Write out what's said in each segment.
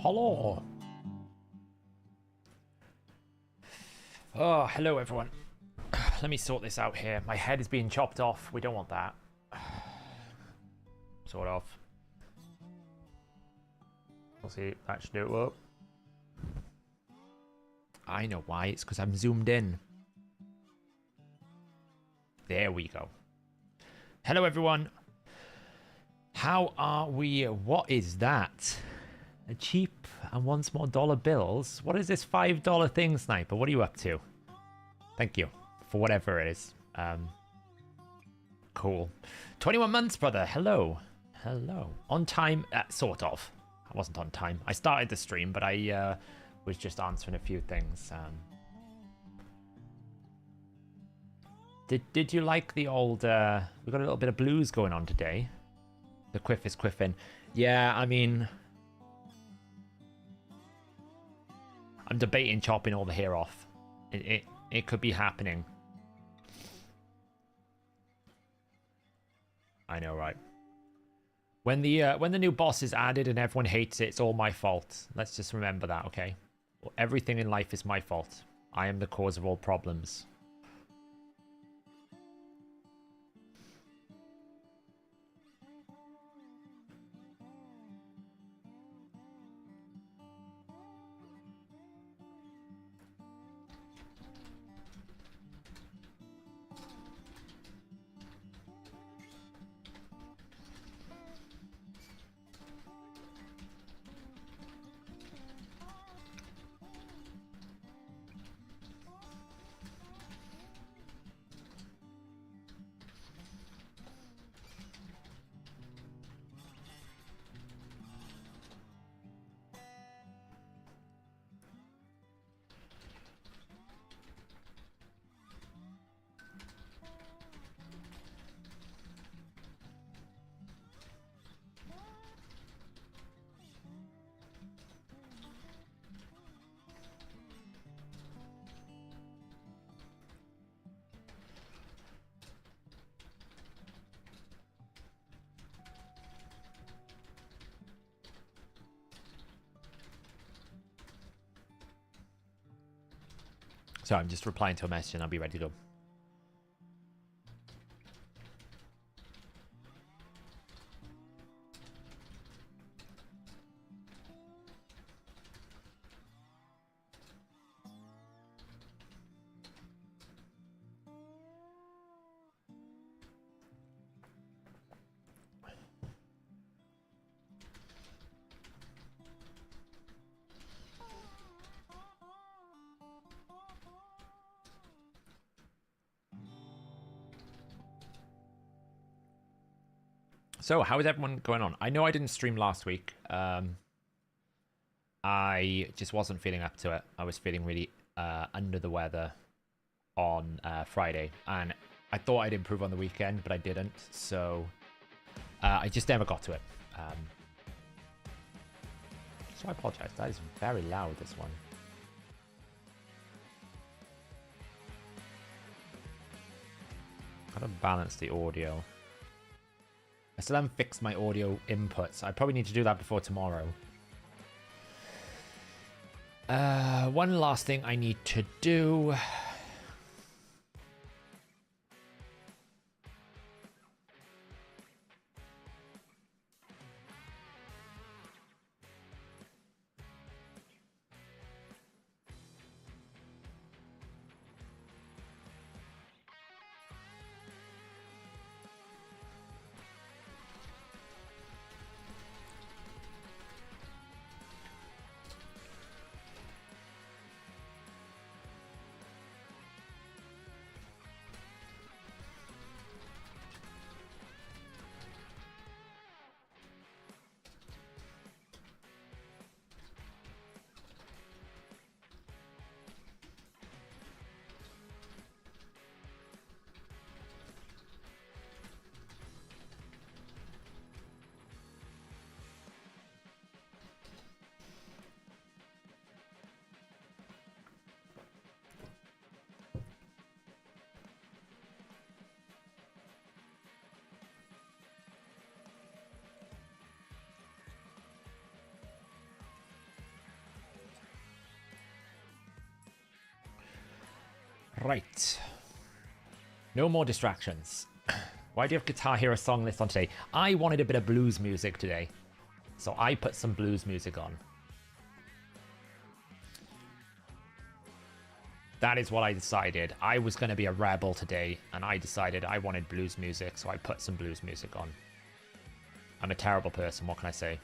Hello. Oh, hello everyone. Let me sort this out here. My head is being chopped off. We don't want that. Sort of. We'll see. That should do it well. I know why. It's because I'm zoomed in. There we go. Hello everyone. How are we? What is that? A cheap and once more dollar bills? What is this $5 thing, Sniper? What are you up to? Thank you for whatever it is. Cool. 21 months, brother. Hello. Hello. On time? Sort of. I wasn't on time. I started the stream, but I was just answering a few things. Did you like the old... we got a little bit of blues going on today. The quiff is quiffing. Yeah, I mean... I'm debating chopping all the hair off. It could be happening. I know, right? When the new boss is added and everyone hates it, it's all my fault. Let's just remember that, okay? Well, everything in life is my fault. I am the cause of all problems. So I'm just replying to a message and I'll be ready to go. So, how is everyone going on? I know I didn't stream last week. I just wasn't feeling up to it. I was feeling really under the weather on Friday. And I thought I'd improve on the weekend, but I didn't. So, I just never got to it. So I apologize. That is very loud, this one. Gotta balance the audio. I still haven't fixed my audio inputs. I probably need to do that before tomorrow. One last thing I need to do. Right. No more distractions. Why do you have Guitar Hero song list on today? I wanted a bit of blues music today, so I put some blues music on. That is what I decided. I was going to be a rebel today, and I decided I wanted blues music, so I put some blues music on. I'm a terrible person, what can I say?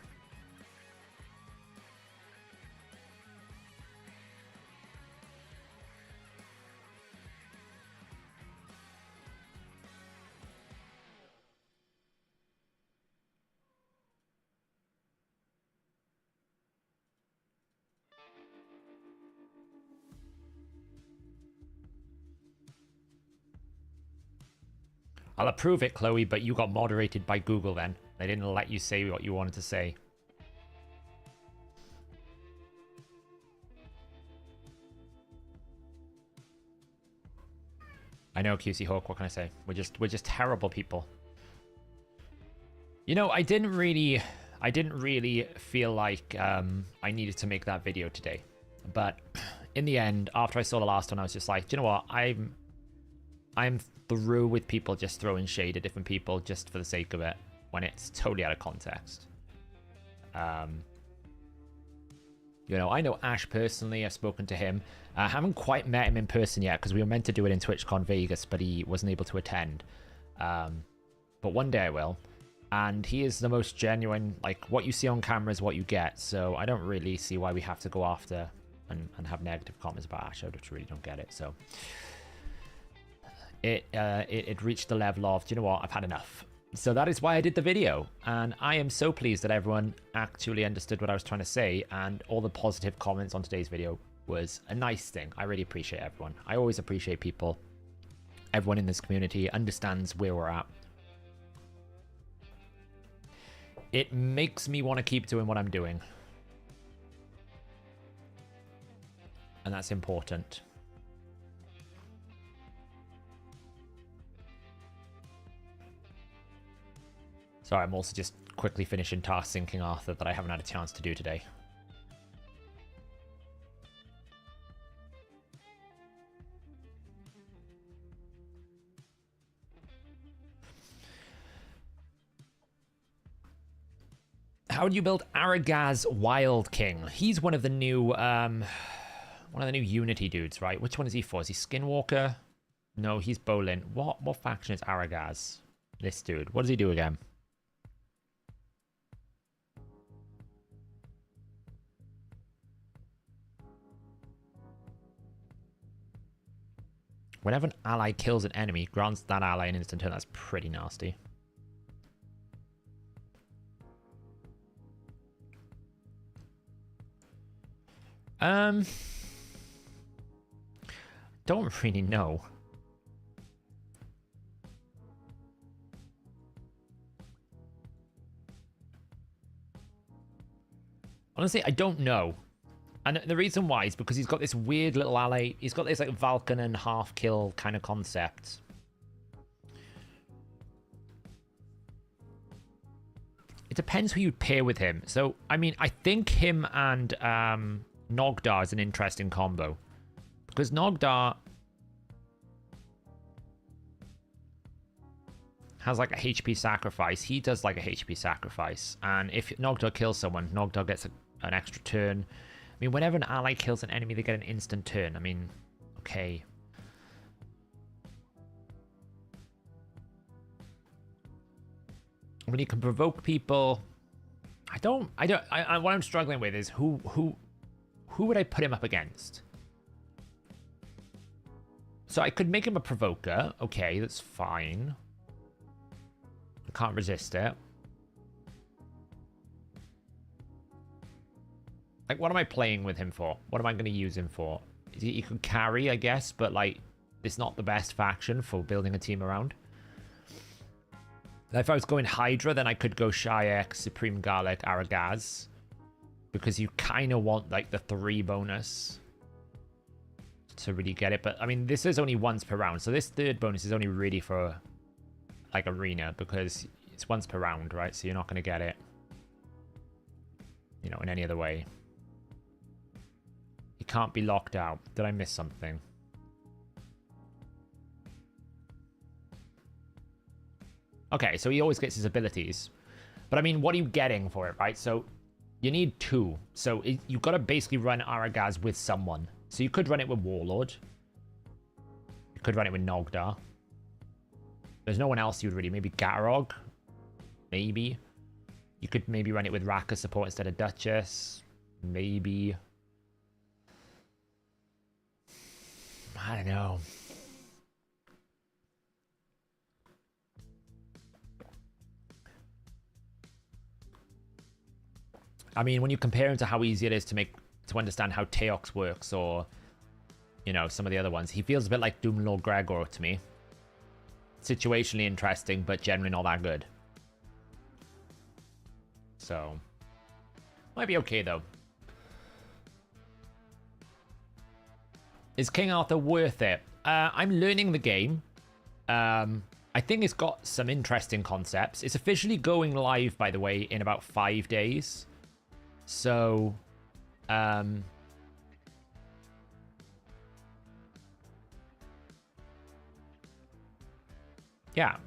I'll approve it, Chloe, but you got moderated by Google then. They didn't let you say what you wanted to say. I know, QC Hawk, what can I say? We're just terrible people. You know, I didn't really feel like I needed to make that video today. But in the end, after I saw the last one, I was just like, do you know what? I'm through with people just throwing shade at different people just for the sake of it when it's totally out of context. You know, I know Ash personally. I've spoken to him. I haven't quite met him in person yet because we were meant to do it in TwitchCon Vegas, but he wasn't able to attend. But one day I will. And he is the most genuine, like, what you see on camera is what you get. So I don't really see why we have to go after and have negative comments about Ash. I just really don't get it. So it reached the level of, do you know what, I've had enough. So that is why I did the video, and I am so pleased that everyone actually understood what I was trying to say, and all the positive comments on today's video was a nice thing. I really appreciate everyone. I always appreciate people. Everyone in this community understands where we're at. It makes me want to keep doing what I'm doing. And that's important. Sorry, I'm also just quickly finishing task syncing Arthur that I haven't had a chance to do today. How do you build Aragaz Wild King? He's one of the new Unity dudes, right? Which one is he for? Is he Skinwalker? No, he's Bolin. What faction is Aragaz? This dude. What does he do again? Whenever an ally kills an enemy, grants that ally an instant turn. That's pretty nasty. Don't really know. Honestly, I don't know. And the reason why is because he's got this weird little ally. He's got this like Vulcan and half kill kind of concept. It depends who you pair with him. So, I mean, I think him and Nogdar is an interesting combo. Because Nogdar has like a HP sacrifice. He does like a HP sacrifice. And if Nogdar kills someone, Nogdar gets an extra turn. I mean, whenever an ally kills an enemy, they get an instant turn. I mean, okay. When you can provoke people, what I'm struggling with is who would I put him up against? So I could make him a provoker. Okay, that's fine. I can't resist it. Like, what am I playing with him for? What am I going to use him for? He could carry, I guess, but, like, it's not the best faction for building a team around. If I was going Hydra, then I could go Shayak, Supreme Garlic, Aragaz. Because you kind of want, like, the 3 bonus to really get it. But, I mean, this is only once per round. So this 3rd bonus is only really for, like, Arena. Because it's once per round, right? So you're not going to get it, you know, in any other way. He can't be locked out. Did I miss something? Okay, so he always gets his abilities. But I mean, what are you getting for it, right? So you need 2. So you've got to basically run Aragaz with someone. So you could run it with Warlord. You could run it with Nogdar. There's no one else you would really. Maybe Gatarog. Maybe. You could maybe run it with Raka support instead of Duchess. Maybe. I don't know. I mean, when you compare him to how easy it is to understand how Teox works, or, you know, some of the other ones, he feels a bit like Doomlord Gregor to me. Situationally interesting, but generally not that good. So, might be okay though. Is King Arthur worth it? I'm learning the game. I think it's got some interesting concepts. It's officially going live, by the way, in about 5 days. So, yeah,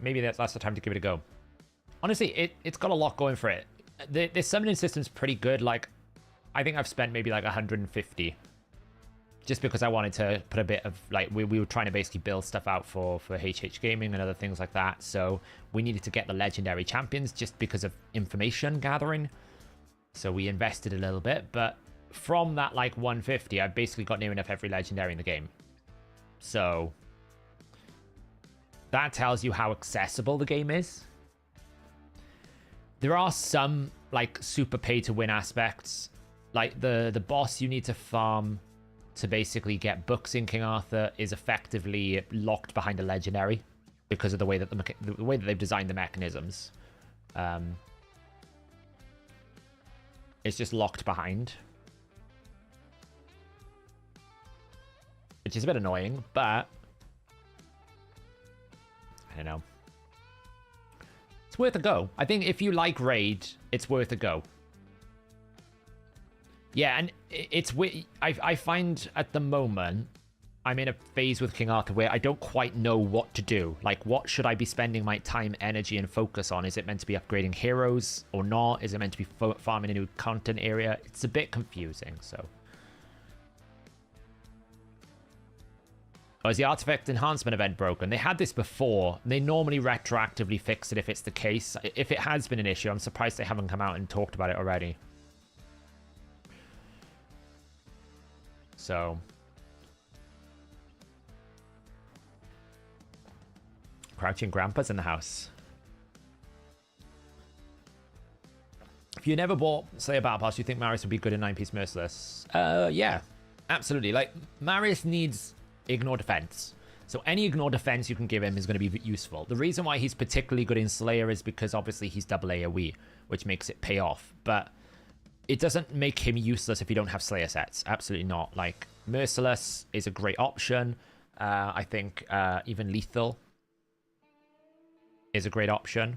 maybe that's the time to give it a go. Honestly, it's got a lot going for it. The summoning system's pretty good. Like, I think I've spent maybe like 150. Just because I wanted to put a bit of, like, we were trying to basically build stuff out for HH Gaming and other things like that. So we needed to get the legendary champions just because of information gathering. So we invested a little bit, but from that, like, 150, I've basically got near enough every legendary in the game. So that tells you how accessible the game is. There are some, like, super pay-to-win aspects. Like, the boss you need to farm to basically get books in King Arthur is effectively locked behind a legendary because of the way that the way that they've designed the mechanisms. It's just locked behind, which is a bit annoying, but I don't know. It's worth a go. I think if you like Raid, it's worth a go. Yeah, and I find at the moment I'm in a phase with King Arthur where I don't quite know what to do. Like, what should I be spending my time, energy, and focus on? Is it meant to be upgrading heroes or not? Is it meant to be farming a new content area? It's a bit confusing, so. Oh, is the artifact enhancement event broken? They had this before. They normally retroactively fix it if it's the case. If it has been an issue, I'm surprised they haven't come out and talked about it already. So. Crouching Grandpa's in the house. If you never bought, say, a Battle Pass, you think Marius would be good in 9-piece Merciless? Yeah, absolutely. Like, Marius needs Ignore Defense. So any Ignore Defense you can give him is going to be useful. The reason why he's particularly good in Slayer is because obviously he's double AoE, which makes it pay off. But it doesn't make him useless if you don't have Slayer sets. Absolutely not. Like, Merciless is a great option. I think even Lethal is a great option.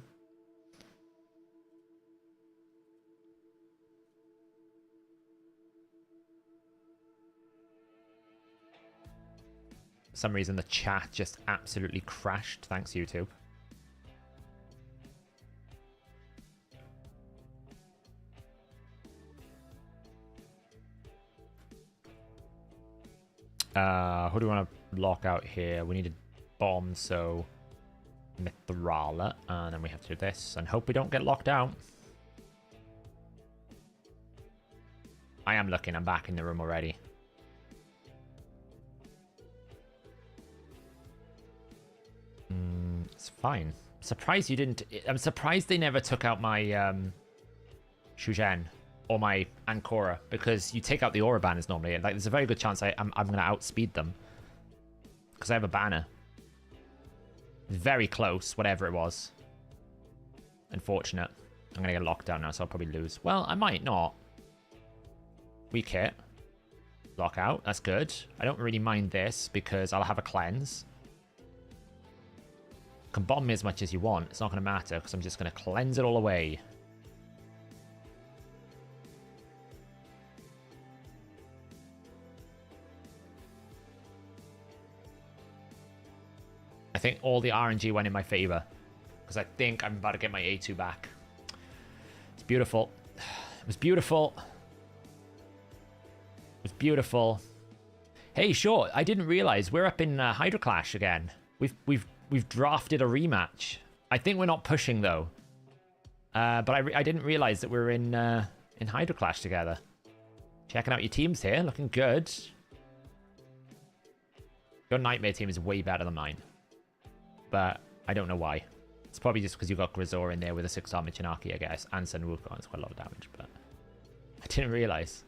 For some reason the chat just absolutely crashed. Thanks, YouTube. Who do we want to lock out here? We need a bomb, so Mithrala, and then we have to do this and hope we don't get locked out. I am looking. I'm back in the room already. It's fine. Surprised you didn't. I'm surprised they never took out my Shujen or my Ancora, because you take out the aura banners normally. Like, there's a very good chance I'm going to outspeed them because I have a banner. Very close, whatever it was. Unfortunate. I'm going to get locked down now, so I'll probably lose. Well, I might not. Weak hit. Lockout. That's good. I don't really mind this because I'll have a cleanse. You can bomb me as much as you want. It's not going to matter because I'm just going to cleanse it all away. I think all the RNG went in my favor. because I think I'm about to get my A2 back. It's beautiful. It was beautiful. It was beautiful. Hey, sure. I didn't realize we're up in Hydra Clash again. We've drafted a rematch. I think we're not pushing though. But I didn't realize that we're in Hydra Clash together. Checking out your teams here, looking good. Your Nightmare team is way better than mine. But I don't know why. It's probably just because you got Grisor in there with a 6-star Michinaki, I guess. And Sun Wukong. It's quite a lot of damage, but I didn't realize.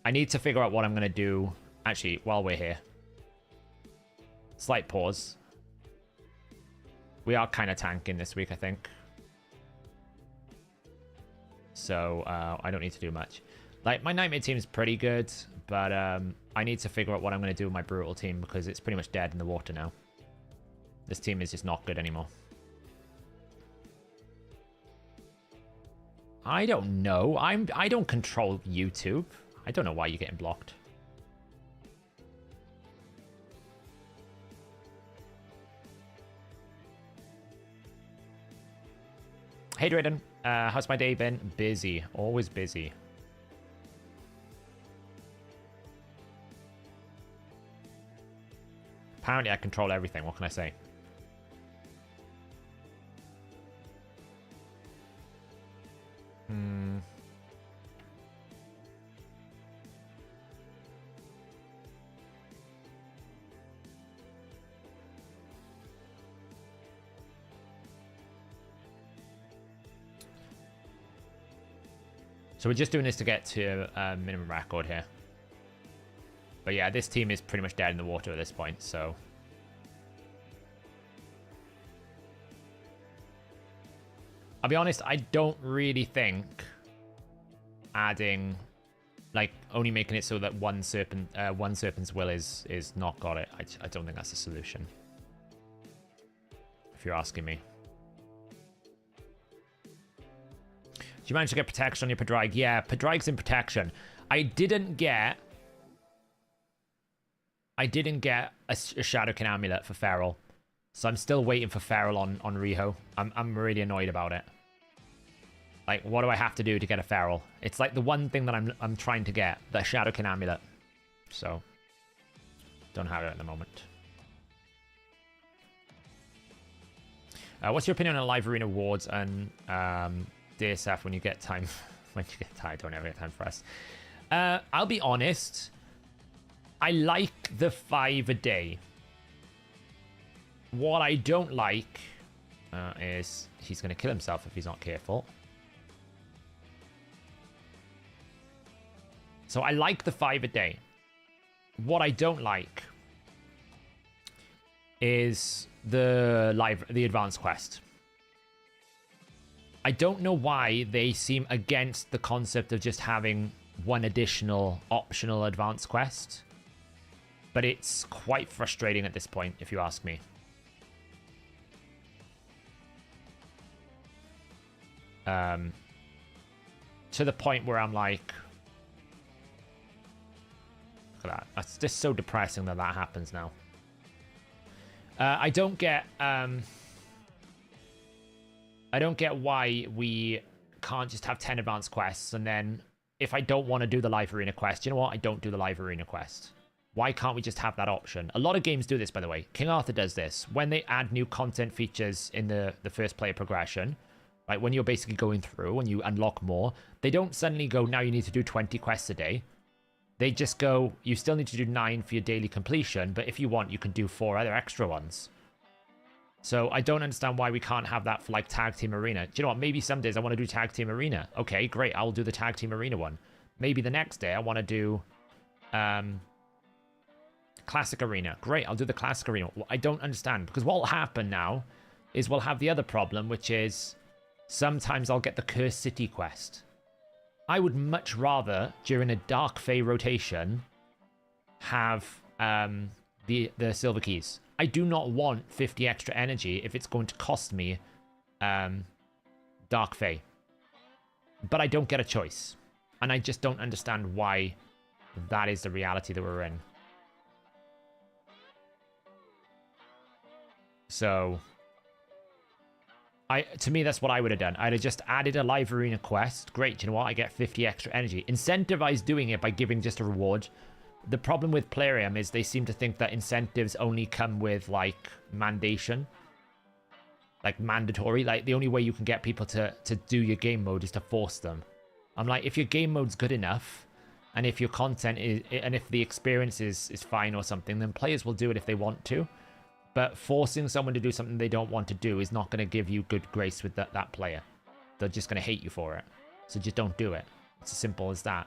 I need to figure out what I'm going to do, actually, while we're here. Slight pause. We are kind of tanking this week, I think. So, I don't need to do much. Like, my Nightmare team is pretty good, but I need to figure out what I'm going to do with my Brutal team because it's pretty much dead in the water now. This team is just not good anymore. I don't know. I don't control YouTube. I don't know why you're getting blocked. Hey, Drayden. How's my day been? Busy. Always busy. Apparently, I control everything. What can I say? So we're just doing this to get to minimum record here. But yeah, this team is pretty much dead in the water at this point, so... I'll be honest, I don't really think adding, like, only making it so that one serpent's will is not got it. I don't think that's a solution. If you're asking me. Did you manage to get protection on your Pedreig? Yeah, Pedreig's in protection. I didn't get a Shadowkin amulet for Feral. So I'm still waiting for Feral on Riho. I'm really annoyed about it. Like, what do I have to do to get a Feral? It's like the one thing that I'm trying to get, the Shadowkin amulet. So, don't have it at the moment. What's your opinion on live arena awards and DSF when you get time? When you get tired, don't ever get time for us. I'll be honest. I like the 5 a day. What I don't like is he's going to kill himself if he's not careful. So I like the 5 a day. What I don't like is the advanced quest. I don't know why they seem against the concept of just having one additional optional advanced quest. But it's quite frustrating at this point, if you ask me. To the point where I'm like... Look at that. That's just so depressing that that happens now. I don't get why we can't just have 10 advanced quests and then if I don't want to do the live arena quest, you know what? I don't do the live arena quest. Why can't we just have that option? A lot of games do this, by the way. King Arthur does this. When they add new content features in the first player progression, right, when you're basically going through and you unlock more, they don't suddenly go, now you need to do 20 quests a day. They just go, you still need to do 9 for your daily completion, but if you want, you can do 4 other extra ones. So I don't understand why we can't have that for like Tag Team Arena. Do you know what? Maybe some days I want to do Tag Team Arena. Okay, great. I'll do the Tag Team Arena one. Maybe the next day I want to do Classic Arena. Great, I'll do the Classic Arena. Well, I don't understand, because what will happen now is we'll have the other problem, which is sometimes I'll get the Cursed City quest. I would much rather, during a Dark Fae rotation, have the Silver Keys. I do not want 50 extra energy if it's going to cost me Dark Fae. But I don't get a choice. And I just don't understand why that is the reality that we're in. So, To me, that's what I would have done. I'd have just added a live arena quest. Great, you know what? I get 50 extra energy. Incentivize doing it by giving just a reward. The problem with Plarium is they seem to think that incentives only come with, like, mandation. Like, mandatory. Like, the only way you can get people to do your game mode is to force them. I'm like, if your game mode's good enough, and if your content is, and if the experience is fine or something, then players will do it if they want to. But forcing someone to do something they don't want to do is not going to give you good grace with that player. They're just going to hate you for it. So just don't do it. It's as simple as that.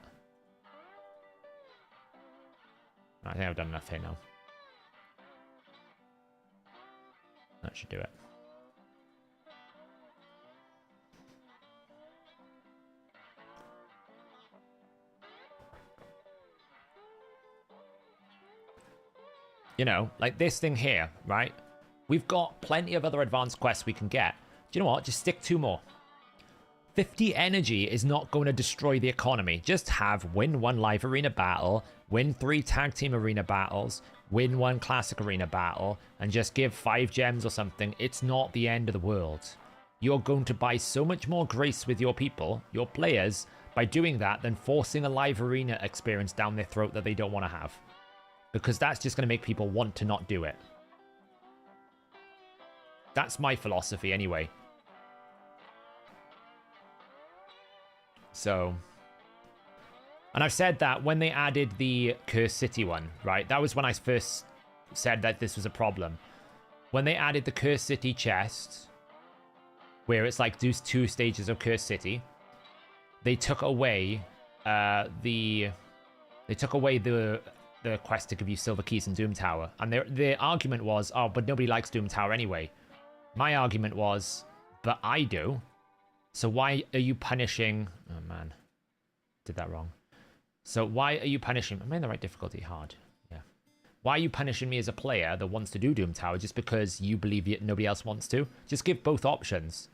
I think I've done enough here now. That should do it. You know, like this thing here, right? We've got plenty of other advanced quests we can get. Do you know what? Just stick 2 more. 50 energy is not going to destroy the economy. Just have win 1 live arena battle, win 3 tag team arena battles, win 1 classic arena battle, and just give 5 gems or something. It's not the end of the world. You're going to buy so much more grace with your people, your players, by doing that than forcing a live arena experience down their throat that they don't want to have. Because that's just going to make people want to not do it. That's my philosophy anyway. So, and I've said that when they added the Cursed City one, right? That was when I first said that this was a problem. When they added the Cursed City chest, where it's like those 2 stages of Cursed City, they took away the quest to give you silver keys in Doom Tower. And their argument was, oh, but nobody likes Doom Tower anyway. My argument was, but I do. So why are you punishing... Oh, man. Did that wrong. So why are you punishing... Am I in the right difficulty? Hard. Yeah. Why are you punishing me as a player that wants to do Doom Tower just because you believe nobody else wants to? Just give both options.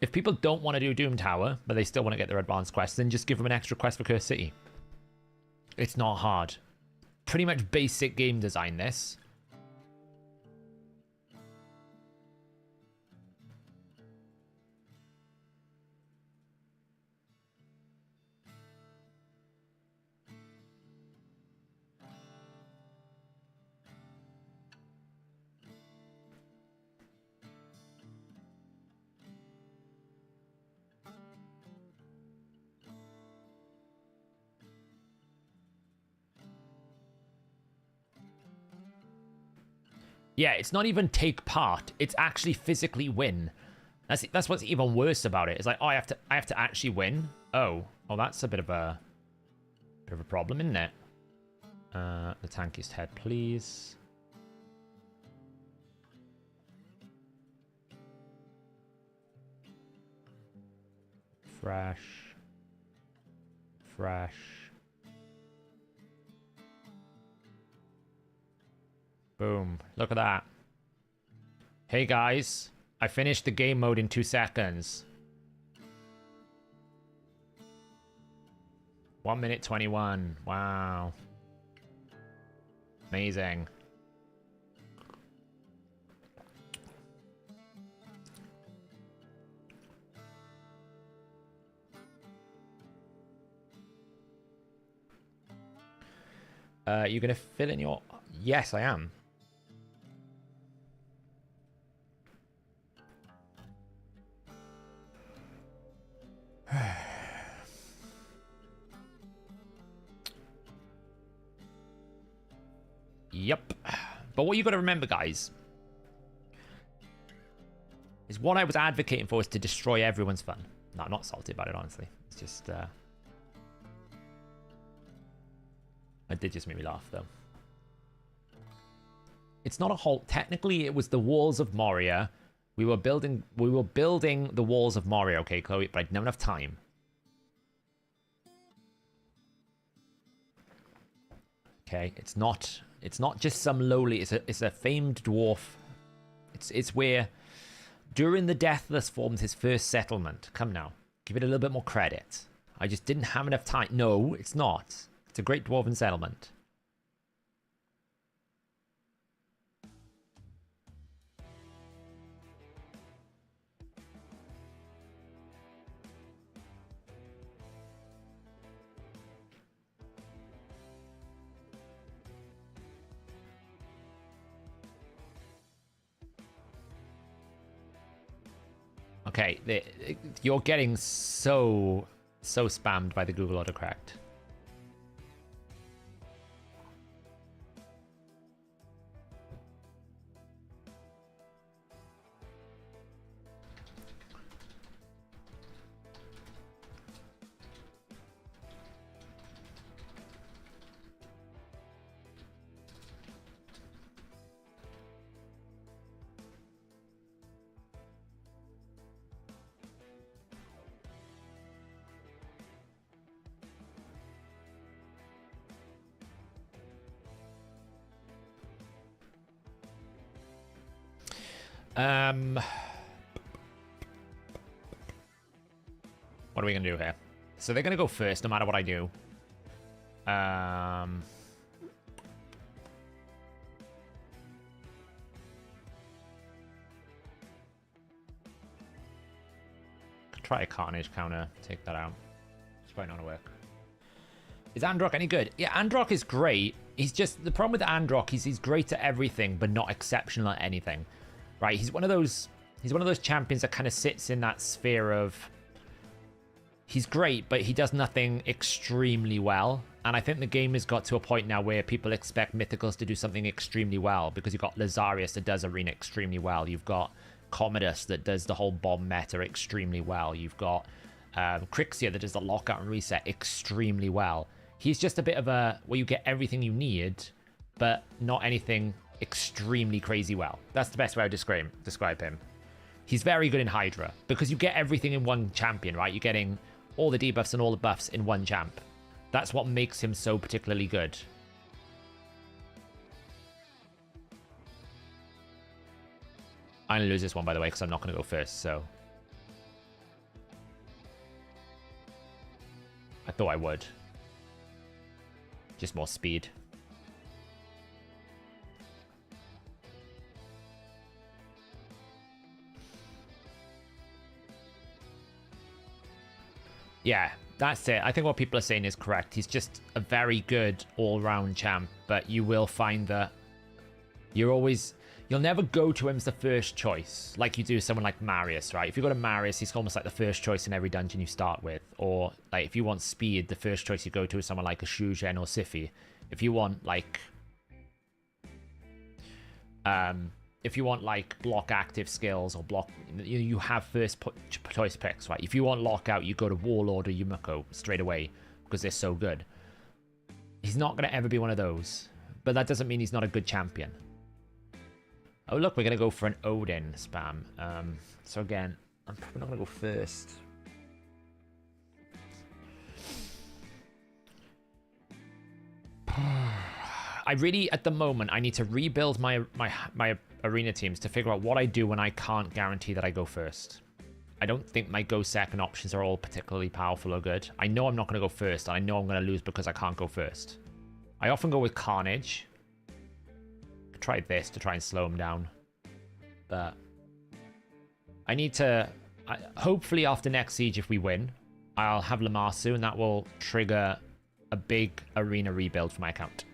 If people don't want to do Doom Tower, but they still want to get their advanced quests, then just give them an extra quest for Cursed City. It's not hard. Pretty much basic game design, this. Yeah, it's not even take part. It's actually physically win. That's what's even worse about it. It's like, oh, I have to actually win. Oh, that's a bit of a problem, isn't it? The tankiest head, please. Fresh. Boom. Look at that. Hey guys, I finished the game mode in 2 seconds. 1 minute 21. Wow. Amazing. You're gonna fill in your... Yes, I am. Yep. But what you got to remember, guys, is what I was advocating for is to destroy everyone's fun. No, I'm not salty about it, honestly. It's just... It did just make me laugh, though. It's not a halt. Technically, it was the walls of Moria. We were building the walls of Moria, okay, Chloe, but I didn't have enough time. Okay, it's not just some lowly, it's a famed dwarf. It's where during the Deathless formed his first settlement. Come now. Give it a little bit more credit. I just didn't have enough time. No, it's not. It's a great dwarven settlement. Okay, you're getting so spammed by the Google autocorrect. What are we gonna do here? So they're gonna go first, no matter what I do. Try a Carnage counter, take that out. It's probably not gonna work. Is Androck any good? Yeah, Androck is great. He's just, the problem with Androck is he's great at everything, but not exceptional at anything. Right? He's one of those champions that kind of sits in that sphere of, he's great, but he does nothing extremely well. And I think the game has got to a point now where people expect Mythicals to do something extremely well, because you've got Lazarius that does Arena extremely well. You've got Commodus that does the whole bomb meta extremely well. You've got Crixia that does the lockout and reset extremely well. He's just a bit of a, where you get everything you need, but not anything extremely crazy well. That's the best way I would describe him. He's very good in Hydra, because you get everything in one champion, right? You're getting all the debuffs and all the buffs in one champ. That's what makes him so particularly good. I'm going to lose this one, by the way, because I'm not going to go first, so. I thought I would. Just more speed. Yeah, that's it. I think what people are saying is correct. He's just a very good all-round champ, but you will find that you'll never go to him as the first choice, like you do someone like Marius, right? If you go to Marius, he's almost like the first choice in every dungeon you start with. Or like if you want speed, the first choice you go to is someone like a Shugen or Sify. If you want like block active skills or block, you have first choice picks, right? If you want lockout, you go to Warlord or Yumiko straight away because they're so good. He's not going to ever be one of those, but that doesn't mean he's not a good champion. Oh, look, we're going to go for an Odin spam. So again, I'm probably not going to go first. I really, at the moment, I need to rebuild my arena teams to figure out what I do when I can't guarantee that I go first. I don't think my go second options are all particularly powerful or good. I know I'm not going to go first, and I know I'm going to lose because I can't go first. I often go with Carnage. Try this to try and slow him down, but I need to hopefully after next siege, if we win, I'll have Lamassu, and that will trigger a big arena rebuild for my account.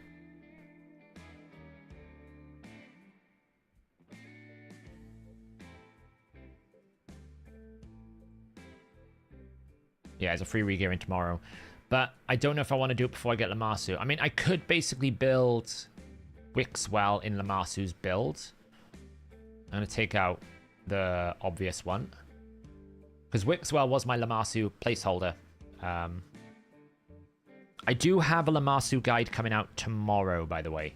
Yeah, it's a free regearing tomorrow, but I don't know if I want to do it before I get Lamassu. I mean, I could basically build Wixwell in Lamassu's build. I'm going to take out the obvious one, because Wixwell was my Lamassu placeholder. I do have a Lamassu guide coming out tomorrow, by the way.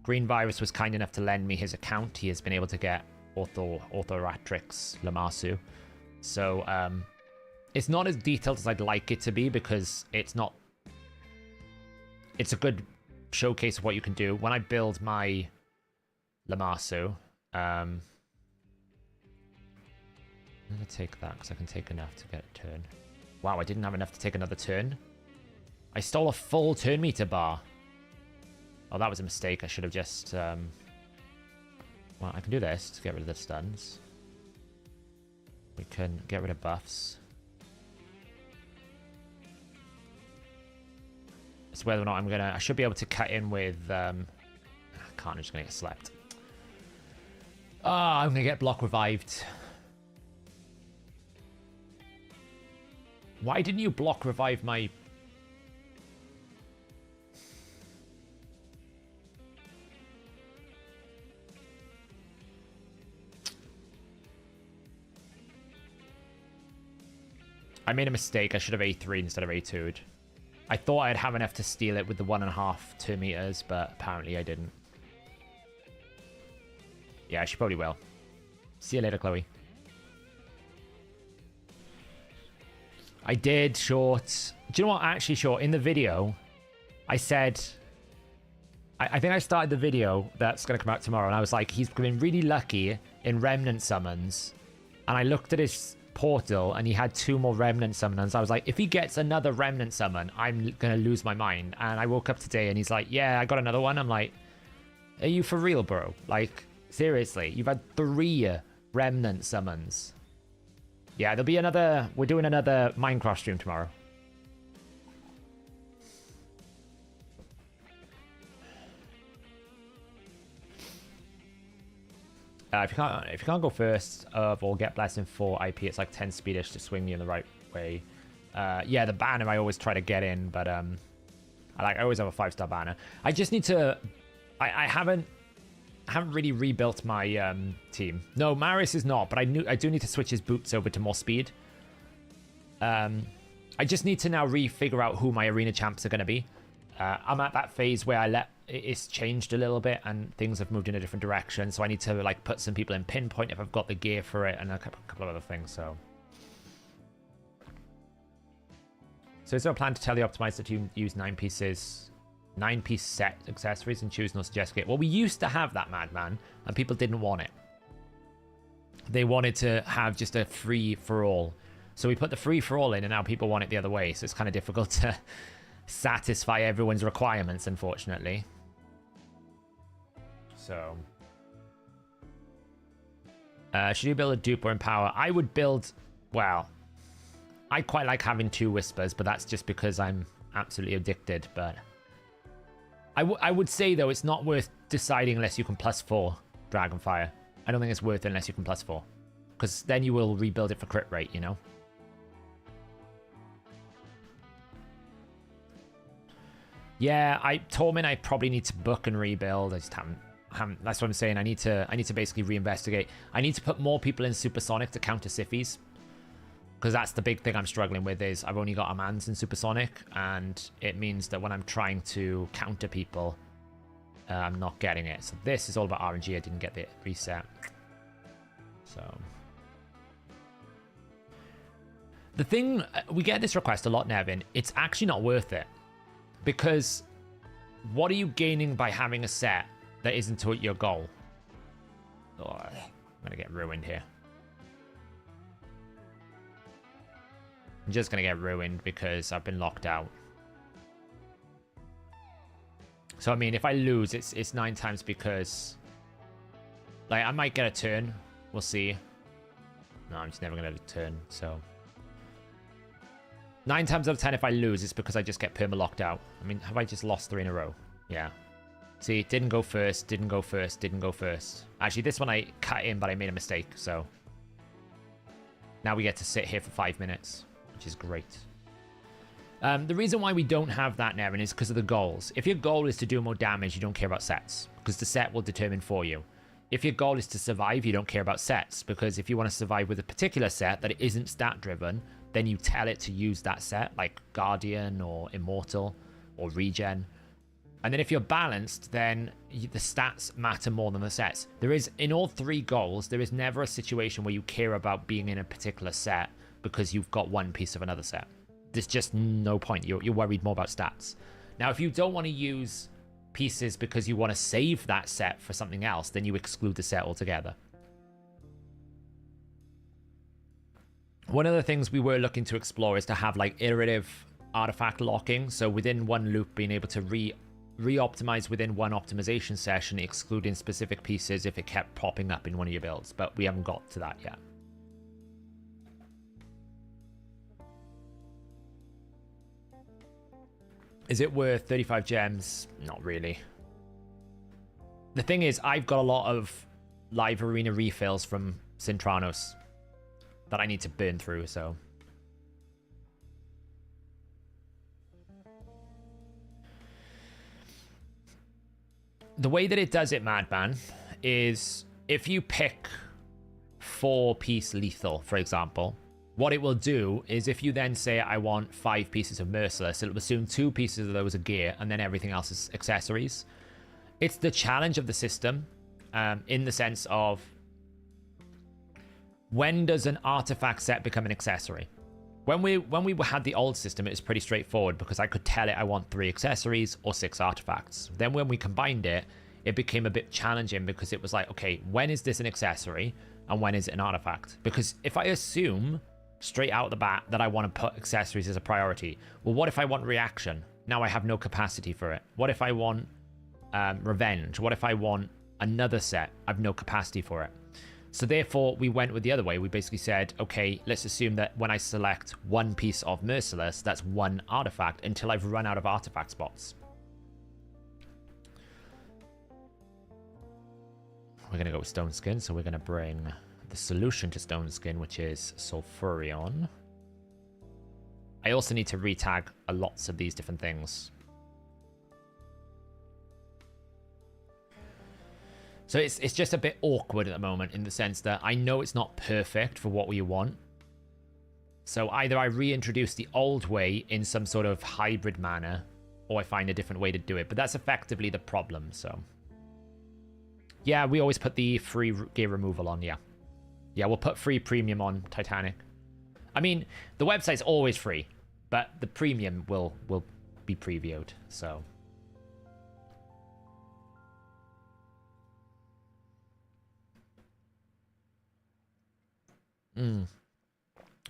Green Virus was kind enough to lend me his account. He has been able to get Orthoratrix Lamassu. So, it's not as detailed as I'd like it to be, because it's not... It's a good showcase of what you can do. When I build my Lamassu, I'm going to take that because I can take enough to get a turn. Wow, I didn't have enough to take another turn. I stole a full turn meter bar. Oh, that was a mistake. I should have just... Well, I can do this to get rid of the stuns. We can get rid of buffs. It's whether or not I should be able to cut in with, I can't, I'm just going to get slept. Ah, I'm going to get block revived. Why didn't you block revive my... I made a mistake. I should have A3 instead of A2'd. I thought I'd have enough to steal it with the 1.5, 2 meters, but apparently I didn't. Yeah, she probably will. See you later, Chloe. I did, Short. Do you know what? Actually, Short, in the video, I said... I think I started the video that's going to come out tomorrow, and I was like, he's been really lucky in Remnant summons. And I looked at his portal, and he had 2 more Remnant summons. I was like, if he gets another Remnant summon, I'm going to lose my mind. And I woke up today, and he's like, yeah, I got another one. I'm like, are you for real, bro? Like, seriously, you've had 3 Remnant summons. Yeah, there'll be another... We're doing another Minecraft stream tomorrow. If you can't go first or get blessing 4 IP, it's like 10 speedish to swing you in the right way. Yeah, the banner I always try to get in, but I always have a 5-star banner. I just need to... I haven't really rebuilt my team. No, Marius is not, but I do need to switch his boots over to more speed. I just need to now figure out who my arena champs are going to be. I'm at that phase where it's changed a little bit and things have moved in a different direction, so I need to like put some people in pinpoint if I've got the gear for it and a couple of other things. So is there a plan to tell the optimizer to use 9-piece set accessories and choose no suggest kit? Well, we used to have that, Madman, and people didn't want it. They wanted to have just a free for all, so we put the free for all in, and now people want it the other way, so it's kind of difficult to satisfy everyone's requirements, unfortunately. So should you build a dupe or empower? I would build... Well, I quite like having 2 whispers, but that's just because I'm absolutely addicted. But I would say, though, it's not worth deciding unless you can +4 Dragonfire. I don't think it's worth it unless you can +4, because then you will rebuild it for crit rate, you know? Yeah, Torment I probably need to book and rebuild. I just haven't that's what I'm saying. I need to basically reinvestigate. I need to put more people in Supersonic to counter Siffies, because that's the big thing I'm struggling with. Is I've only got a man's in Supersonic, and it means that when I'm trying to counter people, I'm not getting it. So this is all about RNG. I didn't get the reset. So the thing, we get this request a lot, Nevin. It's actually not worth it, because what are you gaining by having a set that isn't to your goal? Oh, I'm gonna get ruined here. I'm just gonna get ruined because I've been locked out. So I mean, if I lose, it's 9 times because, like, I might get a turn. We'll see. No, I'm just never gonna get a turn. So 9 times out of 10, if I lose, it's because I just get perma locked out. I mean, have I just lost 3 in a row? Yeah. See, didn't go first, didn't go first, didn't go first. Actually, this one I cut in, but I made a mistake. So now we get to sit here for 5 minutes, which is great. The reason why we don't have that, Nevin, is because of the goals. If your goal is to do more damage, you don't care about sets, because the set will determine for you. If your goal is to survive, you don't care about sets, because if you want to survive with a particular set that isn't stat-driven, then you tell it to use that set, like Guardian or Immortal or Regen. And then if you're balanced, then the stats matter more than the sets. There is, in all 3 goals, there is never a situation where you care about being in a particular set because you've got one piece of another set. There's just no point. You're worried more about stats. Now, if you don't want to use pieces because you want to save that set for something else, then you exclude the set altogether. One of the things we were looking to explore is to have like iterative artifact locking. So within one loop, being able to re-optimize within one optimization session, excluding specific pieces if it kept popping up in one of your builds. But we haven't got to that yet. Is it worth 35 gems? Not really. The thing is, I've got a lot of live arena refills from Sintranos that I need to burn through, so the way that it does it, Madman, is if you pick 4-piece lethal, for example, what it will do is if you then say I want 5 pieces of merciless, it'll assume 2 pieces of those are gear and then everything else is accessories. It's the challenge of the system, in the sense of when does an artifact set become an accessory? When we had the old system, it was pretty straightforward because I could tell it I want 3 accessories or 6 artifacts. Then when we combined it, it became a bit challenging because it was like, okay, when is this an accessory and when is it an artifact? Because if I assume straight out the bat that I want to put accessories as a priority, well, what if I want reaction? Now I have no capacity for it. What if I want revenge? What if I want another set? I've no capacity for it. So therefore, we went with the other way. We basically said, okay, let's assume that when I select 1 piece of merciless, that's 1 artifact until I've run out of artifact spots. We're going to go with Stone Skin, so we're going to bring the solution to Stone Skin, which is Sulfurion. I also need to retag lots of these different things. So it's just a bit awkward at the moment in the sense that I know it's not perfect for what we want. So either I reintroduce the old way in some sort of hybrid manner, or I find a different way to do it. But that's effectively the problem, so. Yeah, we always put the free gear removal on, yeah. Yeah, we'll put free premium on Titanic. I mean, the website's always free, but the premium will be previewed, so.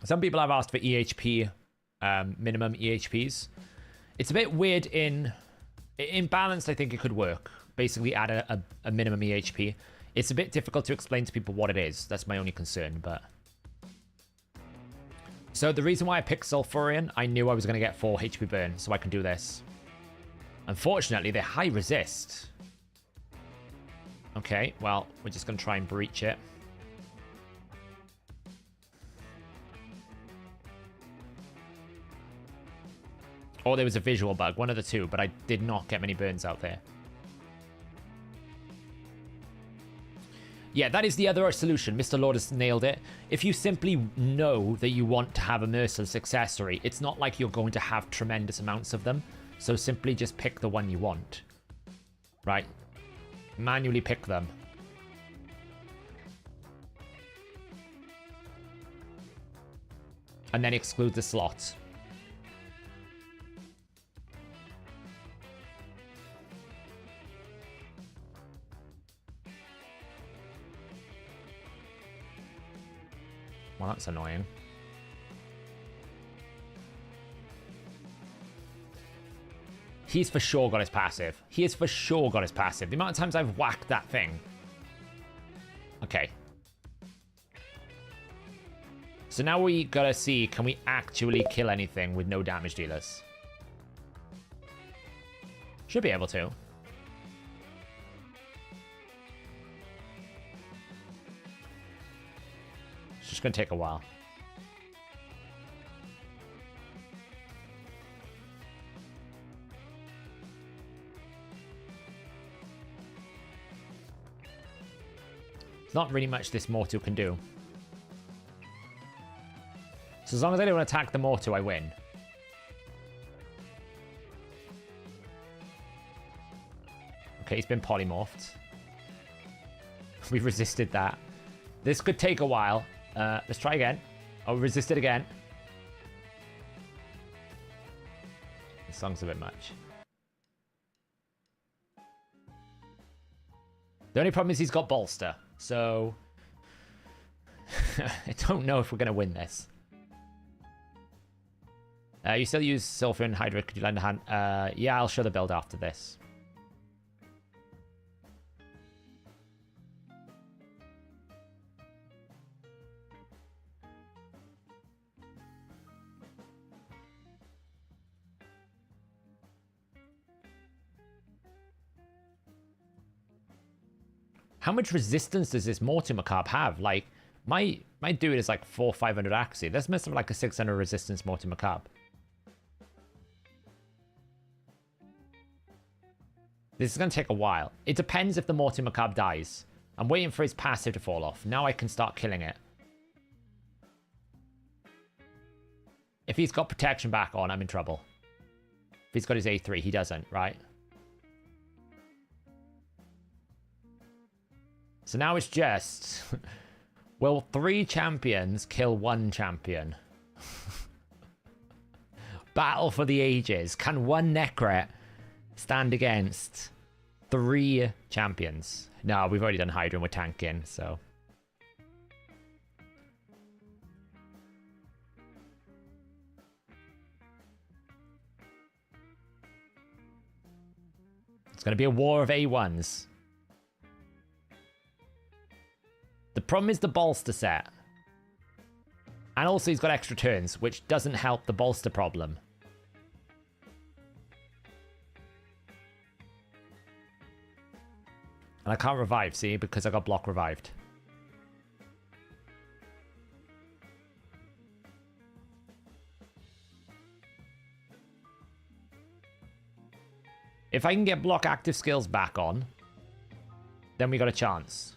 Some people have asked for EHP, minimum EHPs. It's a bit weird in balanced. I think it could work. Basically add a minimum EHP. It's a bit difficult to explain to people what it is. That's my only concern, but. So the reason why I picked Sulfurion, I knew I was going to get 4 HP burn, so I can do this. Unfortunately, they're high resist. Okay, well, we're just going to try and breach it. Or there was a visual bug, one of the two, but I did not get many burns out there. Yeah, that is the other solution. Mr. Lord has nailed it. If you simply know that you want to have a merciless accessory, it's not like you're going to have tremendous amounts of them. So simply just pick the one you want. Right? Manually pick them. And then exclude the slot. Well, that's annoying. He's for sure got his passive. He has for sure got his passive. The amount of times I've whacked that thing. Okay. So now we gotta see, can we actually kill anything with no damage dealers? Should be able to. It's just gonna take a while. There's not really much this Mortu can do. So as long as I don't attack the Mortu, I win. Okay, he's been polymorphed. We've resisted that. This could take a while. Let's try again. Oh, resist it again. This song's a bit much. The only problem is he's got bolster. So I don't know if we're going to win this. You still use Sulfur and Hydra. Could you lend a hand? Yeah, I'll show the build after this. How much resistance does this Mortu Macabre have? Like, my dude is like 400 or 500 accuracy. This must have like a 600 resistance Mortu Macabre. This is going to take a while. It depends if the Morty Macabre dies. I'm waiting for his passive to fall off. Now I can start killing it. If he's got protection back on, I'm in trouble. If he's got his A3, he doesn't, right? So now it's just... will 3 champions kill 1 champion? Battle for the ages. Can 1 Necret stand against 3 champions? No, we've already done Hydra and we're tanking, so... It's going to be a war of A1s. The problem is the bolster set. And also he's got extra turns, which doesn't help the bolster problem. And I can't revive, see, because I got block revived. If I can get block active skills back on, then we got a chance.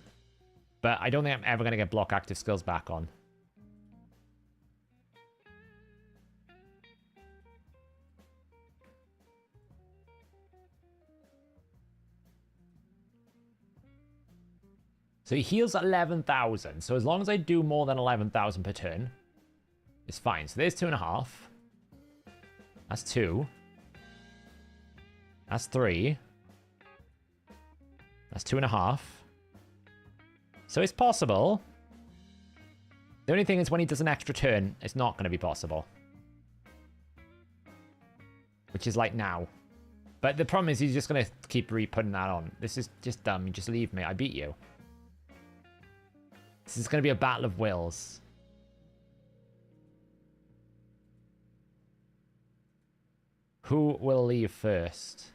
But I don't think I'm ever going to get block active skills back on. So he heals 11,000. So as long as I do more than 11,000 per turn, it's fine. So there's 2.5. That's 2. That's 3. That's 2.5. So it's possible. The only thing is when he does an extra turn, it's not going to be possible. Which is like now. But the problem is he's just going to keep re-putting that on. This is just dumb. You just leave me. I beat you. This is going to be a battle of wills. Who will leave first?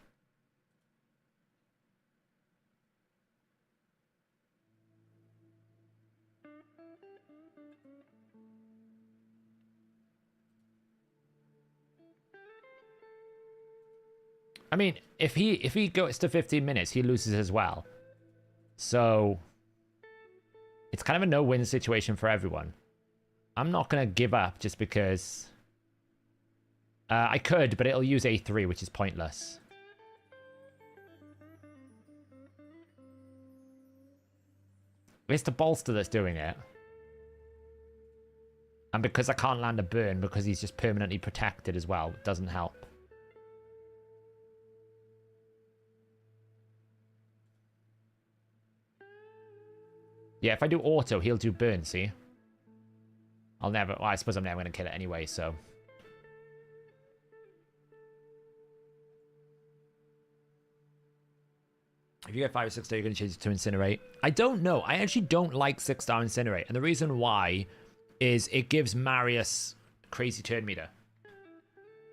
I mean, if he goes to 15 minutes, he loses as well. So it's kind of a no-win situation for everyone. I'm not going to give up just because... I could, but it'll use A3, which is pointless. It's the bolster that's doing it. And because I can't land a burn, because he's just permanently protected as well, it doesn't help. Yeah, if I do auto, he'll do burn, see? I'll never... Well, I suppose I'm never going to kill it anyway, so... If you get 5 or 6 star, you're going to change it to Incinerate. I don't know. I actually don't like 6-star Incinerate. And the reason why is it gives Marius crazy turn meter.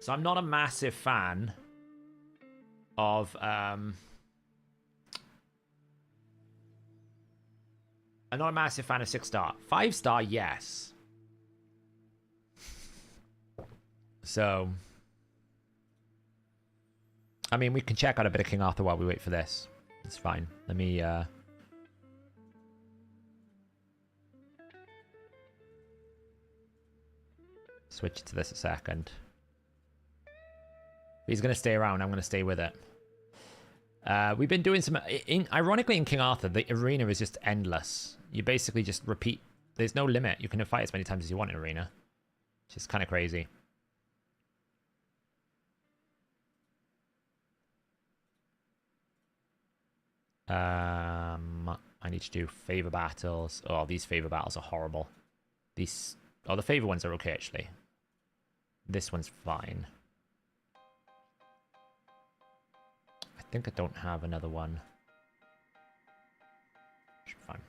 So I'm not a massive fan of... I'm not a massive fan of 6-star. 5-star, yes. So... I mean, we can check out a bit of King Arthur while we wait for this. It's fine. Let me, switch to this a second. If he's going to stay around, I'm going to stay with it. We've been doing some... ironically, in King Arthur, the arena is just endless. You basically just repeat. There's no limit. You can fight as many times as you want in arena. Which is kind of crazy. I need to do favor battles. Oh, these favor battles are horrible. These... Oh, the favor ones are okay, actually. This one's fine. I think I don't have another one. Should be fine.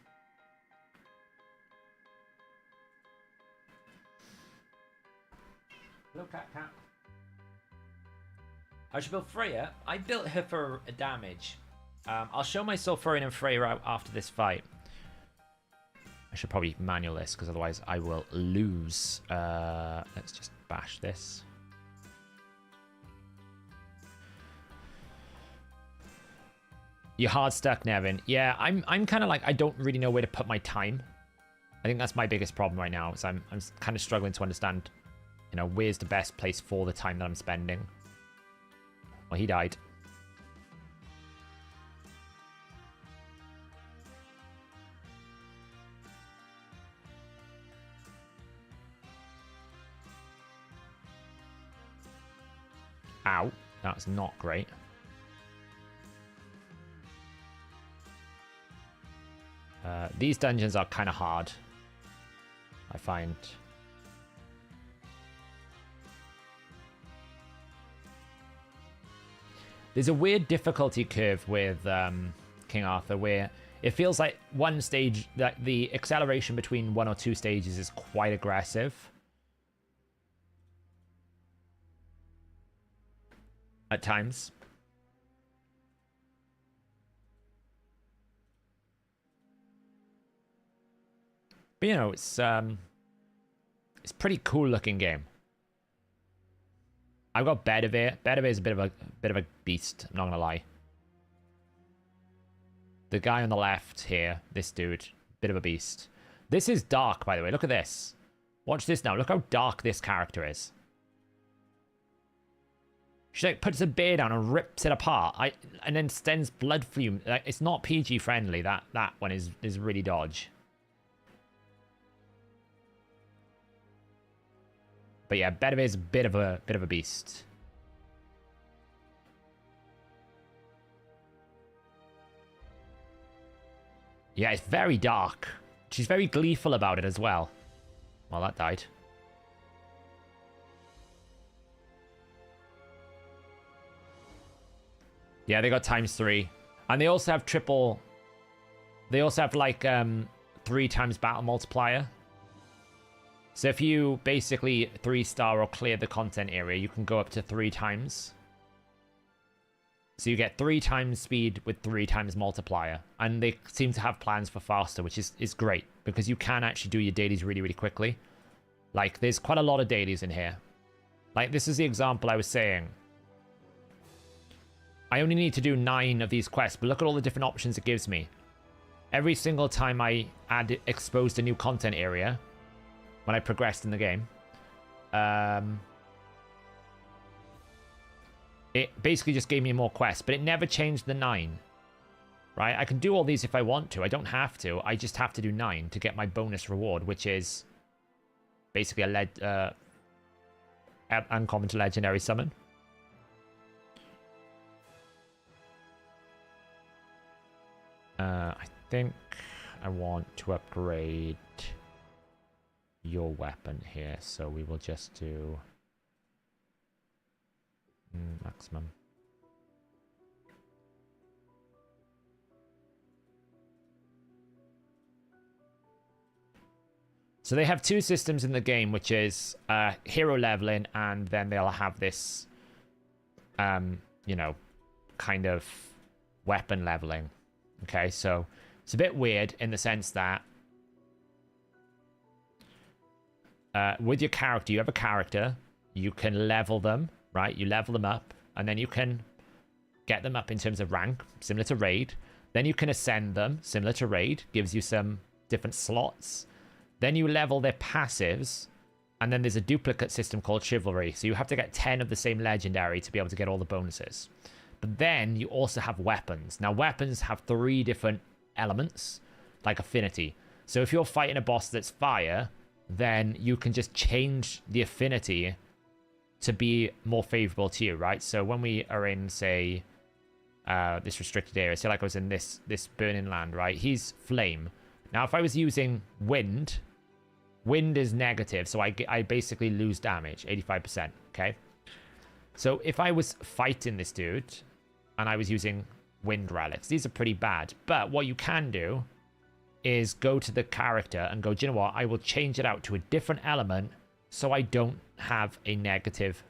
Hello, cat. I should build Freya. I built her for a damage. I'll show my Sulfurion and Freya out after this fight. I should probably manual this, because otherwise I will lose. Let's just bash this. You're hard stuck, Nevin. Yeah, I'm kind of like, I don't really know where to put my time. I think that's my biggest problem right now. Is I'm kind of struggling to understand, you know, where's the best place for the time that I'm spending. Well, he died. Ow, that's not great. These dungeons are kind of hard, I find. There's a weird difficulty curve with King Arthur where it feels like one stage, that the acceleration between 1 or 2 stages is quite aggressive. At times. But you know, it's pretty cool looking game. I've got Bedivere. Bedivere is a bit of a beast, I'm not gonna lie. The guy on the left here, this dude, bit of a beast. This is dark, by the way. Look at this. Watch this now. Look how dark this character is. She like puts a bear down and rips it apart. And then sends blood fume. Like, it's not PG friendly. That one is really dodge. But yeah, Bedivere is a bit of a beast. Yeah, it's very dark. She's very gleeful about it as well. Well, that died. Yeah, they got ×3. And they also have triple... They also have, like, 3 times battle multiplier. So if you basically 3-star or clear the content area, you can go up to 3 times. So you get 3 times speed with 3 times multiplier. And they seem to have plans for faster, which is great. Because you can actually do your dailies really, really quickly. Like, there's quite a lot of dailies in here. Like, this is the example I was saying. I only need to do 9 of these quests, but look at all the different options it gives me. Every single time I exposed a new content area, when I progressed in the game, it basically just gave me more quests, but it never changed the 9. Right? I can do all these if I want to. I don't have to. I just have to do 9 to get my bonus reward, which is basically a uncommon to legendary summon. I think I want to upgrade your weapon here, so we will just do maximum. So they have 2 systems in the game, which is hero leveling, and then they'll have this, you know, kind of weapon leveling. Okay, so it's a bit weird in the sense that with your character, you have a character, you can level them, right? You level them up, and then you can get them up in terms of rank, similar to Raid. Then you can ascend them, similar to Raid, gives you some different slots. Then you level their passives, and then there's a duplicate system called Chivalry. So you have to get 10 of the same legendary to be able to get all the bonuses. But then you also have weapons. Now, weapons have 3 different elements, like affinity. So if you're fighting a boss that's fire, then you can just change the affinity to be more favorable to you, right? So when we are in, say, this restricted area, say like I was in this burning land, right? He's flame. Now, if I was using wind is negative, so I basically lose damage, 85%, okay? So if I was fighting this dude and I was using wind relics, these are pretty bad. But what you can do is go to the character and go, do you know what? I will change it out to a different element so I don't have a negative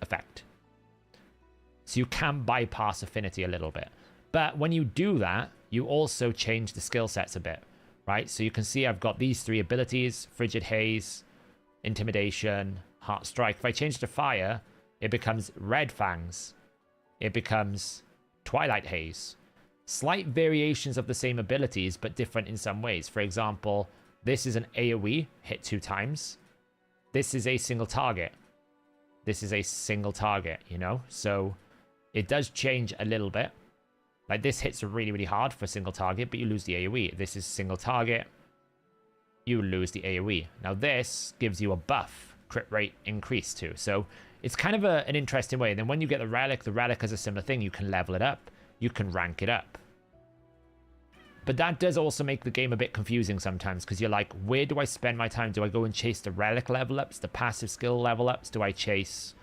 effect. So you can bypass affinity a little bit. But when you do that, you also change the skill sets a bit, right? So you can see I've got these 3 abilities: Frigid Haze, Intimidation, Heart Strike. If I change to fire, it becomes Red Fangs. It becomes Twilight Haze. slight variations of the same abilities, but different in some ways. For example, this is an AoE, hit 2 times. This is a single target. This is a single target, you know? So it does change a little bit. Like, this hits really, really hard for a single target, but you lose the AoE. This is single target. You lose the AoE. Now, this gives you a buff, crit rate increase too. So it's kind of an interesting way. And then when you get the relic has a similar thing. You can level it up. You can rank it up. But that does also make the game a bit confusing sometimes, because you're like, where do I spend my time? Do I go and chase the relic level ups, the passive skill level ups? Do I chase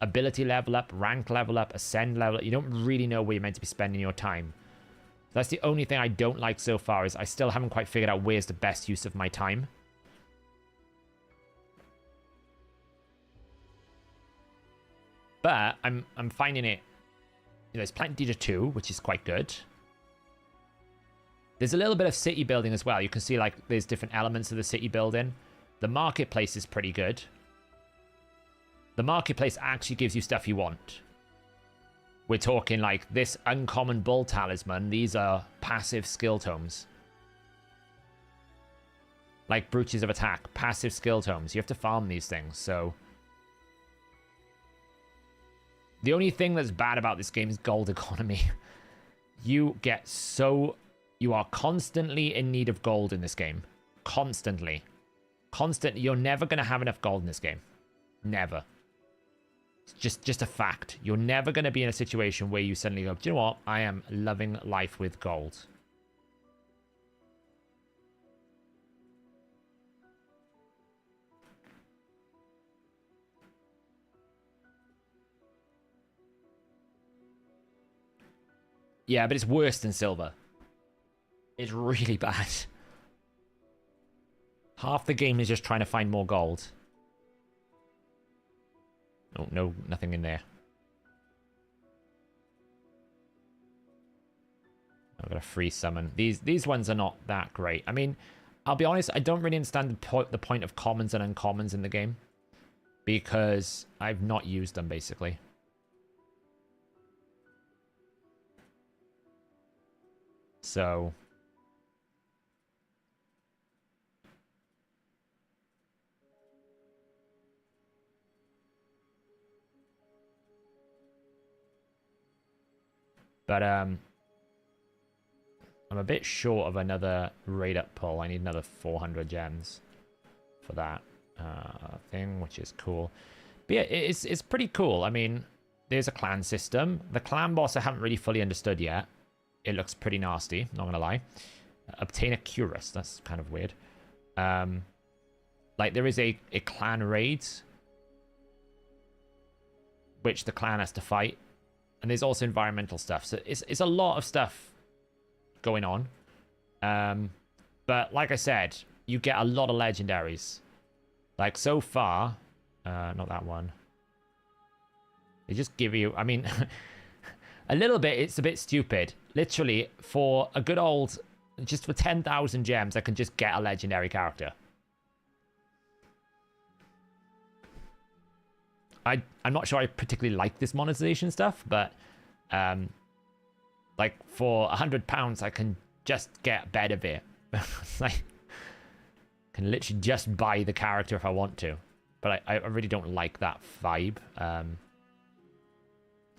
ability level up, rank level up, ascend level up? You don't really know where you're meant to be spending your time. That's the only thing I don't like so far, is I still haven't quite figured out where's the best use of my time. But I'm finding it, you know, there's plenty to do, which is quite good. There's a little bit of city building as well. You can see, like, there's different elements of the city building. The marketplace is pretty good. The marketplace actually gives you stuff you want. We're talking like this uncommon bull talisman. These are passive skill tomes. Like brooches of attack, passive skill tomes. You have to farm these things, so... The only thing that's bad about this game is gold economy. You get so... You are constantly in need of gold in this game. Constantly. You're never going to have enough gold in this game. Never. It's just a fact. You're never going to be in a situation where you suddenly go, do you know what? I am loving life with gold. Yeah, but it's worse than silver. It's really bad. Half the game is just trying to find more gold. Oh, no, nothing in there. I've got a free summon. These ones are not that great. I mean, I'll be honest, I don't really understand the point of commons and uncommons in the game, because I've not used them, basically. So... But, I'm a bit short of another raid up pull. I need another 400 gems for that thing, which is cool. But yeah, it's pretty cool. I mean, there's a clan system. The clan boss I haven't really fully understood yet. It looks pretty nasty, not gonna lie. Obtain a Curus. That's kind of weird. Like, there is a clan raid, which the clan has to fight. And there's also environmental stuff. So it's a lot of stuff going on. But like I said, you get a lot of legendaries. Like, so far... not that one. They just give you... I mean... a little bit, it's a bit stupid. Literally, for a good old... Just for 10,000 gems, I can just get a legendary character. I'm not sure I particularly like this monetization stuff, but like, for £100, I can just get Bedivere. Like, can literally just buy the character if I want to. But I really don't like that vibe.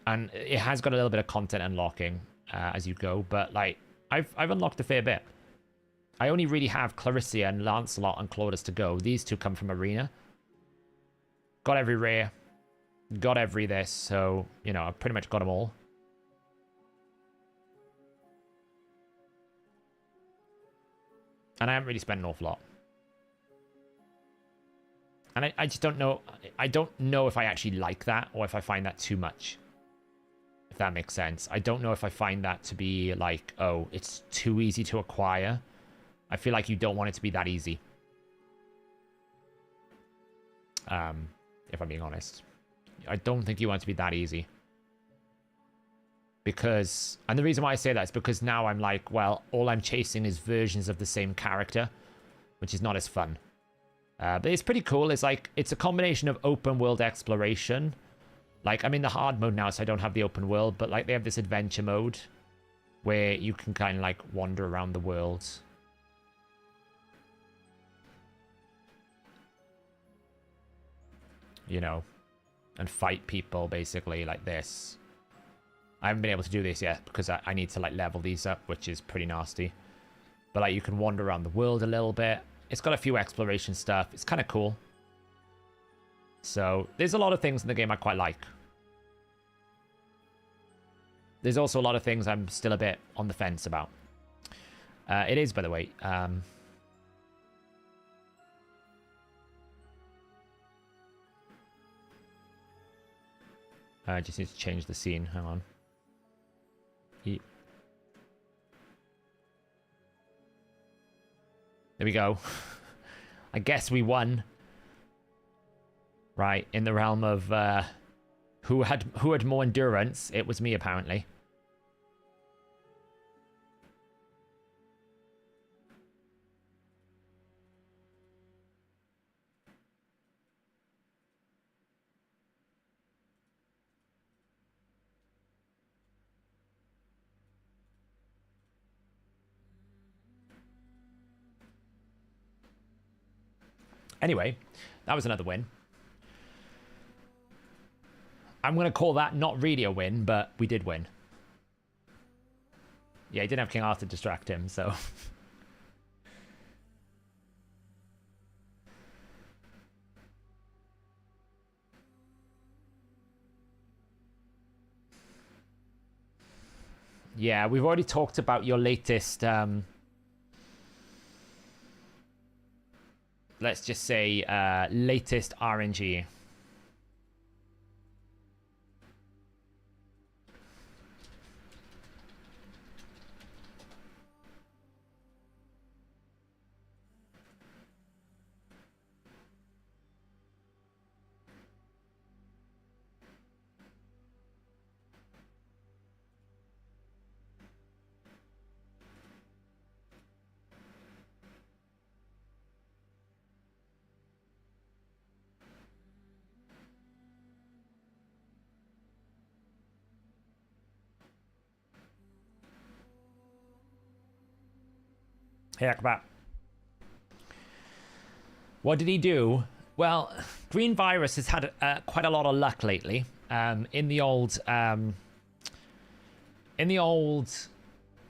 And it has got a little bit of content unlocking as you go, but like, I've unlocked a fair bit. I only really have Clarissa and Lancelot and Claudius to go. These two come from Arena. Got every rare. Got every this, so, you know, I've pretty much got them all. And I haven't really spent an awful lot. And I just don't know. I don't know if I actually like that, or if I find that too much. If that makes sense. I don't know if I find that to be like, oh, it's too easy to acquire. I feel like you don't want it to be that easy. If I'm being honest. I don't think you want it to be that easy. Because, and the reason why I say that is because now I'm like, well, all I'm chasing is versions of the same character, which is not as fun. But it's pretty cool. It's like, it's a combination of open world exploration, Like, I'm in the hard mode now, so I don't have the open world, but like they have this adventure mode where you can kind of like wander around the world. You know, and fight people basically like this. I haven't been able to do this yet because I need to like level these up, which is pretty nasty. But like you can wander around the world a little bit. It's got a few exploration stuff. It's kind of cool. So there's a lot of things in the game I quite like. There's also a lot of things I'm still a bit on the fence about. It is, by the way. I just need to change the scene. Hang on. There we go. I guess we won. Right, in the realm of who had more endurance, it was me apparently. Anyway, that was another win. I'm going to call that not really a win, but we did win. Yeah, he didn't have King Arthur to distract him, so... Yeah, we've already talked about your latest... let's just say latest RNG. Hey, Akbar. What did he do? Well, Green Virus has had quite a lot of luck lately. In the old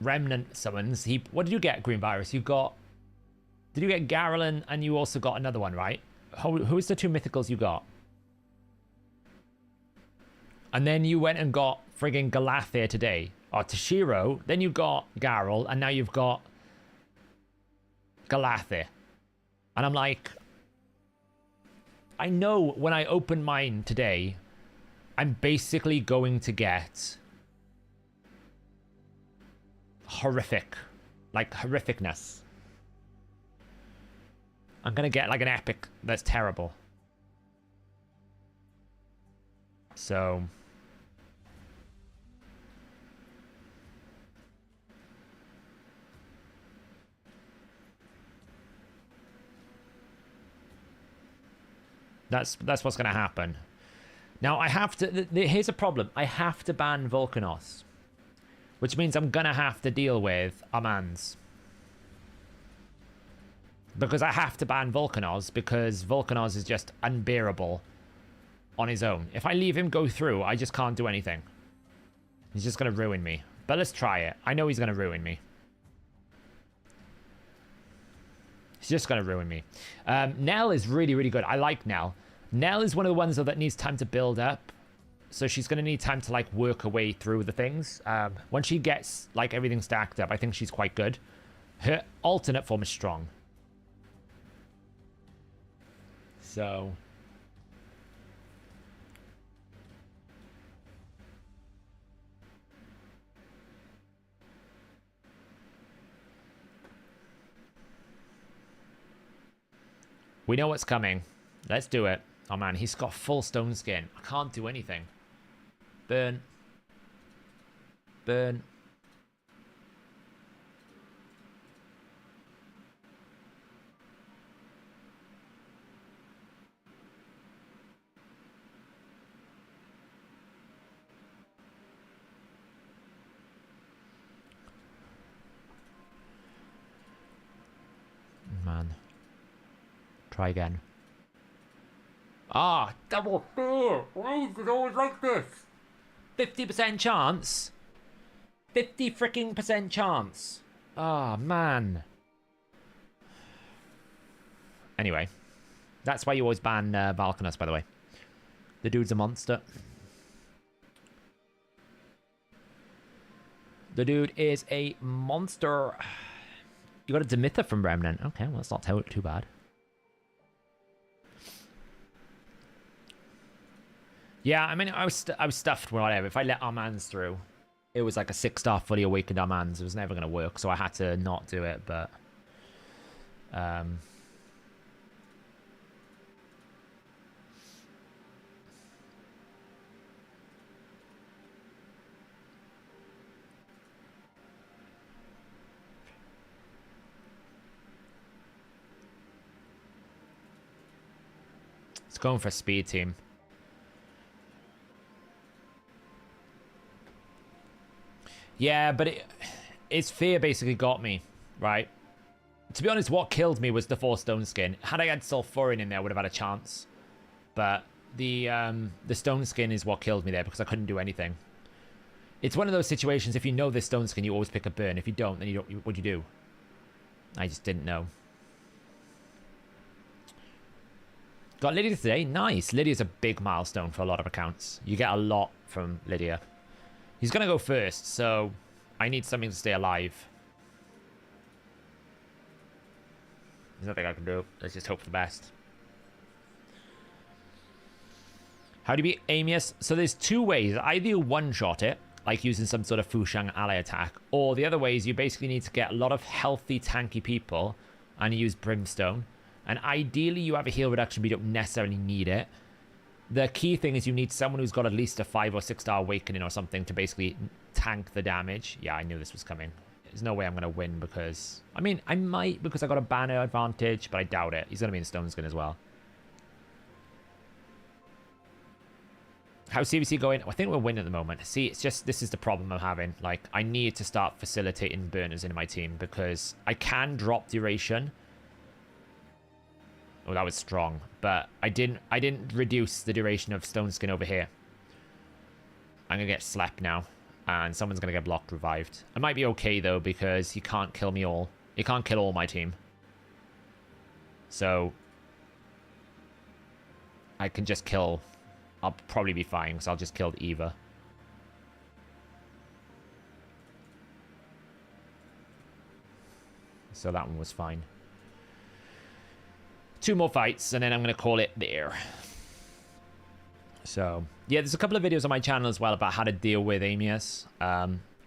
Remnant summons, what did you get, Green Virus? You got... Did you get Garland and you also got another one, right? Who's the two mythicals you got? And then you went and got friggin' Galathir today. Or Tashiro. Then you got Garl, and now you've got Galathir. And I'm like... I know when I open mine today, I'm basically going to get... horrific. Like, horrificness. I'm gonna get, like, an epic that's terrible. So... That's what's going to happen. Now, I have to... Here's a problem. I have to ban Volcanos. Which means I'm going to have to deal with Amans. Because I have to ban Volcanos, because Volcanos is just unbearable on his own. If I leave him go through, I just can't do anything. He's just going to ruin me. But let's try it. I know he's going to ruin me. He's just going to ruin me. Nell is really, really good. I like Nell. Nell is one of the ones, though, that needs time to build up. So she's going to need time to, like, work her way through the things. Once she gets, like, everything stacked up, I think she's quite good. Her alternate form is strong. So... we know what's coming. Let's do it. Oh, man, he's got full stone skin. I can't do anything. Burn. Burn. man. Try again. Ah, double fear. Why is it always like this? 50% chance. 50 freaking percent chance. Ah, man. Anyway, that's why you always ban Valkanus, by the way. The dude's a monster. The dude is a monster. You got a Demitha from Remnant. Okay, well, that's not too bad. Yeah, I mean, I was stuffed with whatever. If I let Armands through, it was like a 6-star fully awakened Armands. It was never going to work, so I had to not do it, but... It's going for a speed team. Yeah, but its fear basically got me, right? To be honest, what killed me was the 4 stone skin. Had I had Sulfurin in there, I would have had a chance. But the stone skin is what killed me there because I couldn't do anything. It's one of those situations, if you know this stone skin, you always pick a burn. If you don't, then what do you do? I just didn't know. Got Lydia today. Nice. Lydia's a big milestone for a lot of accounts. You get a lot from Lydia. He's going to go first, so I need something to stay alive. There's nothing I can do. Let's just hope for the best. How do you beat Amius? So there's 2 ways. Either you one-shot it, like using some sort of Fushang ally attack, or the other way is you basically need to get a lot of healthy, tanky people and use Brimstone. And ideally, you have a heal reduction, but you don't necessarily need it. The key thing is you need someone who's got at least a 5 or 6-star awakening or something to basically tank the damage. Yeah, I knew this was coming. There's no way I'm going to win because... I mean, I might because I got a banner advantage, but I doubt it. He's going to be in Stone Skin as well. How's CVC going? I think we're winning at the moment. See, it's just... This is the problem I'm having. Like, I need to start facilitating burners in my team because I can drop duration. Oh, that was strong, but I didn't reduce the duration of Stone Skin over here. I'm gonna get slapped now, and someone's gonna get blocked revived. I might be okay though because he can't kill me all. He can't kill all my team, so I can just kill. I'll probably be fine because I'll just kill Eva. So that one was fine. 2 more fights, and then I'm going to call it there. So, yeah, there's a couple of videos on my channel as well about how to deal with Amius.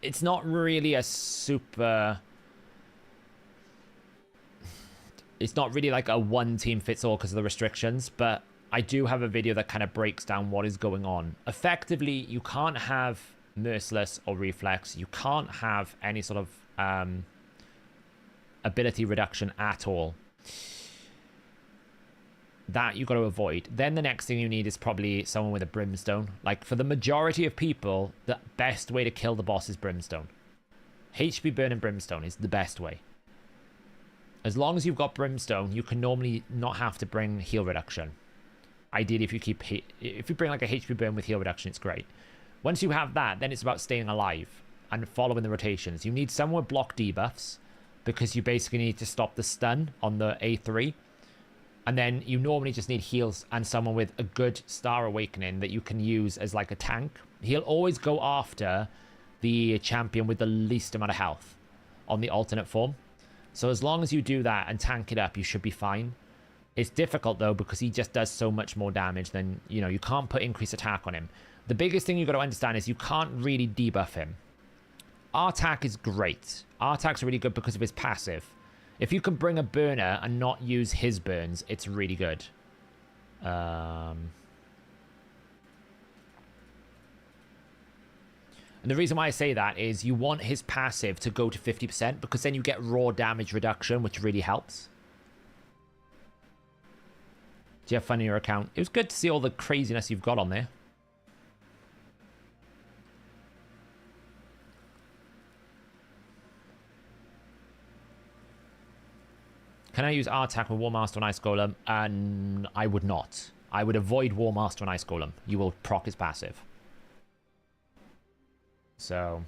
It's not really a super... It's not really like a one-team-fits-all because of the restrictions, but I do have a video that kind of breaks down what is going on. Effectively, you can't have Merciless or Reflex. You can't have any sort of ability reduction at all. That you got to avoid. Then the next thing you need is probably someone with a Brimstone. Like, for the majority of people, the best way to kill the boss is Brimstone. HP burn and Brimstone is the best way. As long as you've got Brimstone, you can normally not have to bring heal reduction. Ideally, if you bring like a HP burn with heal reduction, it's great. Once you have that, then it's about staying alive and following the rotations. You need someone with block debuffs because you basically need to stop the stun on the A3. And then you normally just need heals and someone with a good Star Awakening that you can use as like a tank. He'll always go after the champion with the least amount of health on the alternate form. So as long as you do that and tank it up, you should be fine. It's difficult though because he just does so much more damage than, you know, you can't put increased attack on him. The biggest thing you got to understand is you can't really debuff him. R-Tac is great. R-Tac's really good because of his passive. If you can bring a burner and not use his burns, it's really good. And the reason why I say that is you want his passive to go to 50% because then you get raw damage reduction, which really helps. Do you have fun in your account? It was good to see all the craziness you've got on there. Can I use R-Attack with War Master and Ice Golem? And I would not. I would avoid War Master and Ice Golem. You will proc his passive. So...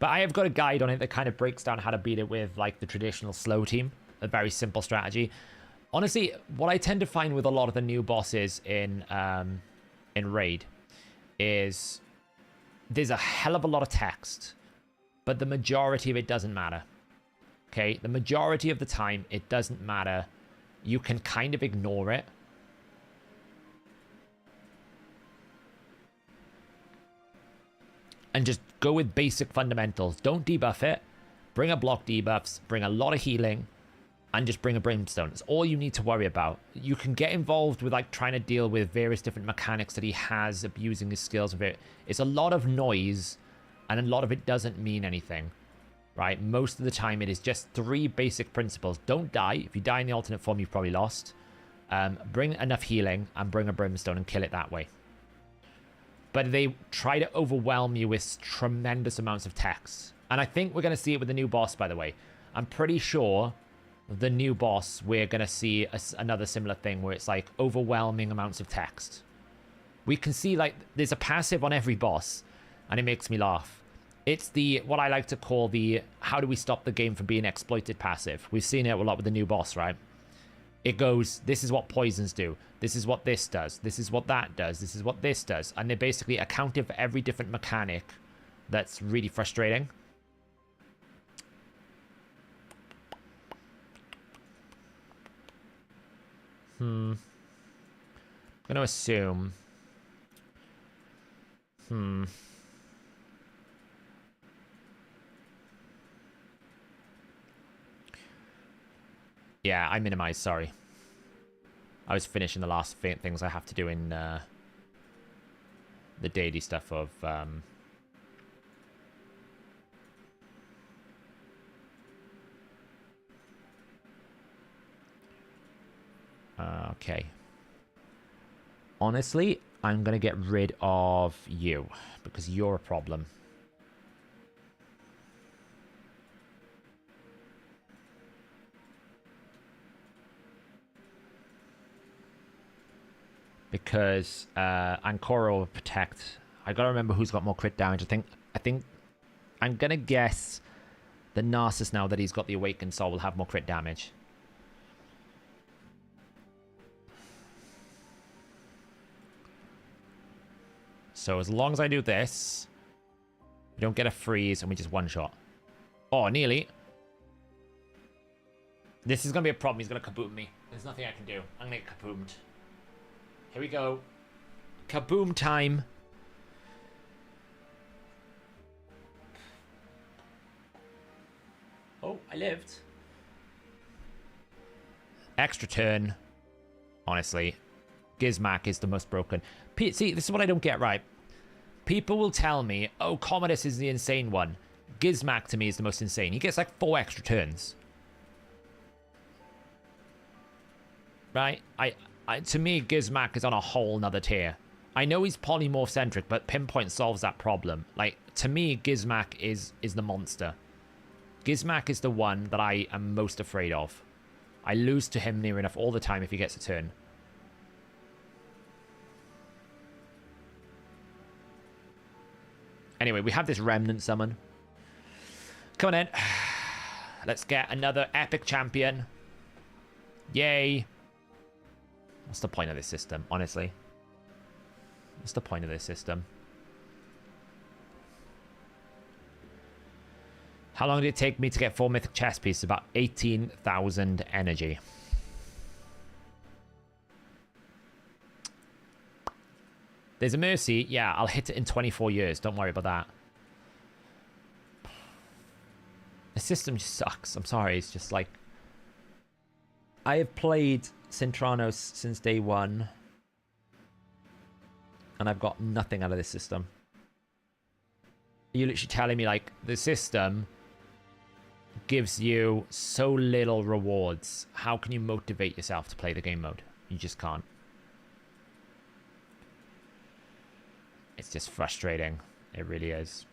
But I have got a guide on it that kind of breaks down how to beat it with, like, the traditional slow team. A very simple strategy. Honestly, what I tend to find with a lot of the new bosses in Raid is there's a hell of a lot of text, but the majority of it doesn't matter. Okay? The majority of the time, it doesn't matter. You can kind of ignore it. And just go with basic fundamentals. Don't debuff it. Bring a block debuffs. Bring a lot of healing. And just bring a brimstone. It's all you need to worry about. You can get involved with like trying to deal with various different mechanics that he has, abusing his skills of it. It's a lot of noise, and a lot of it doesn't mean anything. Right? Most of the time it is just 3 basic principles. Don't die. If you die in the alternate form, you've probably lost. Bring enough healing and bring a brimstone and kill it that way. But they try to overwhelm you with tremendous amounts of text. And I think we're going to see it with the new boss, by the way. I'm pretty sure the new boss, we're going to see another similar thing where it's like overwhelming amounts of text. We can see like there's a passive on every boss, and it makes me laugh. It's the, what I like to call the, how do we stop the game from being exploited passive. We've seen it a lot with the new boss, right? It goes, this is what poisons do. This is what this does. This is what that does. This is what this does. And they're basically accounting for every different mechanic. That's really frustrating. I'm going to assume. Yeah, I minimized, sorry. I was finishing the last things I have to do in the daily stuff of... okay. Honestly, I'm going to get rid of you because you're a problem. Because Ancora will protect. I gotta remember who's got more crit damage. I think I'm gonna guess the Narcissus, now that he's got the Awakened Soul, will have more crit damage. So as long as I do this, we don't get a freeze and we just one-shot. Oh, nearly. This is gonna be a problem. He's gonna kaboom me. There's nothing I can do. I'm gonna get kaboomed. Here we go. Kaboom time. Oh, I lived. Extra turn. Honestly. Gizmac is the most broken. See, this is what I don't get right. People will tell me, oh, Commodus is the insane one. Gizmac to me is the most insane. He gets like 4 extra turns. Right? To me, Gizmac is on a whole nother tier. I know he's polymorph-centric, but Pinpoint solves that problem. Like, to me, Gizmac is the monster. Gizmac is the one that I am most afraid of. I lose to him near enough all the time if he gets a turn. Anyway, we have this Remnant summon. Come on in. Let's get another epic champion. Yay. What's the point of this system, honestly? What's the point of this system? How long did it take me to get 4 mythic chess pieces? About 18,000 energy. There's a Mercy. Yeah, I'll hit it in 24 years. Don't worry about that. The system just sucks. I'm sorry. It's just like... I have played Centranos since day 1. And I've got nothing out of this system. You're literally telling me, like, the system gives you so little rewards. How can you motivate yourself to play the game mode? You just can't. It's just frustrating. It really is.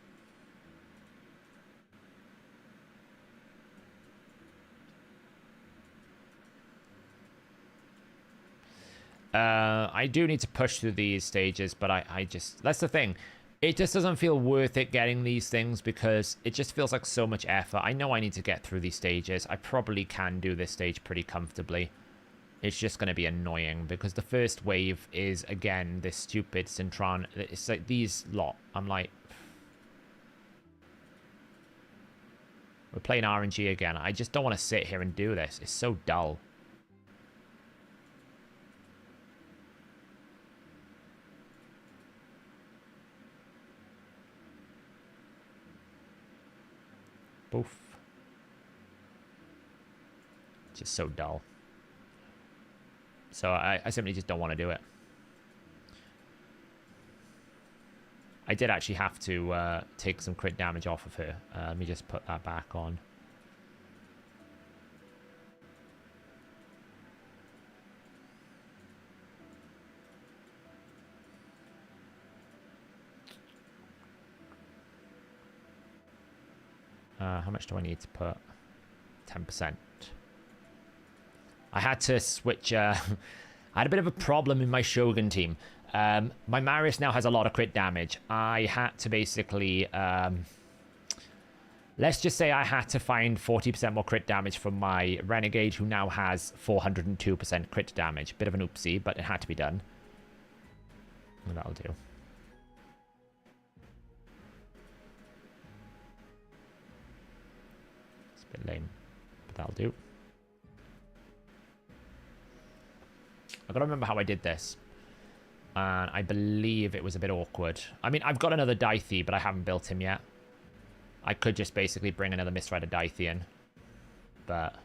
I do need to push through these stages, but I just... That's the thing. It just doesn't feel worth it getting these things because it just feels like so much effort. I know I need to get through these stages. I probably can do this stage pretty comfortably. It's just going to be annoying because the first wave is, again, this stupid Cintron. It's like these lot. I'm like... We're playing RNG again. I just don't want to sit here and do this. It's so dull. Boof. Just so dull. So I simply just don't want to do it. I did actually have to take some crit damage off of her. Let me just put that back on. How much do I need to put? 10%. I had to switch. I had a bit of a problem in my Shogun team. My Marius now has a lot of crit damage. I had to basically... let's just say I had to find 40% more crit damage from my Renegade, who now has 402% crit damage. Bit of an oopsie, but it had to be done. And that'll do. It's a bit lame, but that'll do. I gotta remember how I did this. And I believe it was a bit awkward. I mean, I've got another Dythe, but I haven't built him yet. I could just basically bring another Mistrider Dythe in. But...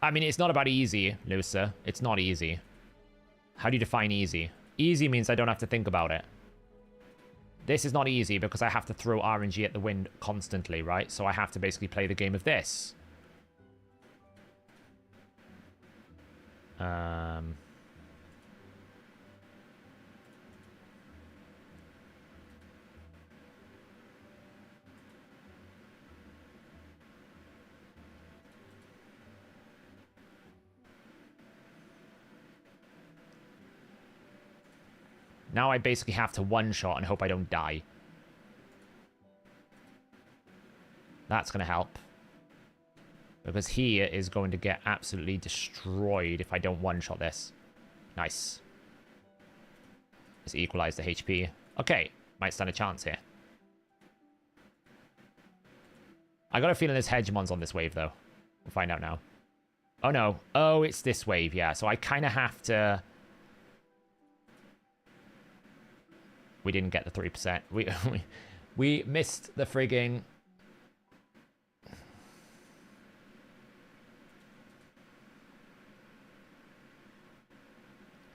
I mean, it's not about easy, Lusa. It's not easy. How do you define easy? Easy means I don't have to think about it. This is not easy because I have to throw RNG at the wind constantly, right? So I have to basically play the game of this. Now I basically have to one-shot and hope I don't die. That's going to help. Because he is going to get absolutely destroyed if I don't one-shot this. Nice. Let's equalize the HP. Okay, might stand a chance here. I got a feeling there's Hegemons on this wave, though. We'll find out now. Oh, no. Oh, it's this wave, yeah. So I kind of have to... We didn't get the 3%. We missed the frigging...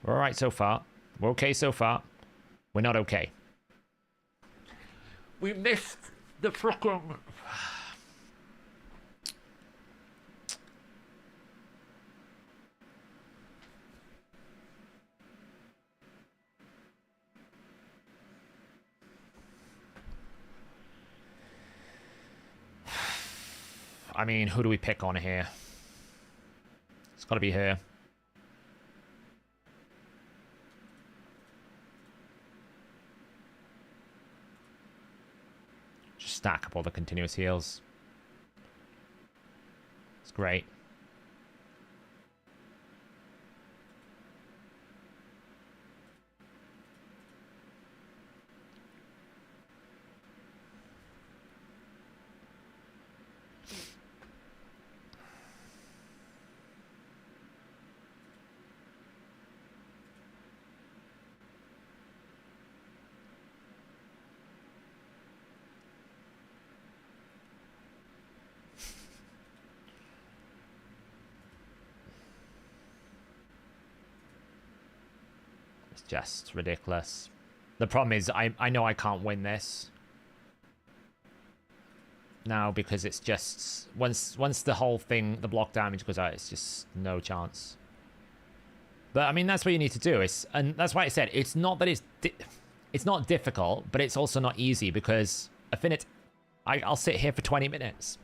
We're alright so far. We're okay so far. We're not okay. We missed the frickin'... I mean, who do we pick on here? It's got to be her. Just stack up all the continuous heals. It's great. Just ridiculous. The problem is I know I can't win this now because it's just once the whole thing, the block damage goes out, it's just no chance. But I mean, that's what you need to do. And that's why I said it's not that it's not difficult, but it's also not easy because I'll sit here for 20 minutes.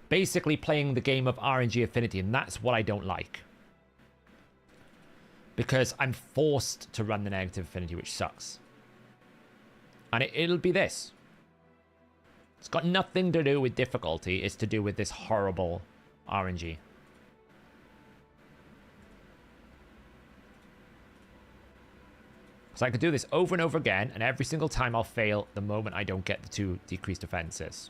basically playing the game of RNG affinity, and that's what I don't like. Because I'm forced to run the negative affinity, which sucks. And it'll be this. It's got nothing to do with difficulty. It's to do with this horrible RNG. So I could do this over and over again, and every single time I'll fail the moment I don't get the 2 decreased defenses.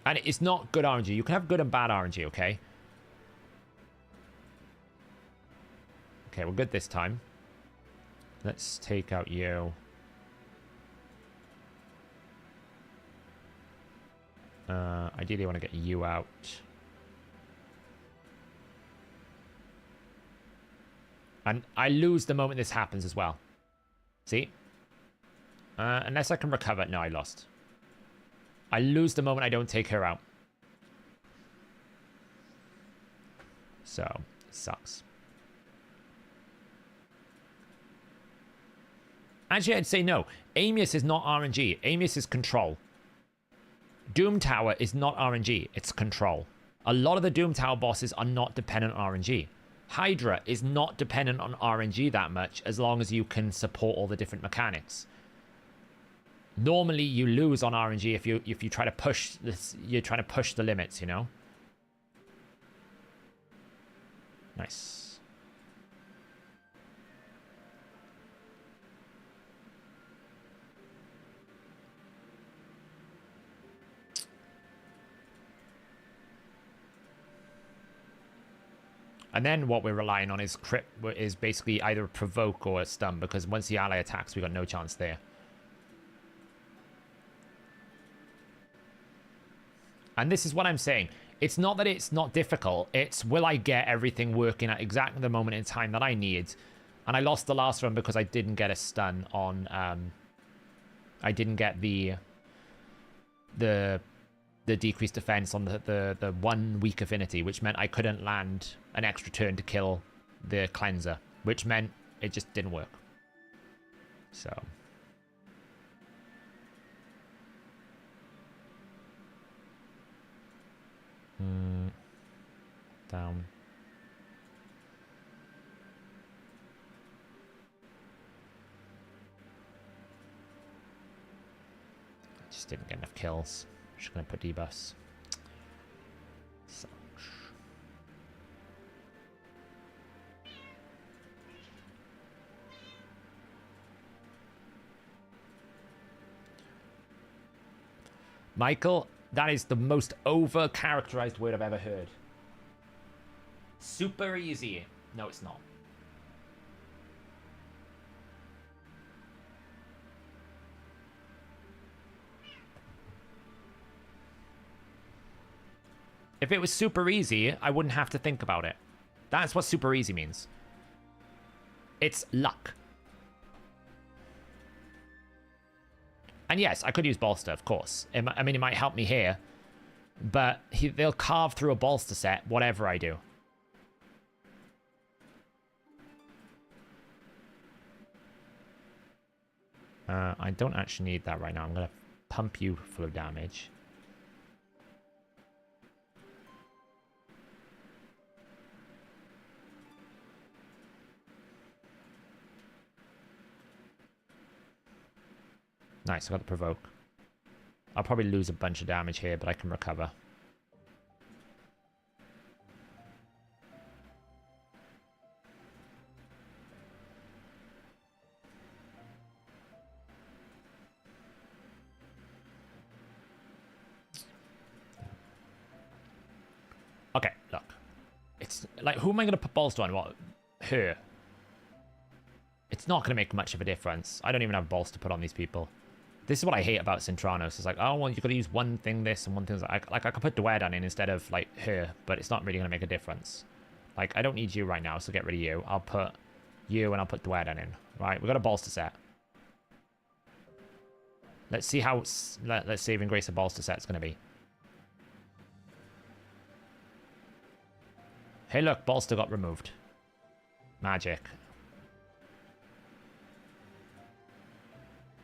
And it's not good RNG. You can have good and bad RNG, okay? Okay, we're good this time. Let's take out you. Ideally, I want to get you out. And I lose the moment this happens as well. See? Unless I can recover. No, I lost. I lose the moment I don't take her out. So, it sucks. Actually, I'd say no. Amius is not RNG. Amius is control. Doom Tower is not RNG. It's control. A lot of the Doom Tower bosses are not dependent on RNG. Hydra is not dependent on RNG that much as long as you can support all the different mechanics. Normally, you lose on RNG if you try to push this. You're trying to push the limits, you know. Nice. And then what we're relying on is crit, is basically either a provoke or a stun, because once the ally attacks, we got no chance there. And this is what I'm saying. It's not that it's not difficult. It's will I get everything working at exactly the moment in time that I need? And I lost the last run because I didn't get a stun on... I didn't get the decreased defense on the 1 weak affinity, which meant I couldn't land an extra turn to kill the cleanser, which meant it just didn't work. So... down. I just didn't get enough kills. I'm just gonna put debuffs. Sucks. Michael, that is the most over-characterized word I've ever heard. Super easy. No, it's not. If it was super easy, I wouldn't have to think about it. That's what super easy means. It's luck. And yes, I could use bolster, of course. I mean, it might help me here. But they'll carve through a bolster set, whatever I do. I don't actually need that right now. I'm going to pump you full of damage. Nice, I got the provoke. I'll probably lose a bunch of damage here, but I can recover. Okay, look. It's like, who am I going to put bolster on? What? Her. It's not going to make much of a difference. I don't even have bolster to put on these people. This is what I hate about Centranos. It's like, oh, well, you've got to use one thing this and one thing... Like I could put Dwedan in instead of, like, her, but it's not really going to make a difference. Like, I don't need you right now, so get rid of you. I'll put you and I'll put Dwedan in. Right, we've got a bolster set. Let's see how... Let's save and grace a bolster set's going to be. Hey, look, bolster got removed. Magic.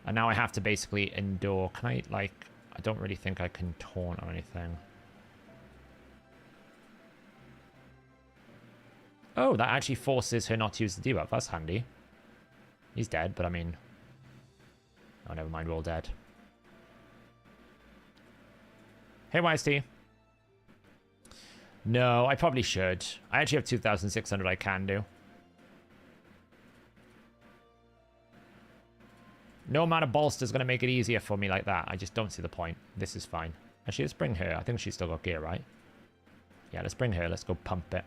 And now I have to basically endure... Can I, like... I don't really think I can taunt or anything. Oh, that actually forces her not to use the debuff. That's handy. He's dead, but I mean... Oh, never mind, we're all dead. Hey, YST. No, I probably should. I actually have 2,600 I can do. No amount of bolster is going to make it easier for me like that. I just don't see the point. This is fine. Actually, let's bring her. I think she's still got gear, right? Yeah, let's bring her. Let's go pump it.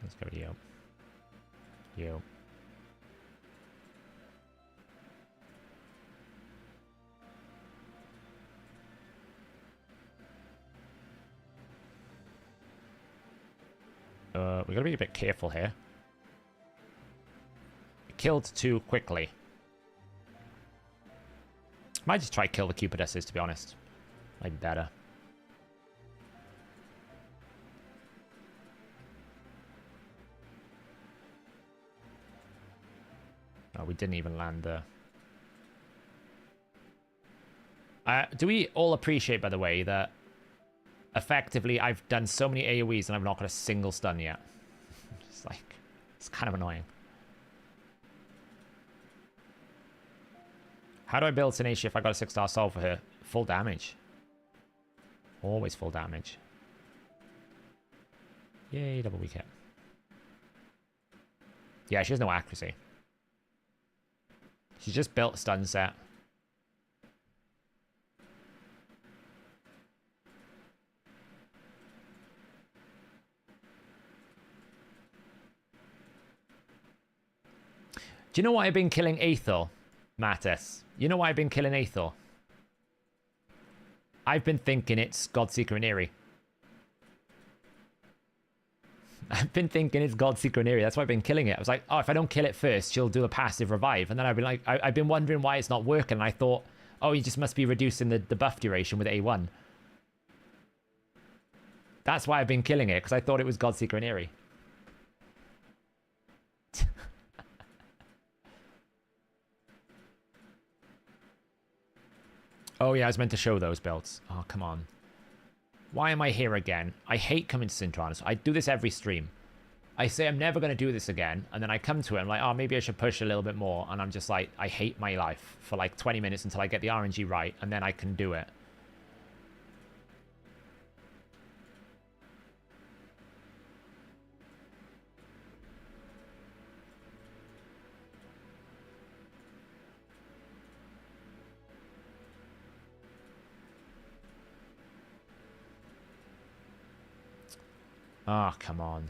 Let's go to you. You. We gotta be a bit careful here. Killed too quickly. Might just try kill the Cupidesses, to be honest. Might be better. Oh, we didn't even land there. Do we all appreciate, by the way, that effectively I've done so many AoEs and I've not got a single stun yet? It's like, it's kind of annoying. How do I build Tenacia if I got a 6-star soul for her? Full damage. Always full damage. Yay, double weak hit. Yeah, she has no accuracy. She's just built stun set. Do you know why I've been killing Aethel, Mattis? You know why I've been killing Aethel? I've been thinking it's Godseeker and Eerie. I've been thinking it's Godseeker and Eerie. That's why I've been killing it. I was like, oh, if I don't kill it first, she'll do a passive revive. And then I've been like, I've been wondering why it's not working. And I thought, oh, you just must be reducing the buff duration with A1. That's why I've been killing it, because I thought it was Godseeker and Eerie. Oh, yeah, I was meant to show those builds. Oh, come on. Why am I here again? I hate coming to Sintranos. I do this every stream. I say I'm never going to do this again, and then I come to it, I'm like, oh, maybe I should push a little bit more, and I'm just like, I hate my life for like 20 minutes until I get the RNG right, and then I can do it. Oh, come on.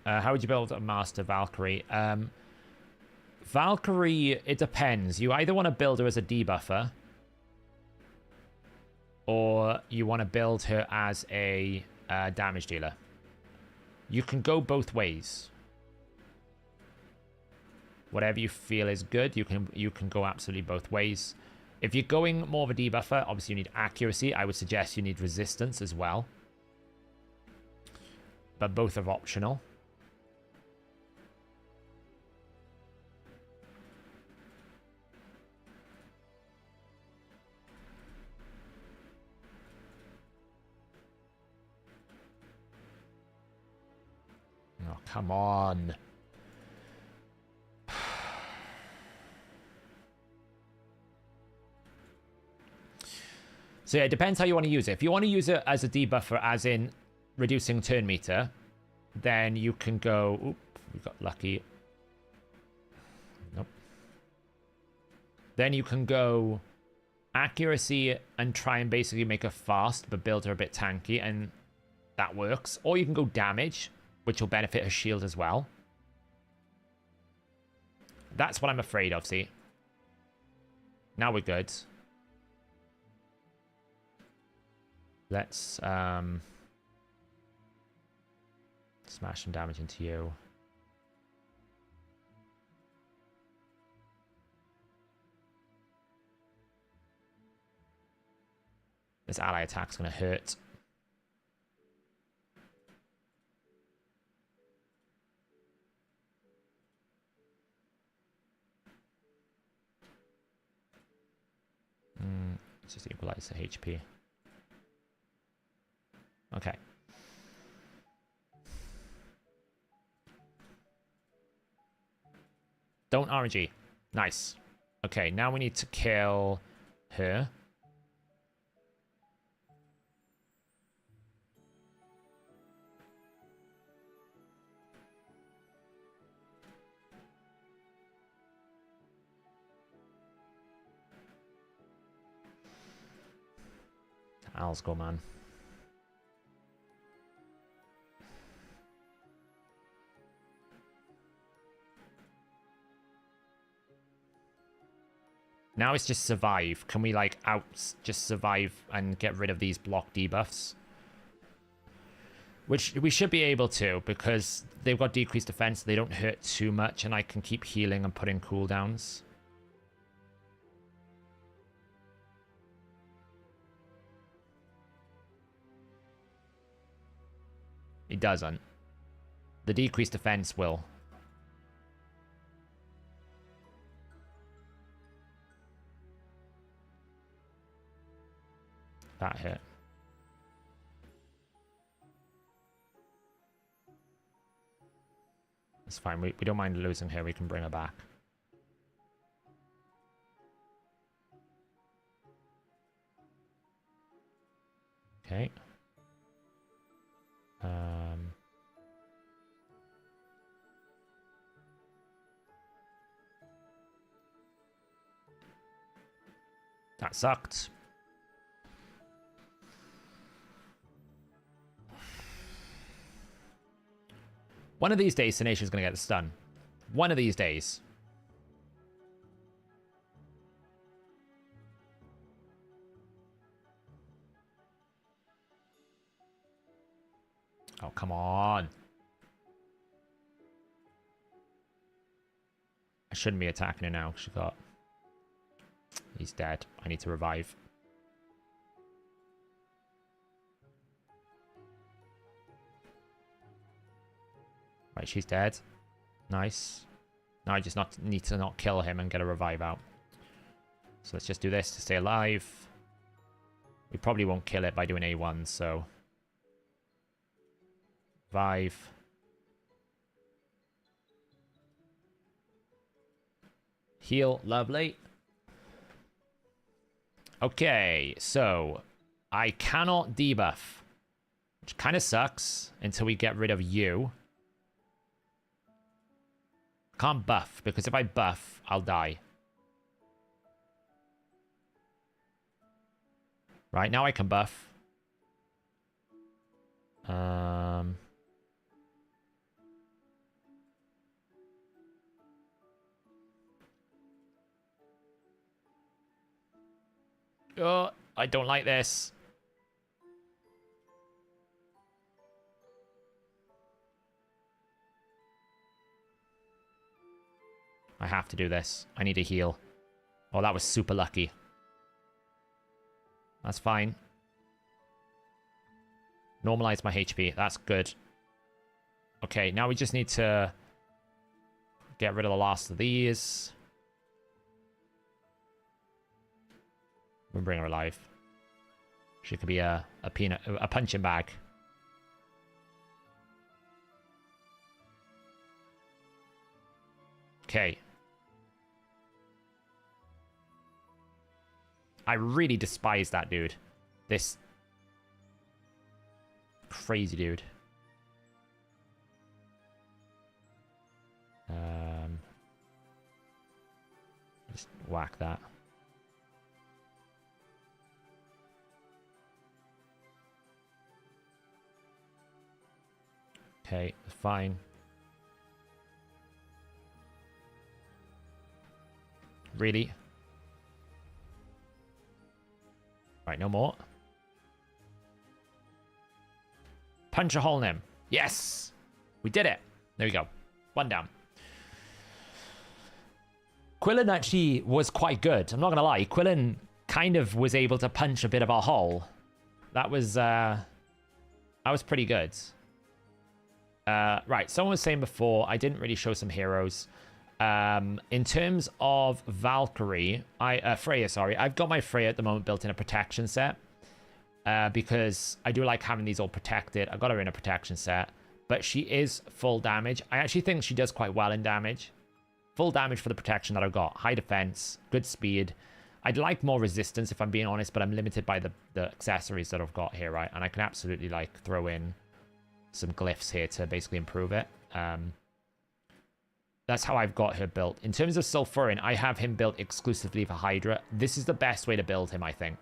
How would you build a Master Valkyrie? Valkyrie, it depends. You either want to build her as a debuffer, or you want to build her as a damage dealer. You can go both ways. Whatever you feel is good, you can go absolutely both ways. If you're going more of a debuffer, obviously you need accuracy. I would suggest you need resistance as well. But both are optional. Oh, come on. So yeah, it depends how you want to use it. If you want to use it as a debuffer, as in reducing turn meter, then you can go... Oop, we got lucky. Nope. Then you can go accuracy and try and basically make her fast, but build her a bit tanky, and that works. Or you can go damage, which will benefit her shield as well. That's what I'm afraid of, see? Now we're good. Let's smash some damage into you. This ally attack's gonna hurt. Let's just equalize the HP. Okay. Don't RNG. Nice. Okay, now we need to kill her. Al's go, man. Now it's just survive. Can we like just survive and get rid of these block debuffs? Which we should be able to because they've got decreased defense. They don't hurt too much and I can keep healing and putting cooldowns. It doesn't. The decreased defense will. That hit. It's fine. We don't mind losing her. We can bring her back. Okay. That sucked. One of these days, Tenacia's going to get the stun. One of these days. Oh, come on. I shouldn't be attacking her now. She got... He's dead. I need to revive. Right, she's dead. Nice. Now I just need to not kill him and get a revive out. So let's just do this to stay alive. We probably won't kill it by doing A1, so... Revive. Heal. Lovely. Okay, so... I cannot debuff. Which kind of sucks until we get rid of you. Can't buff, because if I buff, I'll die. Right, now I can buff. Oh, I don't like this. I have to do this. I need a heal. Oh, that was super lucky. That's fine. Normalize my HP. That's good. Okay, now we just need to get rid of the last of these. We'll bring her alive. She could be a punching bag. Okay. I really despise that dude. This crazy dude. Just whack that. Okay, fine. Really? Right, no more. Punch a hole in him. Yes! We did it. There we go. 1 down. Quillen actually was quite good. I'm not going to lie. Quillen kind of was able to punch a bit of a hole. That was pretty good. Right, someone was saying before, I didn't really show some heroes. In terms of Valkyrie, Freya, sorry. I've got my Freya at the moment built in a protection set. Because I do like having these all protected. I got her in a protection set, but she is full damage. I actually think she does quite well in damage. Full damage for the protection that I've got. High defense, good speed. I'd like more resistance if I'm being honest, but I'm limited by the accessories that I've got here, right? And I can absolutely like throw in some glyphs here to basically improve it. That's how I've got her built. In terms of Sulfurin, I have him built exclusively for Hydra. This is the best way to build him, I think.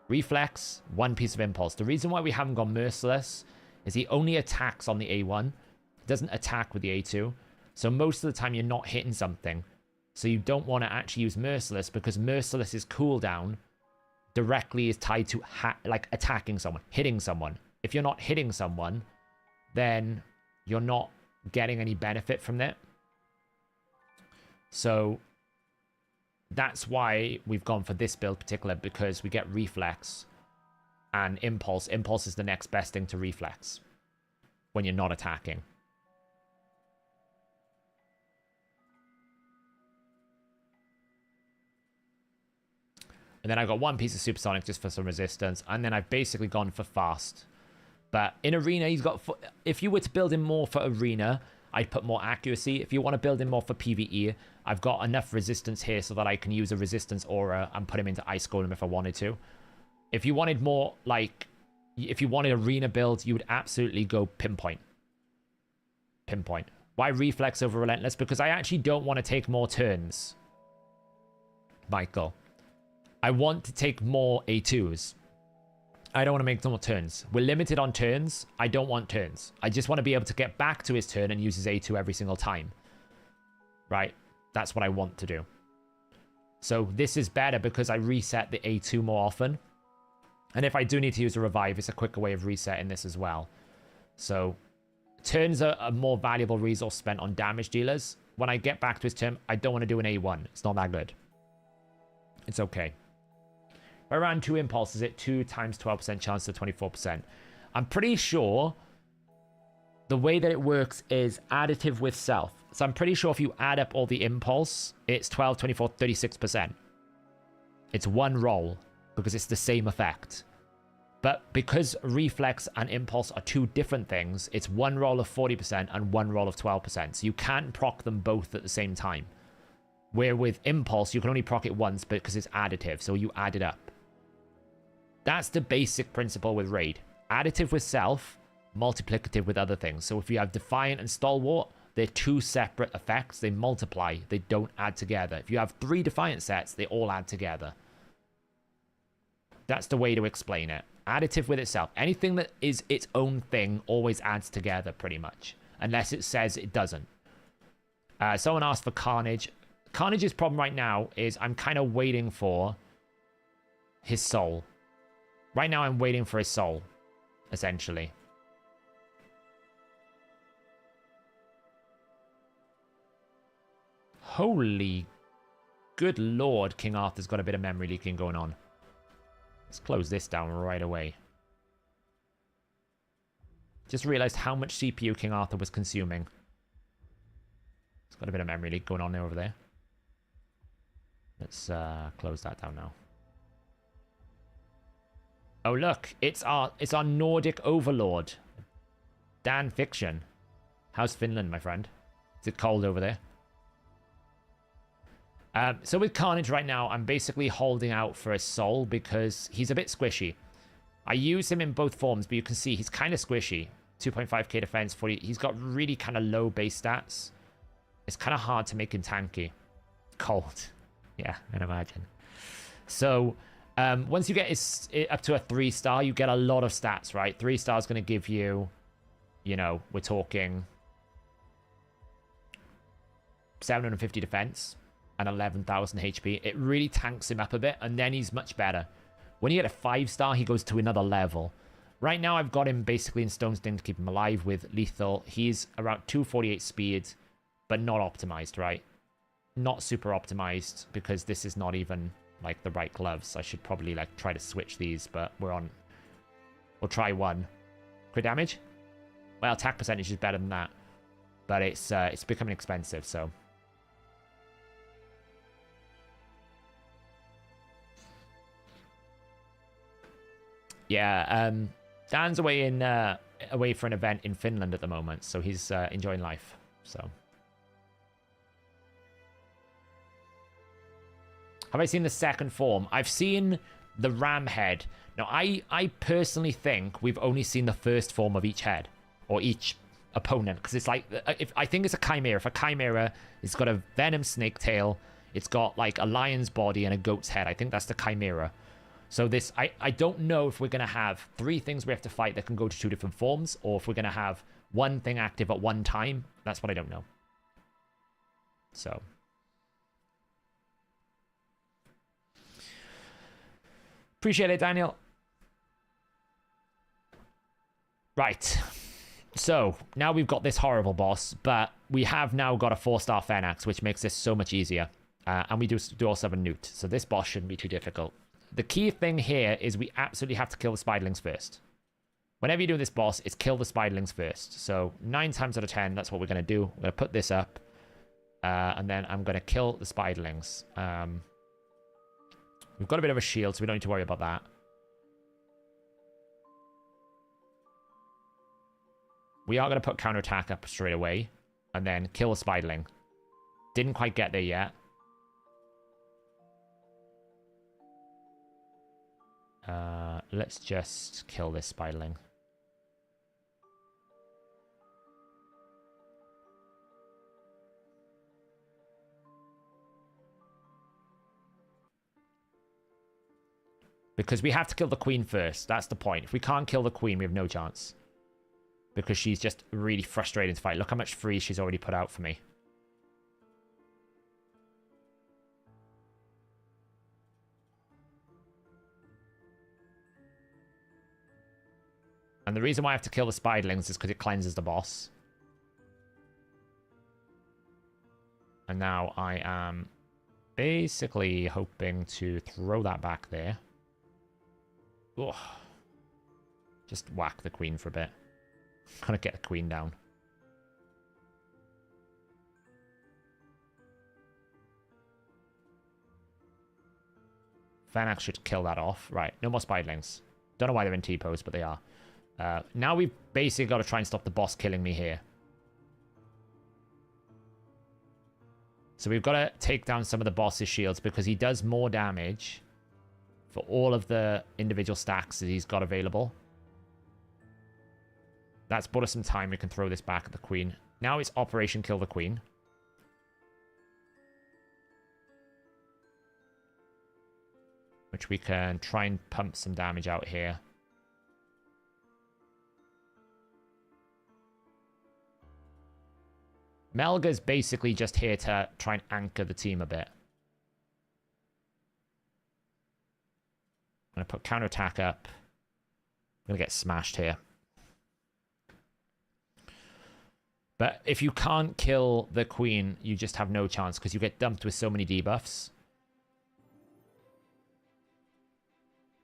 Reflex, 1 piece of impulse. The reason why we haven't gone Merciless is he only attacks on the A1. He doesn't attack with the A2. So most of the time you're not hitting something. So you don't want to actually use Merciless because Merciless's cooldown directly is tied to like attacking someone, hitting someone. If you're not hitting someone, then you're not getting any benefit from it. So that's why we've gone for this build particular, because we get Reflex and Impulse. Impulse is the next best thing to Reflex when you're not attacking. And then I've got 1 piece of Supersonic just for some resistance. And then I've basically gone for fast. But in Arena, he's got... If you were to build him more for Arena, I'd put more accuracy. If you want to build him more for PvE, I've got enough resistance here so that I can use a resistance aura and put him into Ice Golem if I wanted to. If you wanted more, like... If you wanted Arena build, you would absolutely go Pinpoint. Pinpoint. Why Reflex over Relentless? Because I actually don't want to take more turns. Michael. I want to take more A2s. I don't want to make more turns. We're limited on turns. I don't want turns. I just want to be able to get back to his turn and use his A2 every single time. Right? That's what I want to do. So this is better because I reset the A2 more often. And if I do need to use a revive, it's a quicker way of resetting this as well. So turns are a more valuable resource spent on damage dealers. When I get back to his turn, I don't want to do an A1. It's not that good. It's okay. Around 2 impulses, it 2 times 12% chance to 24%. I'm pretty sure the way that it works is additive with self. So I'm pretty sure if you add up all the impulse, it's 12, 24, 36%. It's one roll because it's the same effect. But because reflex and impulse are 2 different things, it's one roll of 40% and one roll of 12%. So you can't proc them both at the same time. Where with impulse, you can only proc it once because it's additive. So you add it up. That's the basic principle with Raid. Additive with self, multiplicative with other things. So if you have Defiant and Stalwart, they're 2 separate effects. They multiply. They don't add together. If you have 3 Defiant sets, they all add together. That's the way to explain it. Additive with itself. Anything that is its own thing always adds together pretty much. Unless it says it doesn't. Someone asked for Carnage. Carnage's problem right now is I'm kind of waiting for his soul. Right now, I'm waiting for his soul, essentially. Holy good lord, King Arthur's got a bit of memory leaking going on. Let's close this down right away. Just realized how much CPU King Arthur was consuming. It's got a bit of memory leak going on over there. Let's close that down now. Oh look, it's our Nordic overlord, Dan Fiction. How's Finland, my friend? Is it cold over there? So with Carnage right now, I'm basically holding out for a soul because he's a bit squishy. I use him in both forms, but you can see he's kind of squishy. 2.5k defense, 40. He's got really kind of low base stats. It's kind of hard to make him tanky. Cold. Yeah, I can imagine. So once you get it up to a 3-star, you get a lot of stats, right? 3 stars going to give you, you know, we're talking 750 defense and 11,000 HP. It really tanks him up a bit, and then he's much better. When you get a 5-star, he goes to another level. Right now, I've got him basically in Stone Sting to keep him alive with lethal. He's around 248 speed, but not optimized, right? Not super optimized because this is not even like the right gloves. I should probably like try to switch these, but we'll try one. Crit damage? Well, attack percentage is better than that, but it's becoming expensive, so. Yeah, Dan's away for an event in Finland at the moment, so he's enjoying life. So, have I seen the second form? I've seen the ram head. Now, I personally think we've only seen the first form of each head or each opponent, because it's like I think it's a chimera. If a chimera, it's got a venom snake tail, it's got like a lion's body and a goat's head. I think that's the chimera. So this, I don't know if we're going to have 3 things we have to fight that can go to 2 different forms, or if we're going to have one thing active at one time. That's what I don't know. So. Appreciate it, Daniel. Right. So, now we've got this horrible boss, but we have now got a 4-star Phenax, which makes this so much easier. And we do also have a newt, so this boss shouldn't be too difficult. The key thing here is we absolutely have to kill the spiderlings first. Whenever you do this boss, it's kill the spiderlings first. So 9 times out of 10, that's what we're going to do. We're going to put this up. And then I'm going to kill the spiderlings. We've got a bit of a shield, so we don't need to worry about that. We are going to put counterattack up straight away. And then kill a spiderling. Didn't quite get there yet. Let's just kill this spiderling. Because we have to kill the queen first. That's the point. If we can't kill the queen, we have no chance. Because she's just really frustrating to fight. Look how much freeze she's already put out for me. And the reason why I have to kill the spiderlings is because it cleanses the boss. And now I am basically hoping to throw that back there. Ugh. Just whack the queen for a bit. Kind of get the queen down. Phenax should kill that off. Right, no more spiderlings. Don't know why they're in T-pose, but they are. Now we've basically got to try and stop the boss killing me here. So we've got to take down some of the boss's shields because he does more damage for all of the individual stacks that he's got available. That's bought us some time. We can throw this back at the queen. Now it's Operation Kill the Queen. Which we can try and pump some damage out here. Melga's basically just here to try and anchor the team a bit. I'm going to put counterattack up. I'm going to get smashed here. But if you can't kill the queen, you just have no chance because you get dumped with so many debuffs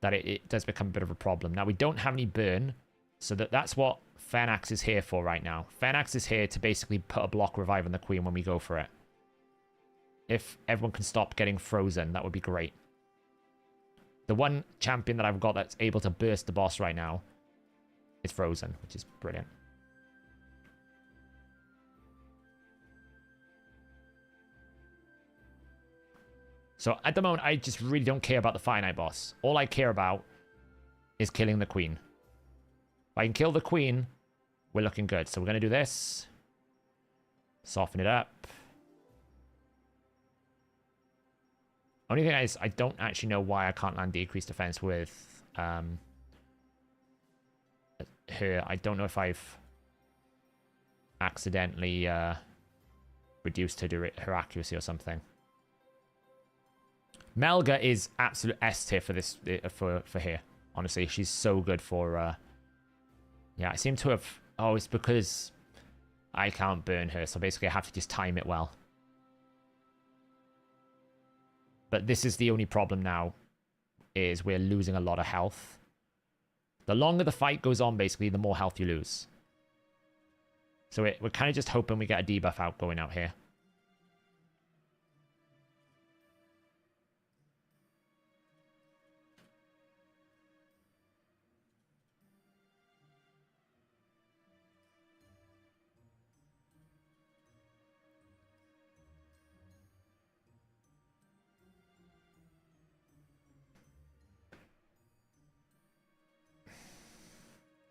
that it does become a bit of a problem. Now, we don't have any burn, so that's what Phenax is here for right now. Phenax is here to basically put a block revive on the queen when we go for it. If everyone can stop getting frozen, that would be great. The one champion that I've got that's able to burst the boss right now is frozen, which is brilliant. So at the moment, I just really don't care about the finite boss. All I care about is killing the queen. If I can kill the queen, we're looking good. So we're going to do this. Soften it up. Only thing is, I don't actually know why I can't land decreased defense with her. I don't know if I've accidentally reduced her accuracy or something. Melga is absolute S tier for this for here. Honestly, she's so good for Yeah, I seem to have... Oh, it's because I can't burn her, so basically I have to just time it well. But this is the only problem now, is we're losing a lot of health. The longer the fight goes on, basically, the more health you lose. So we're kind of just hoping we get a debuff out going out here.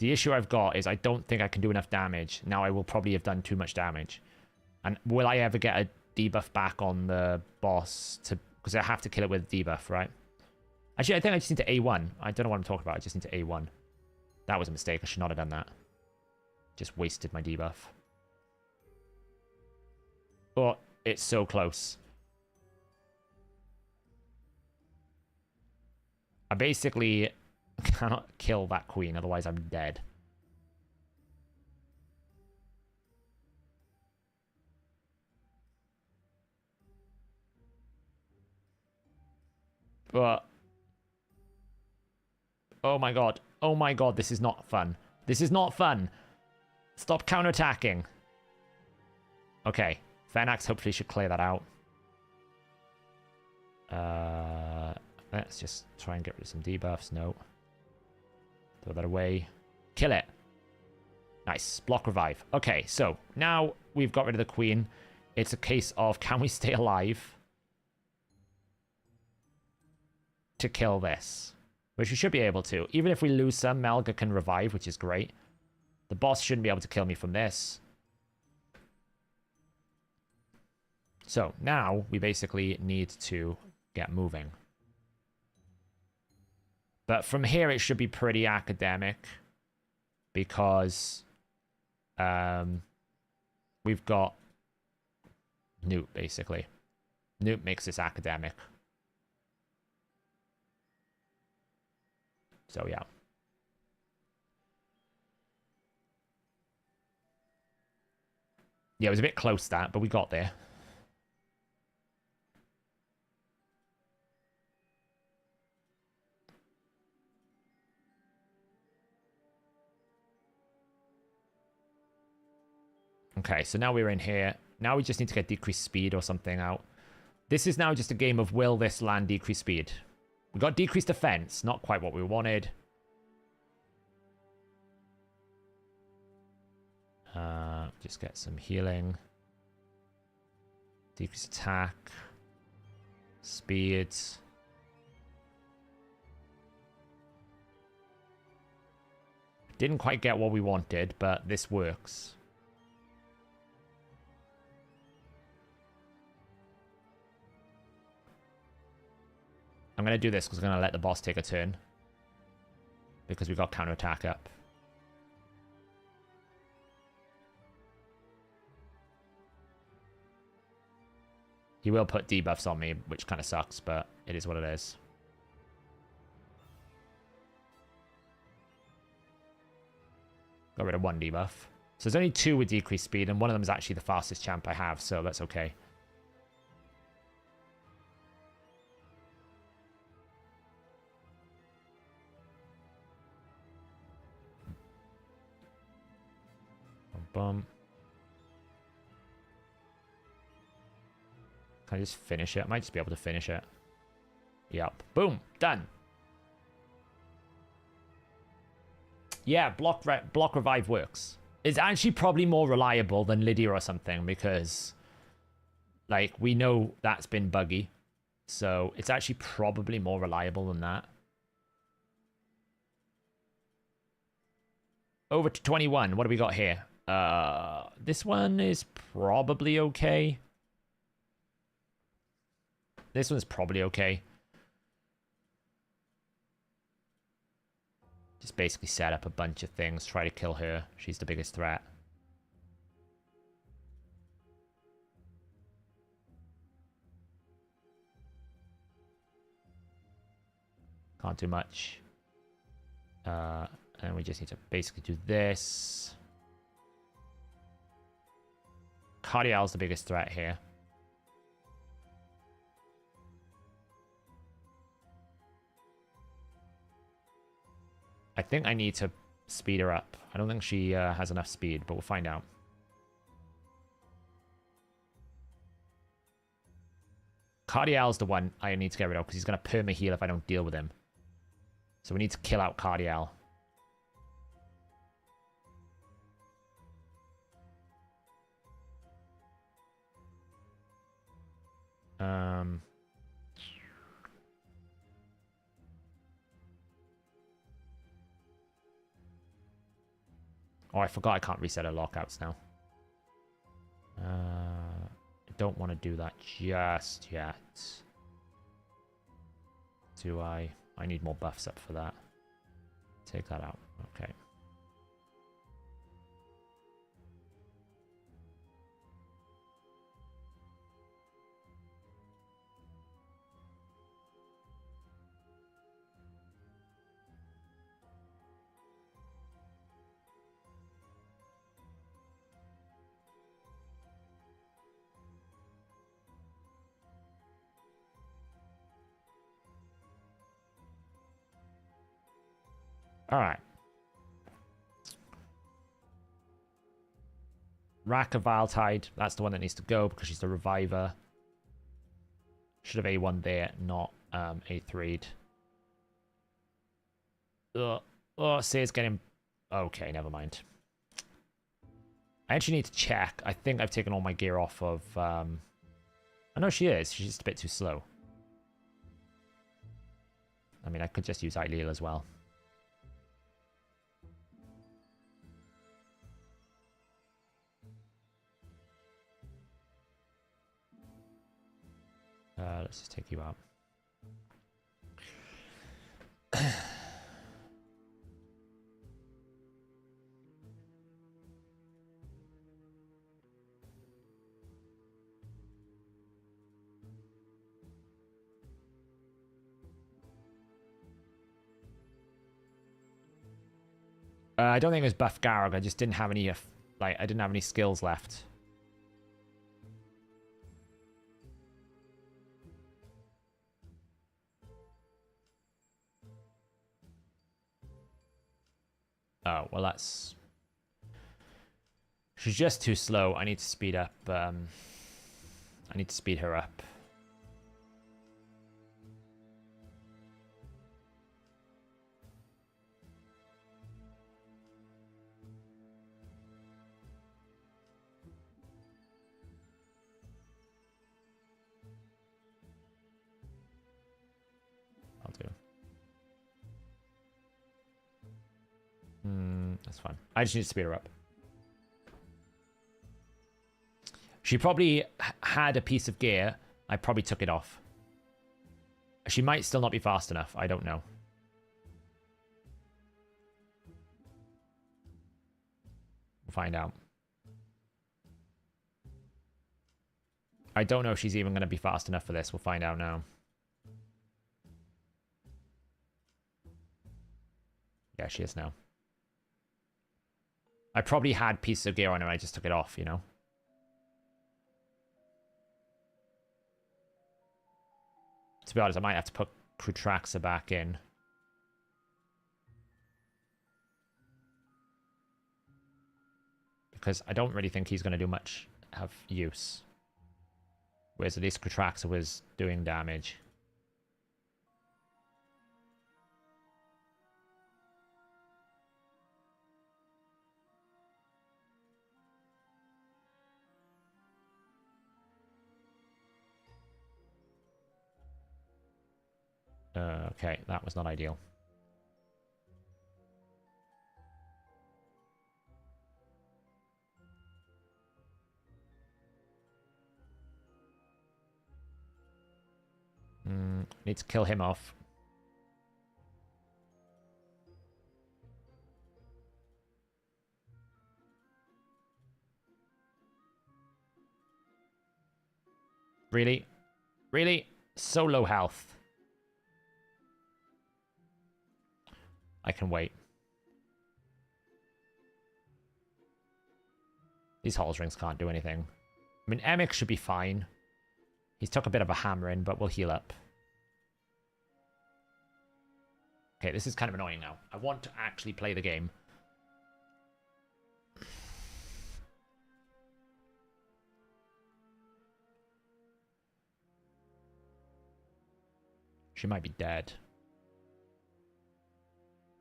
The issue I've got is I don't think I can do enough damage. Now I will probably have done too much damage. And will I ever get a debuff back on the boss? Because I have to kill it with debuff, right? Actually, I think I just need to A1. I don't know what I'm talking about. I just need to A1. That was a mistake. I should not have done that. Just wasted my debuff. Oh, it's so close. I basically cannot kill that queen, otherwise I'm dead. But... oh my god. Oh my god, this is not fun. This is not fun. Stop counterattacking. Okay. Fenax hopefully should clear that out. Let's just try and get rid of some debuffs. No. Throw that away. Kill it. Nice. Block revive. Okay, so now we've got rid of the queen. It's a case of, can we stay alive to kill this? Which we should be able to. Even if we lose some, Melga can revive, which is great. The boss shouldn't be able to kill me from this. So now we basically need to get moving. But from here, it should be pretty academic. Because we've got Newt, basically. Newt makes this academic. So, yeah. Yeah, it was a bit close, that, but we got there. Okay, so now we're in here. Now we just need to get decreased speed or something out. This is now just a game of will this land decreased speed? We got decreased defense, not quite what we wanted. Just get some healing. Decreased attack. Speed. Didn't quite get what we wanted, but this works. I'm going to do this because I'm going to let the boss take a turn. Because we got counterattack up. He will put debuffs on me, which kind of sucks, but it is what it is. Got rid of one debuff. So there's only two with decreased speed, and one of them is actually the fastest champ I have, so that's okay. Bum. Can I just finish it? I might just be able to finish it. Yep. Boom. Done. Yeah, block revive works. It's actually probably more reliable than Lydia or something because, like, we know that's been buggy. So it's actually probably more reliable than that. Over to 21. What do we got here? This one is probably okay. This one's probably okay. Just basically set up a bunch of things, try to kill her. She's the biggest threat. Can't do much. And we just need to basically do this. Cardial's the biggest threat here. I think I need to speed her up. I don't think she has enough speed, but we'll find out. Cardial's the one I need to get rid of because he's going to perma heal if I don't deal with him. So we need to kill out Cardial. Oh, I forgot I can't reset her lockouts now. I don't want to do that just yet. Do I? I need more buffs up for that. Take that out. Okay. All right. Raka Viletide. That's the one that needs to go because she's the reviver. Should have A1 there, not A3'd. Oh, Say's getting... Okay, never mind. I actually need to check. I think I've taken all my gear off of... I know she is. She's just a bit too slow. I mean, I could just use Eileal as well. Let's just take you out. I don't think it was buff Garrog. I just didn't have any, I didn't have any skills left. Oh, well that's... She's just too slow. I need to speed up. I need to speed her up. I'll do. That's fine. I just need to speed her up. She probably had a piece of gear. I probably took it off. She might still not be fast enough. I don't know. We'll find out. I don't know if she's even going to be fast enough for this. We'll find out now. Yeah, she is now. I probably had pieces of gear on her. I just took it off, you know? To be honest, I might have to put Krutraxa back in. Because I don't really think he's going to do much of use. Whereas at least Krutraxa was doing damage. Okay, that was not ideal. Need to kill him off. Really? Really? So low health. I can wait. These Halls rings can't do anything. I mean, Emic should be fine. He's took a bit of a hammering, but we'll heal up. Okay, this is kind of annoying now. I want to actually play the game. She might be dead.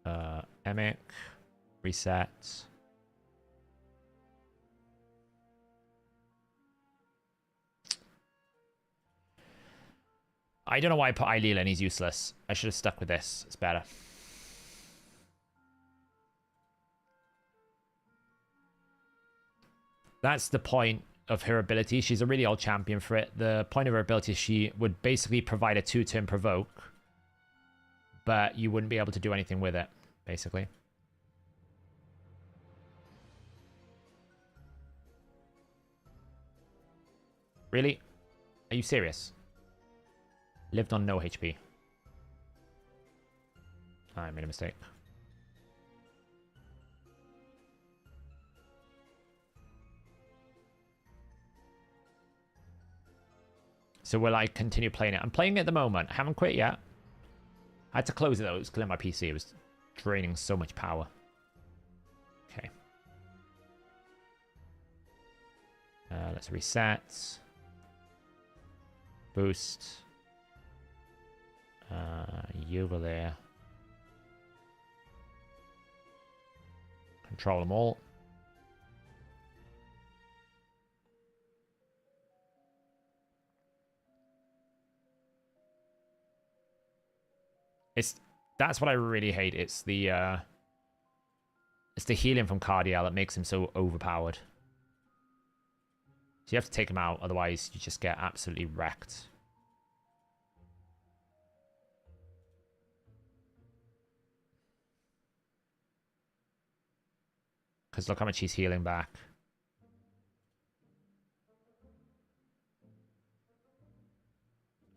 Emic. Reset. I don't know why I put Eileen and he's useless. I should have stuck with this. It's better. That's the point of her ability. She's a really old champion for it. The point of her ability is she would basically provide a 2-turn provoke, but you wouldn't be able to do anything with it, basically. Really? Are you serious? Lived on no HP. I made a mistake. So will I continue playing it? I'm playing it at the moment. I haven't quit yet. I had to close it though. It was killing my PC. It was draining so much power. Okay. Let's reset. Boost. You over there. Control them all. That's what I really hate. It's the healing from Cardiel that makes him so overpowered. So you have to take him out, otherwise you just get absolutely wrecked. Because look how much he's healing back.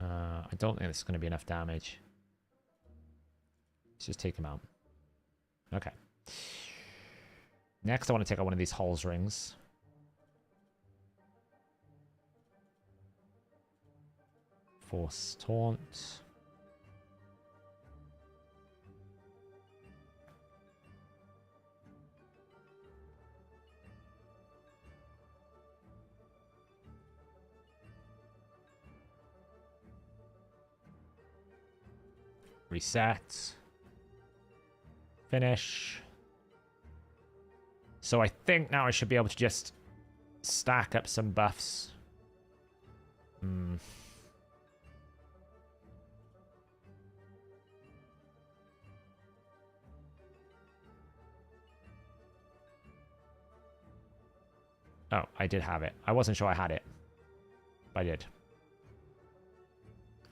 I don't think this is going to be enough damage. Let's just take him out. Okay. Next, I want to take out one of these Halls rings. Force Taunt. Reset. Finish. So I think now I should be able to just stack up some buffs. Oh, I did have it. I wasn't sure I had it, but I did.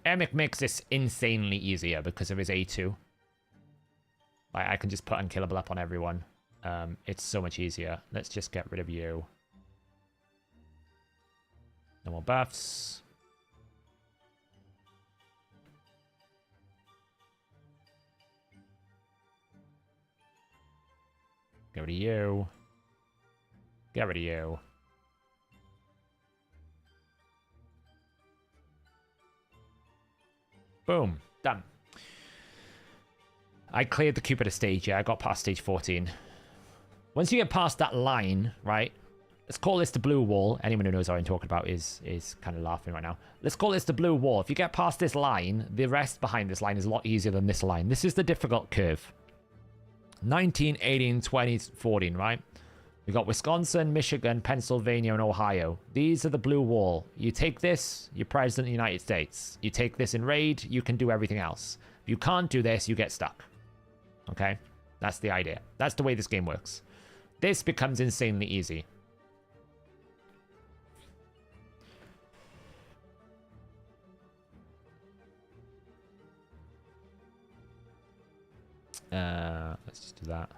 Emic makes this insanely easier because of his A2. Like, I can just put Unkillable up on everyone. It's so much easier. Let's just get rid of you. No more buffs. Get rid of you. Get rid of you. Boom. Done. I cleared the Cupida stage, yeah. I got past stage 14. Once you get past that line, right? Let's call this the blue wall. Anyone who knows what I'm talking about is kind of laughing right now. Let's call this the blue wall. If you get past this line, the rest behind this line is a lot easier than this line. This is the difficult curve. 19, 18, 20, 14, right? We got Wisconsin, Michigan, Pennsylvania, and Ohio. These are the blue wall. You take this, you're president of the United States. You take this in raid, you can do everything else. If you can't do this, you get stuck. Okay? That's the idea. That's the way this game works. This becomes insanely easy. Let's just do that.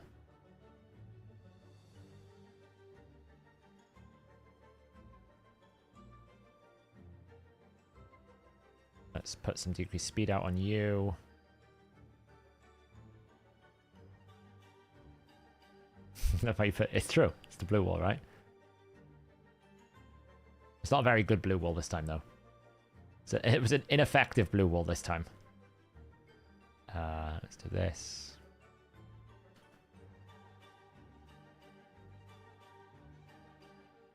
Let's put some decreased speed out on you. If I put, it's true. It's the blue wall, right? It's not a very good blue wall this time, though. So it was an ineffective blue wall this time. Let's do this.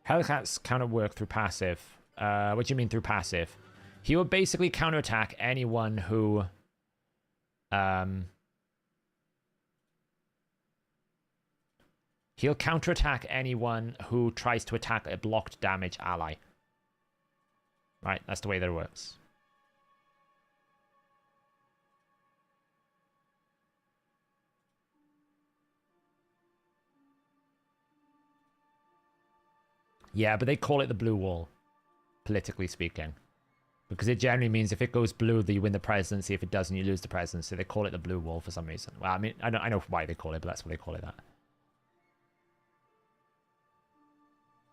Hellcat's counter work through passive. What do you mean through passive? He will basically counterattack anyone who... He'll counterattack anyone who tries to attack a blocked damage ally. Right, that's the way that it works. Yeah, but they call it the blue wall, politically speaking. Because it generally means if it goes blue, that you win the presidency. If it doesn't, you lose the presidency. They call it the blue wall for some reason. Well, I mean, I know why they call it, but that's what they call it that.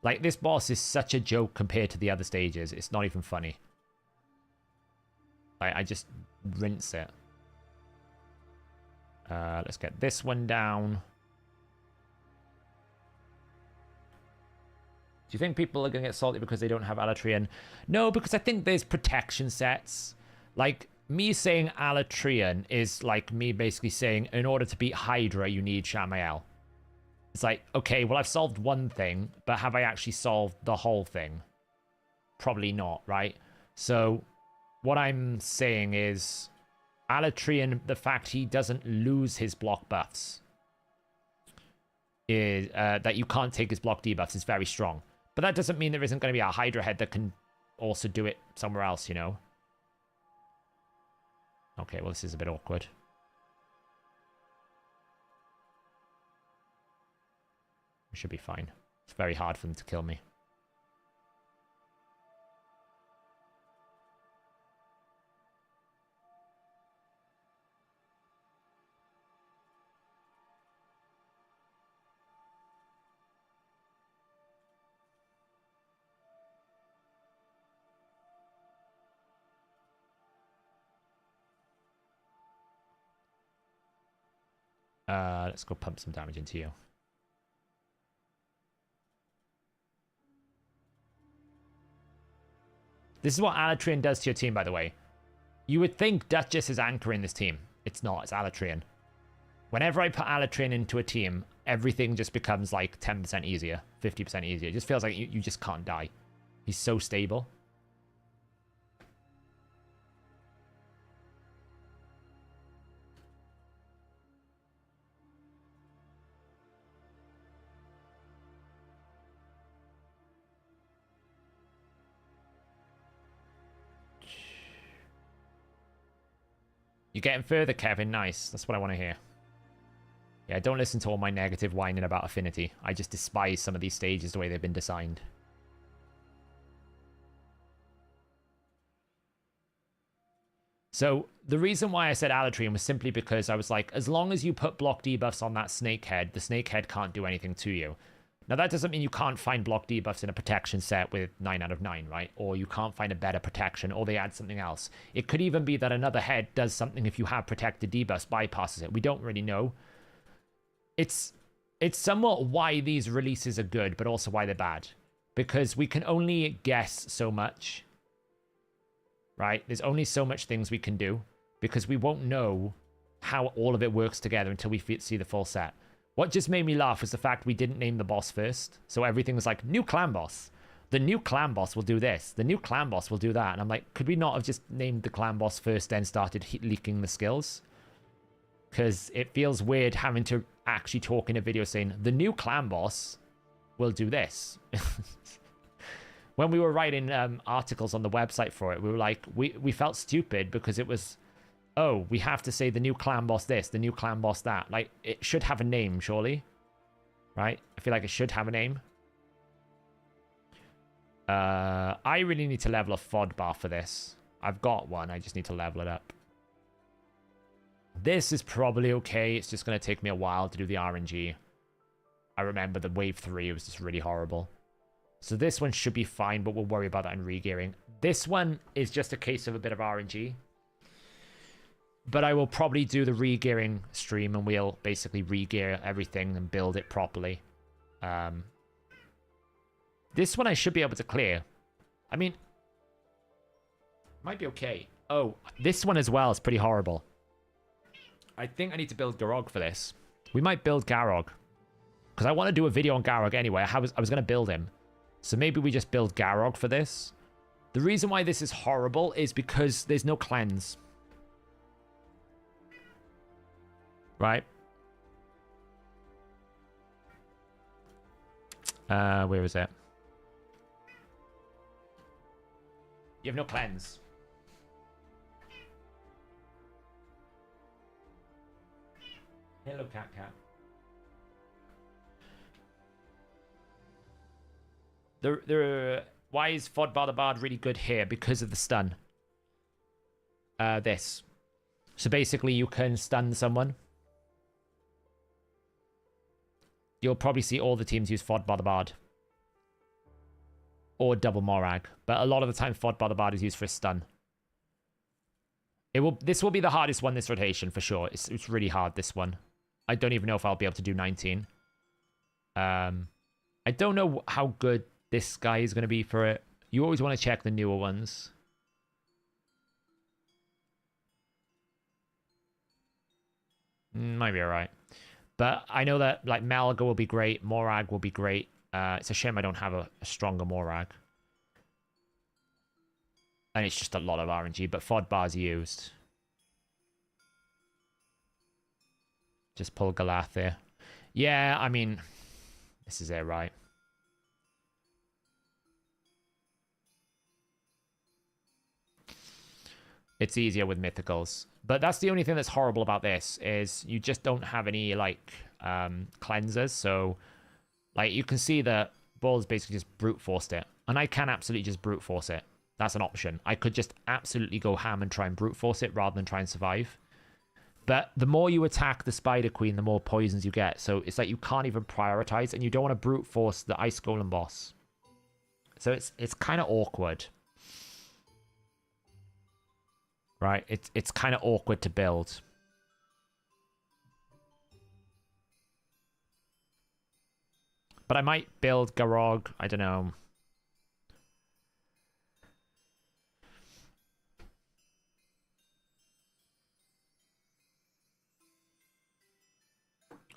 Like, this boss is such a joke compared to the other stages. It's not even funny. I just rinse it. Let's get this one down. Do you think people are going to get salty because they don't have Alatrian? No, because I think there's protection sets. Like, me saying Alatrian is like me basically saying, in order to beat Hydra, you need Shamael. It's like, okay, well, I've solved one thing, but have I actually solved the whole thing? Probably not, right? So, what I'm saying is, Alatrian, the fact he doesn't lose his block buffs, is that you can't take his block debuffs is very strong. But that doesn't mean there isn't going to be a Hydra head that can also do it somewhere else, you know? Okay, well, this is a bit awkward. We should be fine. It's very hard for them to kill me. Let's go pump some damage into you. This is what Alatrian does to your team, by the way. You would think Duchess is anchoring this team. It's not. It's Alatrian. Whenever I put Alatrian into a team, everything just becomes like 10% easier, 50% easier. It just feels like you just can't die. He's so stable. You're getting further, Kevin. Nice. That's what I want to hear. Yeah, don't listen to all my negative whining about Affinity. I just despise some of these stages the way they've been designed. So, the reason why I said Alatrian was simply because I was like, as long as you put block debuffs on that snakehead, the snakehead can't do anything to you. Now, that doesn't mean you can't find block debuffs in a protection set with 9 out of 9, right? Or you can't find a better protection, or they add something else. It could even be that another head does something if you have protected debuffs, bypasses it. We don't really know. It's somewhat why these releases are good, but also why they're bad. Because we can only guess so much, right? There's only so much things we can do, because we won't know how all of it works together until we see the full set. What just made me laugh was the fact we didn't name the boss first. So everything was like, new clan boss. The new clan boss will do this. The new clan boss will do that. And I'm like, could we not have just named the clan boss first, then started leaking the skills? Because it feels weird having to actually talk in a video saying, the new clan boss will do this. When we were writing articles on the website for it, we were like, we felt stupid because it was... oh, we have to say the new clan boss this, the new clan boss that. Like, it should have a name, surely. Right? I feel like it should have a name. I really need to level a FOD bar for this. I've got one, I just need to level it up. This is probably okay. It's just going to take me a while to do the RNG. I remember the wave 3 was just really horrible. So this one should be fine, but we'll worry about that in regearing. This one is just a case of a bit of RNG. But I will probably do the regearing stream and we'll basically regear everything and build it properly. This one I should be able to clear. I mean, might be okay. Oh, this one as well is pretty horrible. I think I need to build Garog for this. We might build Garog. Because I want to do a video on Garog anyway. I was going to build him. So maybe we just build Garog for this. The reason why this is horrible is because there's no cleanse. Right? Where is it? You have no cleanse. Hello, cat. Why is Fodbar the Bard really good here? Because of the stun. This. So basically you can stun someone. You'll probably see all the teams use Fodbar the Bard. Or double Morag. But a lot of the time Fodbar the Bard is used for a stun. This will be the hardest one this rotation for sure. It's really hard, this one. I don't even know if I'll be able to do 19. I don't know how good this guy is going to be for it. You always want to check the newer ones. Might be alright. But I know that like Malga will be great. Morag will be great. It's a shame I don't have a stronger Morag. And it's just a lot of RNG. But Fodbar's used. Just pull Galath there. Yeah, I mean, this is it, right? It's easier with mythicals. But that's the only thing that's horrible about this, is you just don't have any, like, cleansers. So, like, you can see that Ball's basically just brute forced it. And I can absolutely just brute force it. That's an option. I could just absolutely go ham and try and brute force it rather than try and survive. But the more you attack the Spider Queen, the more poisons you get. So it's like you can't even prioritize, and you don't want to brute force the Ice Golem boss. So it's kind of awkward. Right? It's kind of awkward to build. But I might build Garog. I don't know.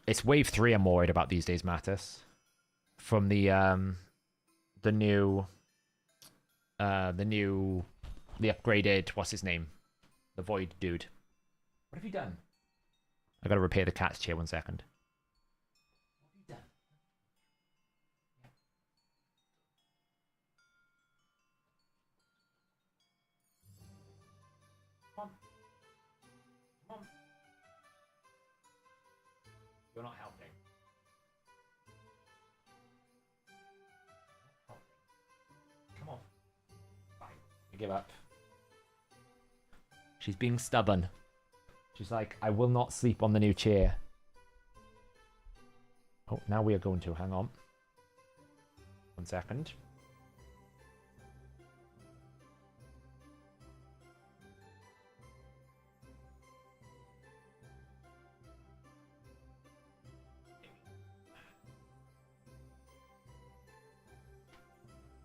It's wave 3 I'm worried about these days, Mattis. From the upgraded, what's his name? The Void dude. What have you done? I gotta repair the cat's chair, 1 second. What have you done? Come on. Come on. You're not helping. Come on. Fine. I give up. She's being stubborn. She's like, I will not sleep on the new chair. Oh, now we are going to. Hang on. 1 second.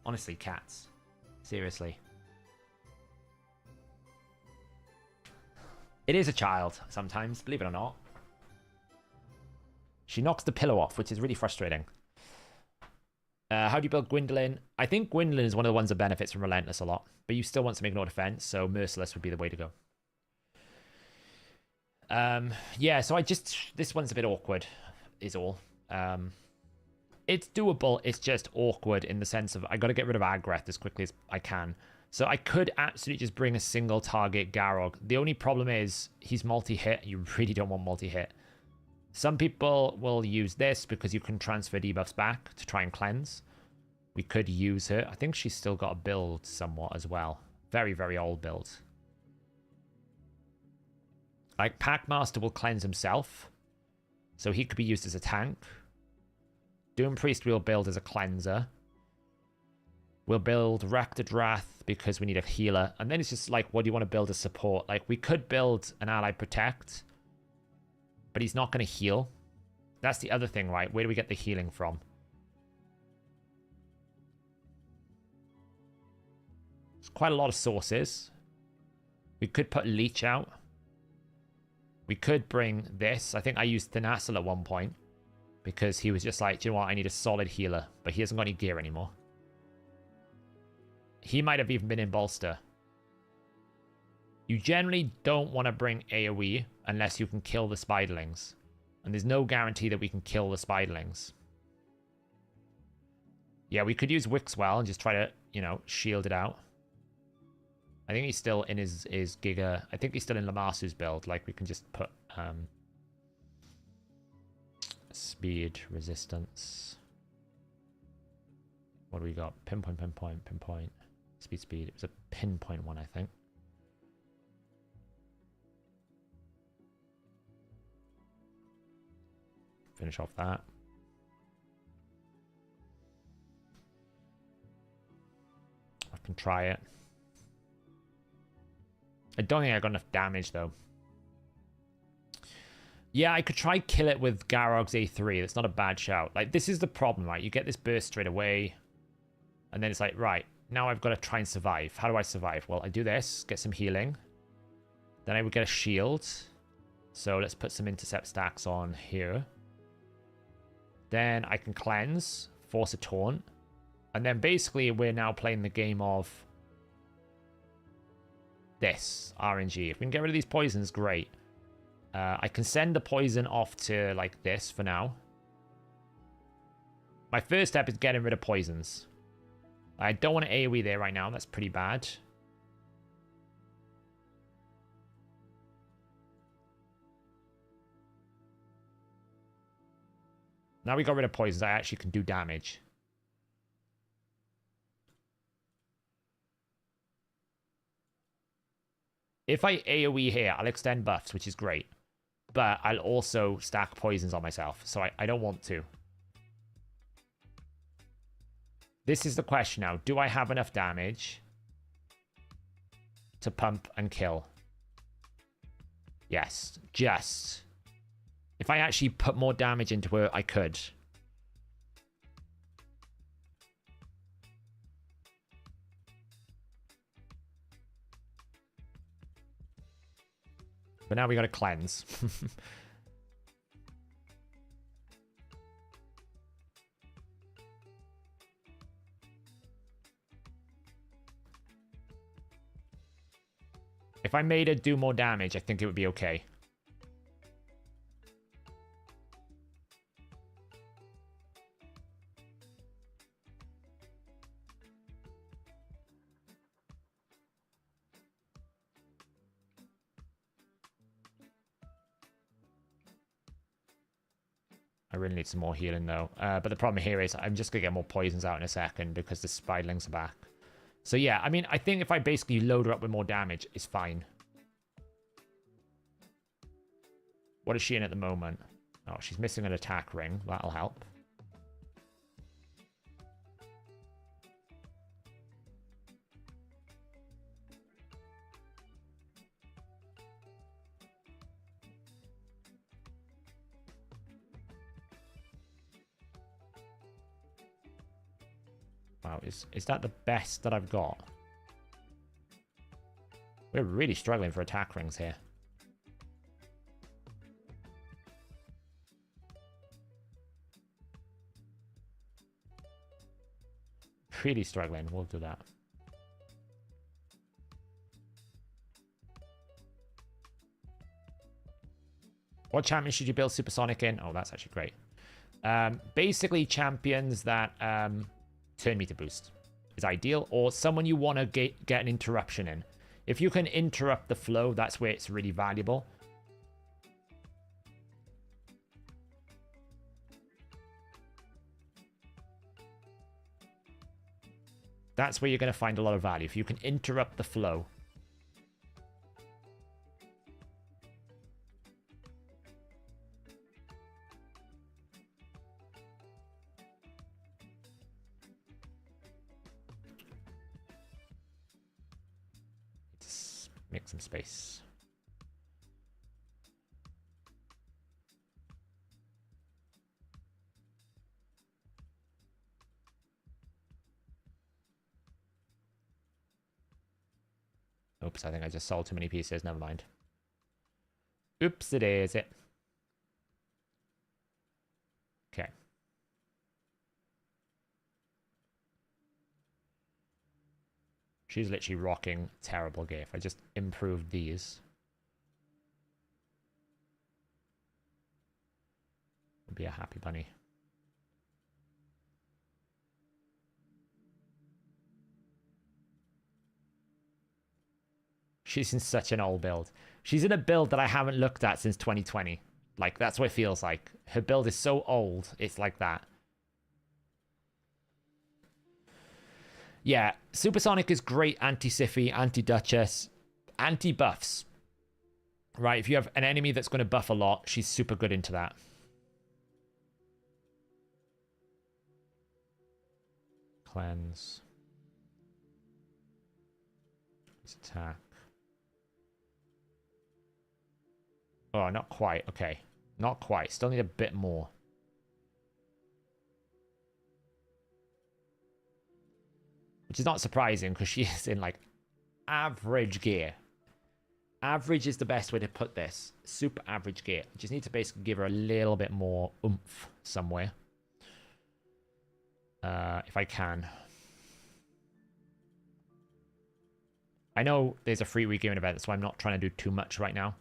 Honestly, cats. Seriously. It is a child, sometimes, believe it or not. She knocks the pillow off, which is really frustrating. How do you build Gwendolyn? I think Gwendolyn is one of the ones that benefits from Relentless a lot. But you still want to make no defense, so Merciless would be the way to go. Yeah, so this one's a bit awkward, is all. It's doable, it's just awkward in the sense of I got to get rid of Agreth as quickly as I can. So I could absolutely just bring a single target Garog. The only problem is he's multi-hit. You really don't want multi-hit. Some people will use this because you can transfer debuffs back to try and cleanse. We could use her. I think she's still got a build somewhat as well. Very, very old build. Like, Packmaster will cleanse himself. So he could be used as a tank. Doom Priest we'll build as a cleanser. We'll build Rected Wrath because we need a healer. And then it's just like, what do you want to build as support? Like, we could build an Ally Protect. But he's not going to heal. That's the other thing, right? Where do we get the healing from? quite a lot of sources. We could put Leech out. We could bring this. I think I used Thanasil at one point because he was just like, do you know what? I need a solid healer, but he hasn't got any gear anymore. He might have even been in bolster. You generally don't want to bring AoE unless you can kill the spiderlings. And there's no guarantee that we can kill the spiderlings. Yeah, we could use Wixwell and just try to, you know, shield it out. I think he's still in his Giga. I think he's still in Lamasu's build. Like, we can just put speed, resistance. What do we got? Pinpoint, pinpoint, pinpoint. Speed, speed. It was a pinpoint one, I think. Finish off that. I can try it. I don't think I got enough damage, though. Yeah, I could try kill it with Garog's A3. That's not a bad shout. Like, this is the problem, right? You get this burst straight away. And then it's like, right, now I've got to try and survive. How do I survive? Well, I do this, get some healing. Then I would get a shield. So let's put some intercept stacks on here. Then I can cleanse, force a taunt. And then basically we're now playing the game of this, RNG. If we can get rid of these poisons, great. I can send the poison off to like this for now. My first step is getting rid of poisons. I don't want to AoE there right now. That's pretty bad. Now we got rid of poisons, I actually can do damage. If I AoE here, I'll extend buffs, which is great. But I'll also stack poisons on myself, so I don't want to. This is the question now. Do I have enough damage to pump and kill? Yes, just. If I actually put more damage into her, I could. But now we got to cleanse. If I made her do more damage, I think it would be okay. I really need some more healing, though. But the problem here is I'm just going to get more poisons out in a second because the spiderlings are back. So, yeah, I mean, I think if I basically load her up with more damage, it's fine. What is she in at the moment? Oh, she's missing an attack ring. That'll help. Wow, is that the best that I've got? We're really struggling for attack rings here. Really struggling. We'll do that. What champion should you build Supersonic in? Oh, that's actually great. Basically, champions that turn meter boost is ideal, or someone you want to get an interruption in. If you can interrupt the flow, that's where it's really valuable. That's where you're going to find a lot of value. If you can interrupt the flow. Just make some space. Oops, I think I just sold too many pieces. Never mind. Oops, it is it. Okay. She's literally rocking terrible gear. If I just improved these, would be a happy bunny. She's in such an old build. She's in a build that I haven't looked at since 2020. Like, that's what it feels like. Her build is so old, it's like that. Yeah, Supersonic is great anti-Siffy, anti-Duchess, anti-buffs. Right, if you have an enemy that's going to buff a lot, she's super good into that. Cleanse. Let's attack. Oh, not quite. Okay. Not quite. Still need a bit more. Which is not surprising because she is in like average gear. Average is the best way to put this. Super average gear. Just need to basically give her a little bit more oomph somewhere. If I can. I know there's a free regearing event, so I'm not trying to do too much right now.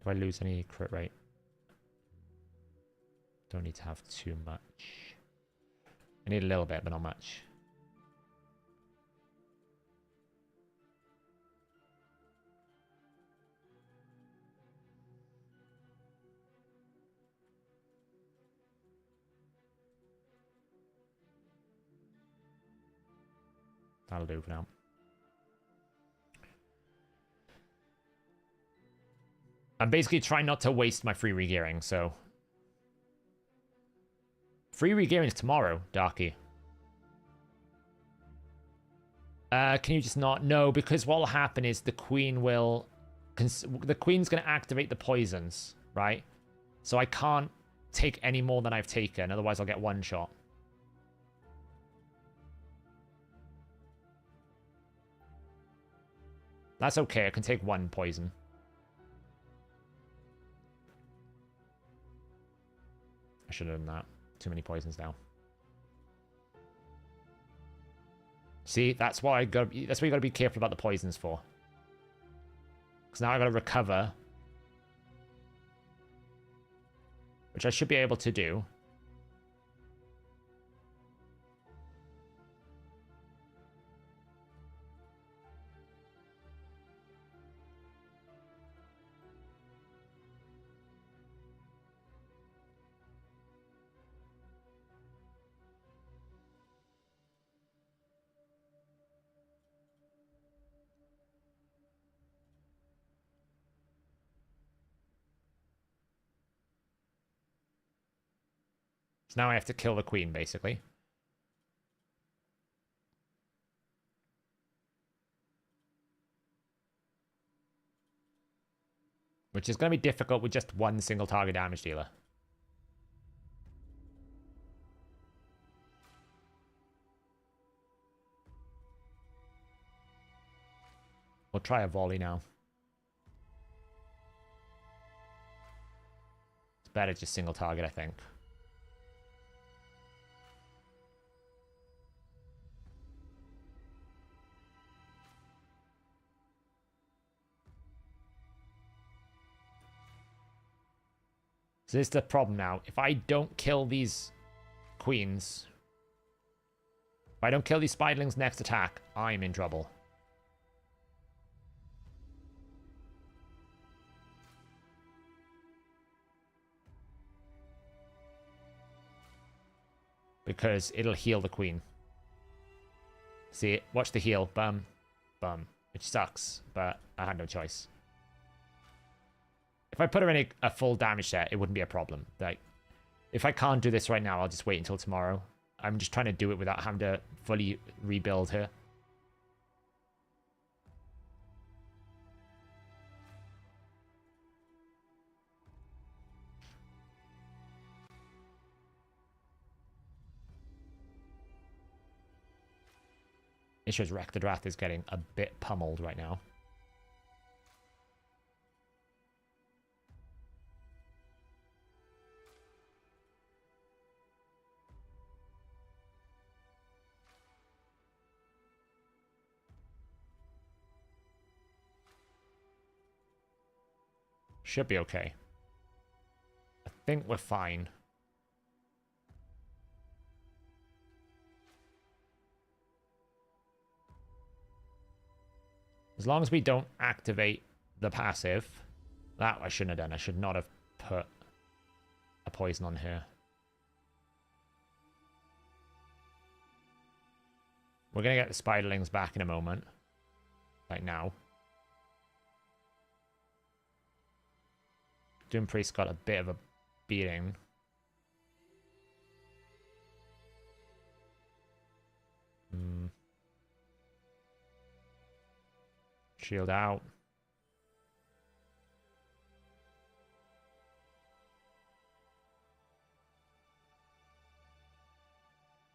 Do I lose any crit rate? Don't need to have too much. I need a little bit, but not much. That'll do for now. I'm basically trying not to waste my free regearing, so... Free regearing is tomorrow, Darky. Can you just not? No, because what will happen is the queen will... The queen's going to activate the poisons, right? So I can't take any more than I've taken, otherwise I'll get one shot. That's okay, I can take one poison. I should have done that. Too many poisons now. See, that's why that's what you gotta be careful about the poisons for. Because now I gotta recover. Which I should be able to do. So now I have to kill the queen, basically. Which is going to be difficult with just one single target damage dealer. We'll try a volley now. It's better just single target, I think. So this is the problem now. If I don't kill these queens, if I don't kill these spiderlings next attack, I'm in trouble. Because it'll heal the queen. See, watch the heal. Bum. Bum. Which sucks, but I had no choice. If I put her in a full damage set, it wouldn't be a problem. Like, if I can't do this right now, I'll just wait until tomorrow. I'm just trying to do it without having to fully rebuild her. It's just Rectodrath is getting a bit pummeled right now. Should be okay. I think we're fine. As long as we don't activate the passive. That I shouldn't have done. I should not have put a poison on here. We're going to get the spiderlings back in a moment. Like now. Doom Priest got a bit of a beating. Shield out.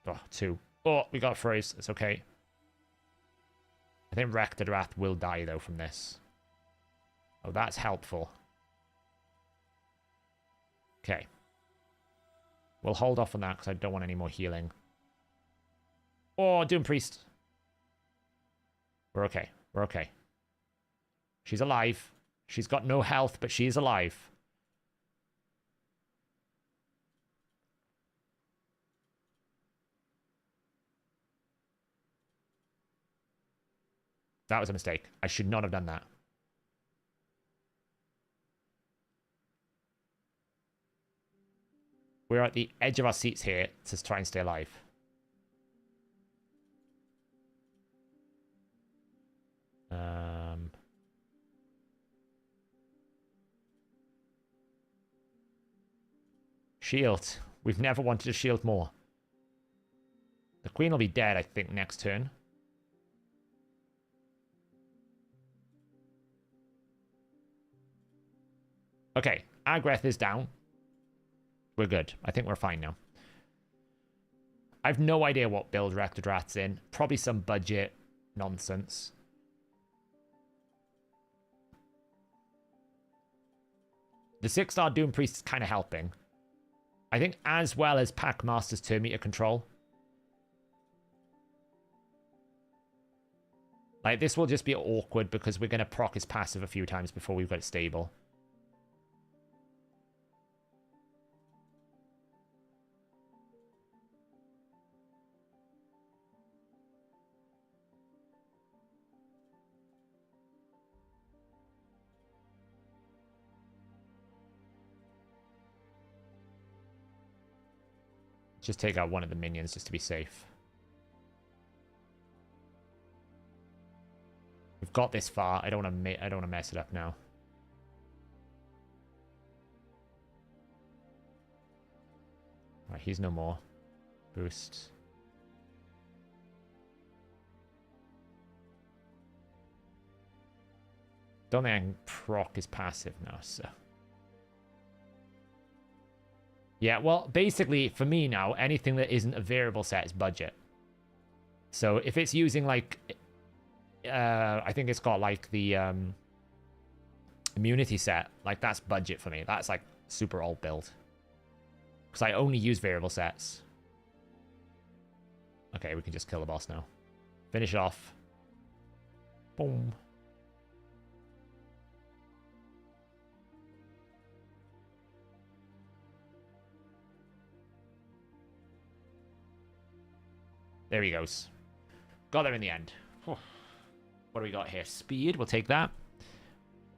Oh, 2. Oh, we got a freeze. It's okay. I think Rectodrath will die, though, from this. Oh, that's helpful. Okay. We'll hold off on that because I don't want any more healing. Oh, Doom Priest. We're okay. We're okay. She's alive. She's got no health, but she is alive. That was a mistake. I should not have done that. We're at the edge of our seats here to try and stay alive. Shield. We've never wanted to shield more. The queen will be dead, I think, next turn. Okay, Agreth is down. We're good. I think we're fine now. I have no idea what build Rectodrath's in. Probably some budget nonsense. The 6-star Doom Priest is kind of helping. I think as well as Packmaster's turn meter control. Like, this will just be awkward because we're going to proc his passive a few times before we've got it stable. Just take out one of the minions just to be safe. We've got this far. I don't want to mess it up now. Right, he's no more. Boost. Don't think I can proc his passive now, so. Yeah, well, basically, for me now, anything that isn't a variable set is budget. So if it's using, like, I think it's got, like, the immunity set, like, that's budget for me. That's, like, super old build. Because I only use variable sets. Okay, we can just kill the boss now. Finish it off. Boom. There he goes. Got there in the end. What do we got here? Speed. We'll take that.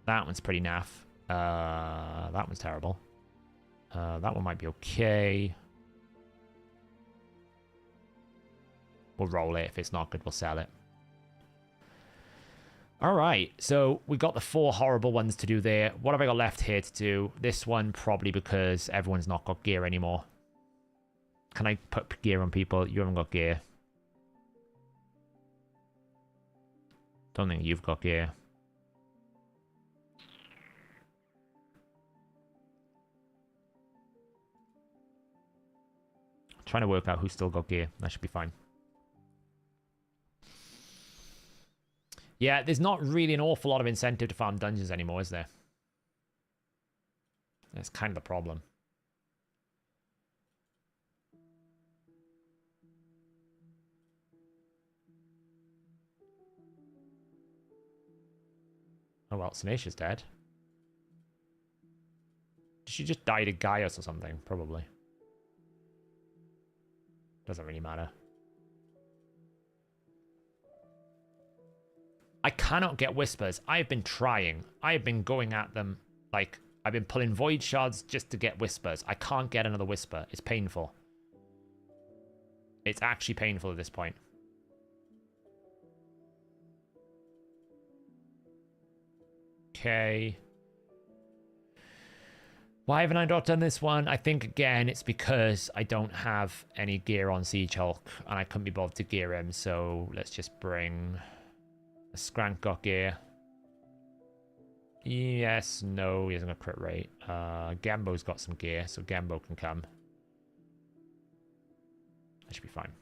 That one's pretty naff. That one's terrible. That one might be okay. We'll roll it. If it's not good, we'll sell it. All right. So we got the 4 horrible ones to do there. What have I got left here to do? This one probably because everyone's not got gear anymore. Can I put gear on people? You haven't got gear. Don't think you've got gear. Trying to work out who's still got gear. That should be fine. Yeah, there's not really an awful lot of incentive to farm dungeons anymore, is there? That's kind of the problem. Oh well, Sinatia's dead. Did she just die to Gaius or something? Probably. Doesn't really matter. I cannot get whispers. I've been trying. I have been going at them. Like, I've been pulling void shards just to get whispers. I can't get another whisper. It's painful. It's actually painful at this point. Okay. Why haven't I not done this one? I think, again, it's because I don't have any gear on Siege Hulk, and I couldn't be bothered to gear him, so let's just bring... A Skrank got gear. Yes, no, he hasn't got crit rate. Gambo's got some gear, so Gambo can come. That should be fine.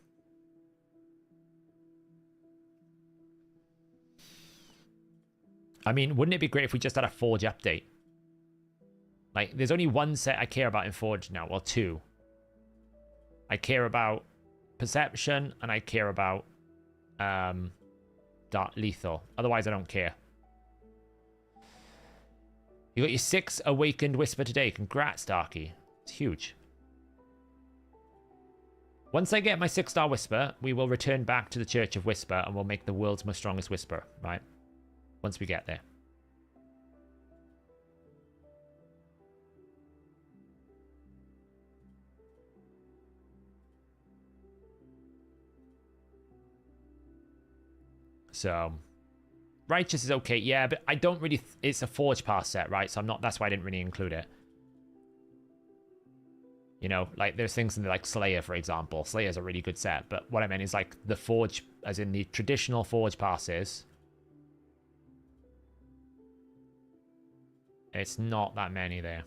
I mean, wouldn't it be great if we just had a Forge update? Like, there's only one set I care about in Forge now. Well, two. I care about Perception, and I care about Dark Lethal. Otherwise, I don't care. You got your 6th Awakened Whisper today. Congrats, Darky. It's huge. Once I get my 6-star Whisper, we will return back to the Church of Whisper, and we'll make the world's most strongest Whisper, right? Once we get there. So, Righteous is okay, yeah, but I don't really... It's a Forge Pass set, right? So I'm not... That's why I didn't really include it. You know, like, there's things in like Slayer, for example. Slayer's a really good set, but what I meant is like the Forge, as in the traditional Forge passes. It's not that many there.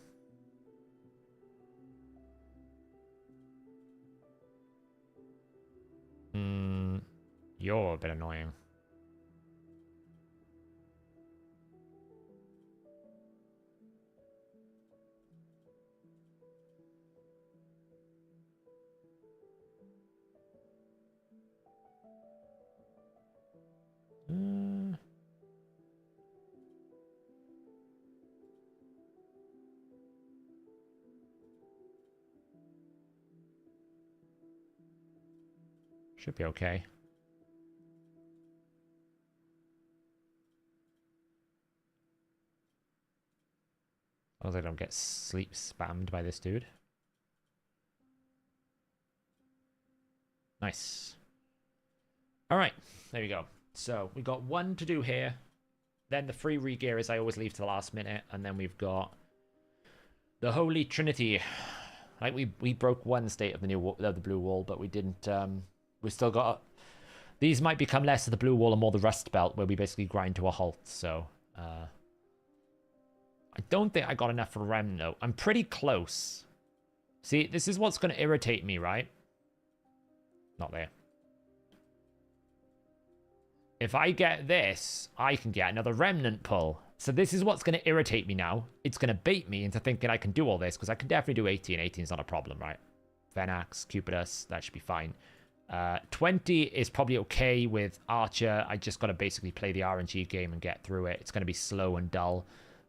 You're a bit annoying. Should be okay. As long as I don't get sleep spammed by this dude. Nice. Alright, there we go. So, we got one to do here. Then the free regear is I always leave to the last minute. And then we've got the Holy Trinity. Like, we broke one state of the blue wall, but we didn't... We've still got... These might become less of the blue wall and more the rust belt, where we basically grind to a halt, so... I don't think I got enough for Rem, though. I'm pretty close. See, this is what's going to irritate me, right? Not there. If I get this, I can get another Remnant pull. So this is what's going to irritate me now. It's going to bait me into thinking I can do all this, because I can definitely do 18. 18 is not a problem, right? Venax, Cupidus, that should be fine. 20 is probably okay with Archer. I just got to basically play the RNG game and get through it. It's going to be slow and dull.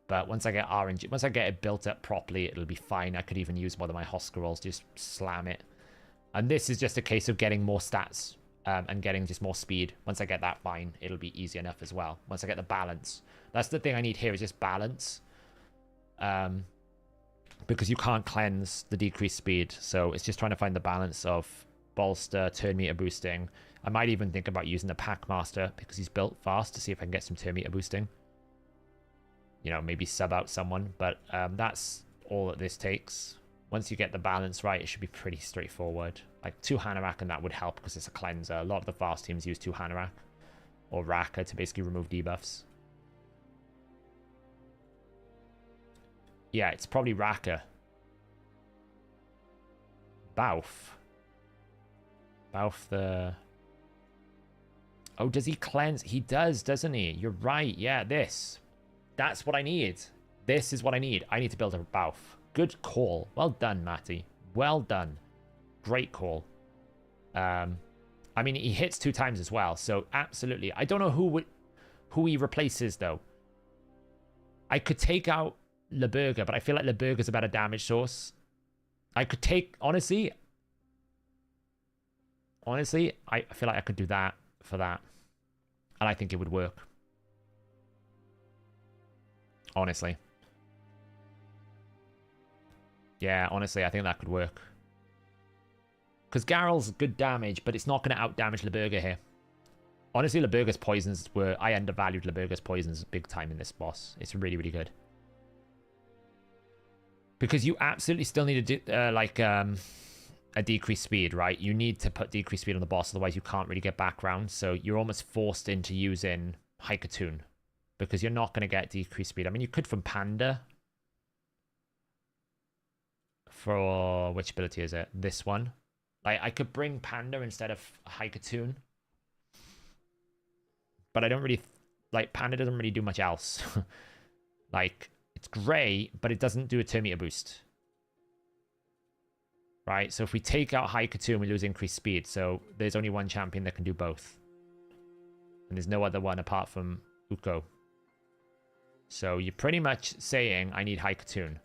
But once I get RNG, once I get it built up properly, it'll be fine. I could even use one of my Husker rolls to just slam it. And this is just a case of getting more stats and getting just more speed. Once I get that fine, it'll be easy enough as well. Once I get the balance. That's the thing I need here is just balance. Because you can't cleanse the decreased speed. So it's just trying to find the balance of bolster, turn meter boosting. I might even think about using the Packmaster because he's built fast to see if I can get some turn meter boosting. You know, maybe sub out someone, but that's all that this takes. Once you get the balance right, it should be pretty straightforward. Like 2 Hanorak and that would help because it's a cleanser. A lot of the fast teams use 2 Hanorak or Raka to basically remove debuffs. Yeah, it's probably Raka. Bauf the... Oh, does he cleanse? He does, doesn't he? You're right. Yeah, this. That's what I need. This is what I need. I need to build a Bauf. Good call. Well done, Matty. Well done. Great call. I mean, he hits 2 times as well, so absolutely. I don't know who he replaces, though. I could take out LeBurger, but I feel like LeBurger's a better damage source. I could take... Honestly, I feel like I could do that for that. And I think it would work. Honestly. Yeah, honestly, I think that could work. Because Garrel's good damage, but it's not going to out-damage LeBurger here. Honestly, LeBurger's poisons were... I undervalued LeBurger's poisons big time in this boss. It's really, really good. Because you absolutely still need to do, a decreased speed, right? You need to put decreased speed on the boss, otherwise you can't really get background. So you're almost forced into using Haikatun. Because you're not going to get decreased speed. I mean, you could from Panda. For... Which ability is it? This one. Like, I could bring Panda instead of Haikatun. But I don't really... Like, Panda doesn't really do much else. Like, it's great, but it doesn't do a turn meter boost. Right? So if we take out Haikatun, we lose increased speed. So there's only one champion that can do both. And there's no other one apart from Uko. So you're pretty much saying, I need Haikatun.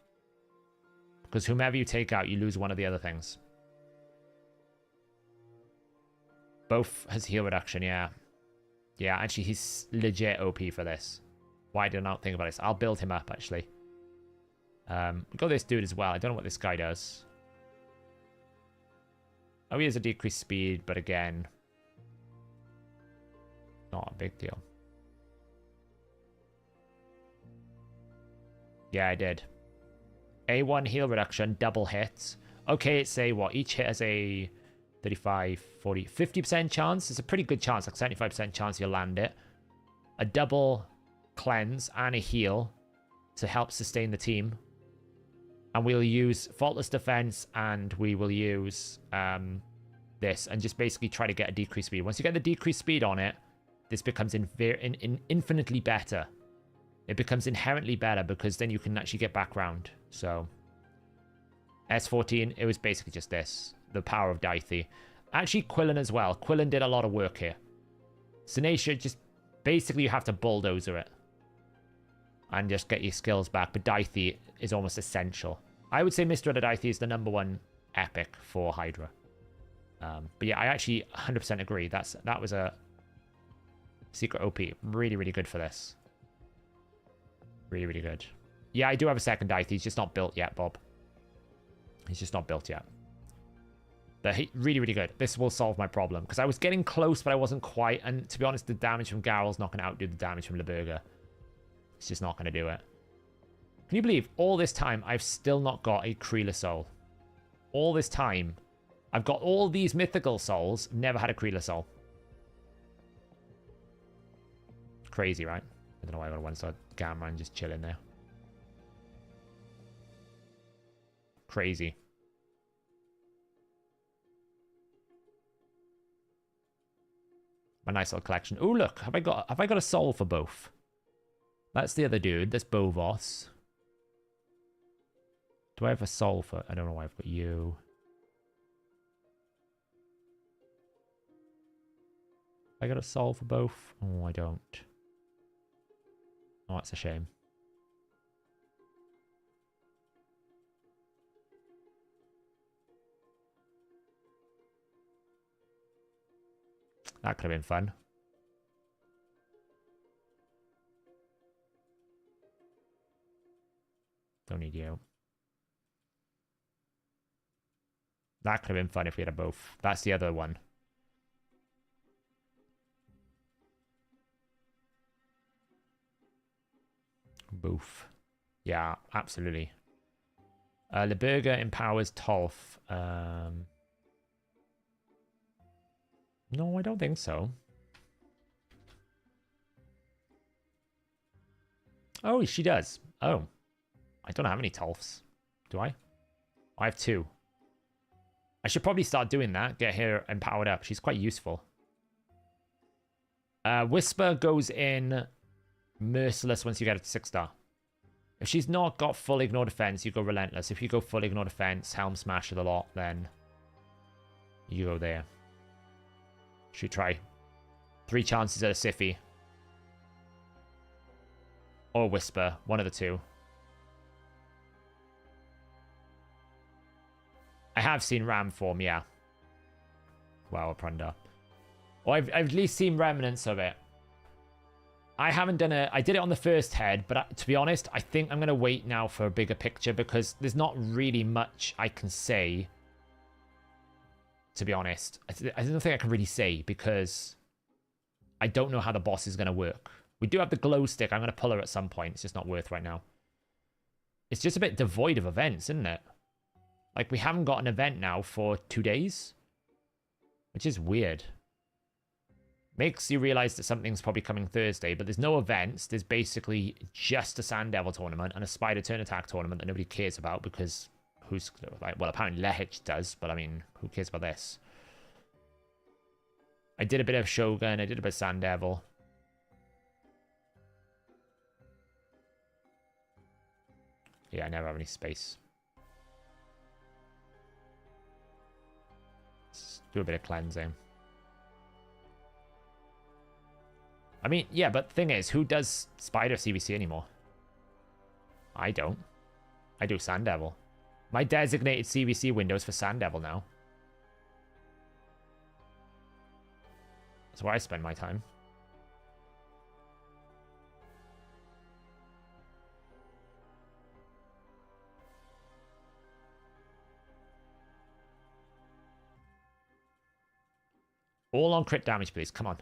Because whomever you take out, you lose one of the other things. Both has heal reduction, yeah. Yeah, actually, he's legit OP for this. Why did I not think about this? I'll build him up, actually. We got this dude as well. I don't know what this guy does. Oh, he has a decreased speed, but again, not a big deal. Yeah, I did. A1 heal reduction, double hits. Okay, it's a what? Each hit has a 35, 40, 50% chance. It's a pretty good chance, like 75% chance you'll land it. A double cleanse and a heal to help sustain the team. And we'll use Faultless Defense and we will use this and just basically try to get a decreased speed. Once you get the decreased speed on it, this becomes infinitely better. It becomes inherently better because then you can actually get back round. So, S14, it was basically just this. The power of Daithi. Actually, Quillen as well. Quillen did a lot of work here. Sinacia, just basically you have to bulldozer it. And just get your skills back. But Daithi is almost essential. I would say Mr. Daithi is the #1 epic for Hydra. But yeah, I actually 100% agree. That was a secret OP. Really, really good for this. Really, really good. Yeah, I do have a second Daithi. He's just not built yet, Bob. He's just not built yet. But really, really good. This will solve my problem. Because I was getting close, but I wasn't quite. And to be honest, the damage from Garrel's not going to outdo the damage from LeBurger. It's just not going to do it. Can you believe all this time I've still not got a Kreela Soul? All this time. I've got all these mythical souls. Never had a Kreela Soul. Crazy, right? I don't know why I got a one-star Gamma and just chilling there. Crazy. A nice little collection. Oh, look. Have I got a soul for both? That's the other dude. That's Bovos. Do I have a soul for... I don't know why I've got you. I got a soul for both? Oh, I don't. Oh, that's a shame. That could have been fun. Don't need you. That could have been fun if we had a both. That's the other one. Both. Yeah, absolutely. LeBurger empowers Tolf. No, I don't think so. Oh, she does. Oh. I don't have any Tolfs. Do I? I have 2. I should probably start doing that. Get her empowered up. She's quite useful. Whisper goes in Merciless once you get it to 6-star. If she's not got full ignore defense, you go Relentless. If you go full ignore defense, Helm Smash it a lot, then you go there. Should try 3 chances at a Siffy. Or Whisper, one of the two. I have seen Ram form, yeah. Wow, Prunda. Or I've at least seen remnants of it. I haven't done it. I did it on the first head, but to be honest, I think I'm going to wait now for a bigger picture because there's not really much I can say. To be honest, I don't think I can really say because I don't know how the boss is going to work. We do have the glow stick. I'm going to pull her at some point. It's just not worth right now. It's just a bit devoid of events, isn't it? Like, we haven't got an event now for 2 days. Which is weird. Makes you realize that something's probably coming Thursday, but there's no events. There's basically just a Sand Devil tournament and a Spider Turn Attack tournament that nobody cares about because who's... like, well, apparently Lehich does, but I mean, who cares about this? I did a bit of Shogun. I did a bit of Sand Devil. Yeah, I never have any space. Let's do a bit of cleansing. I mean, yeah, but the thing is, who does Spider CVC anymore? I don't. I do Sand Devil. My designated CVC window is for Sand Devil now. That's where I spend my time. All on crit damage, please. Come on.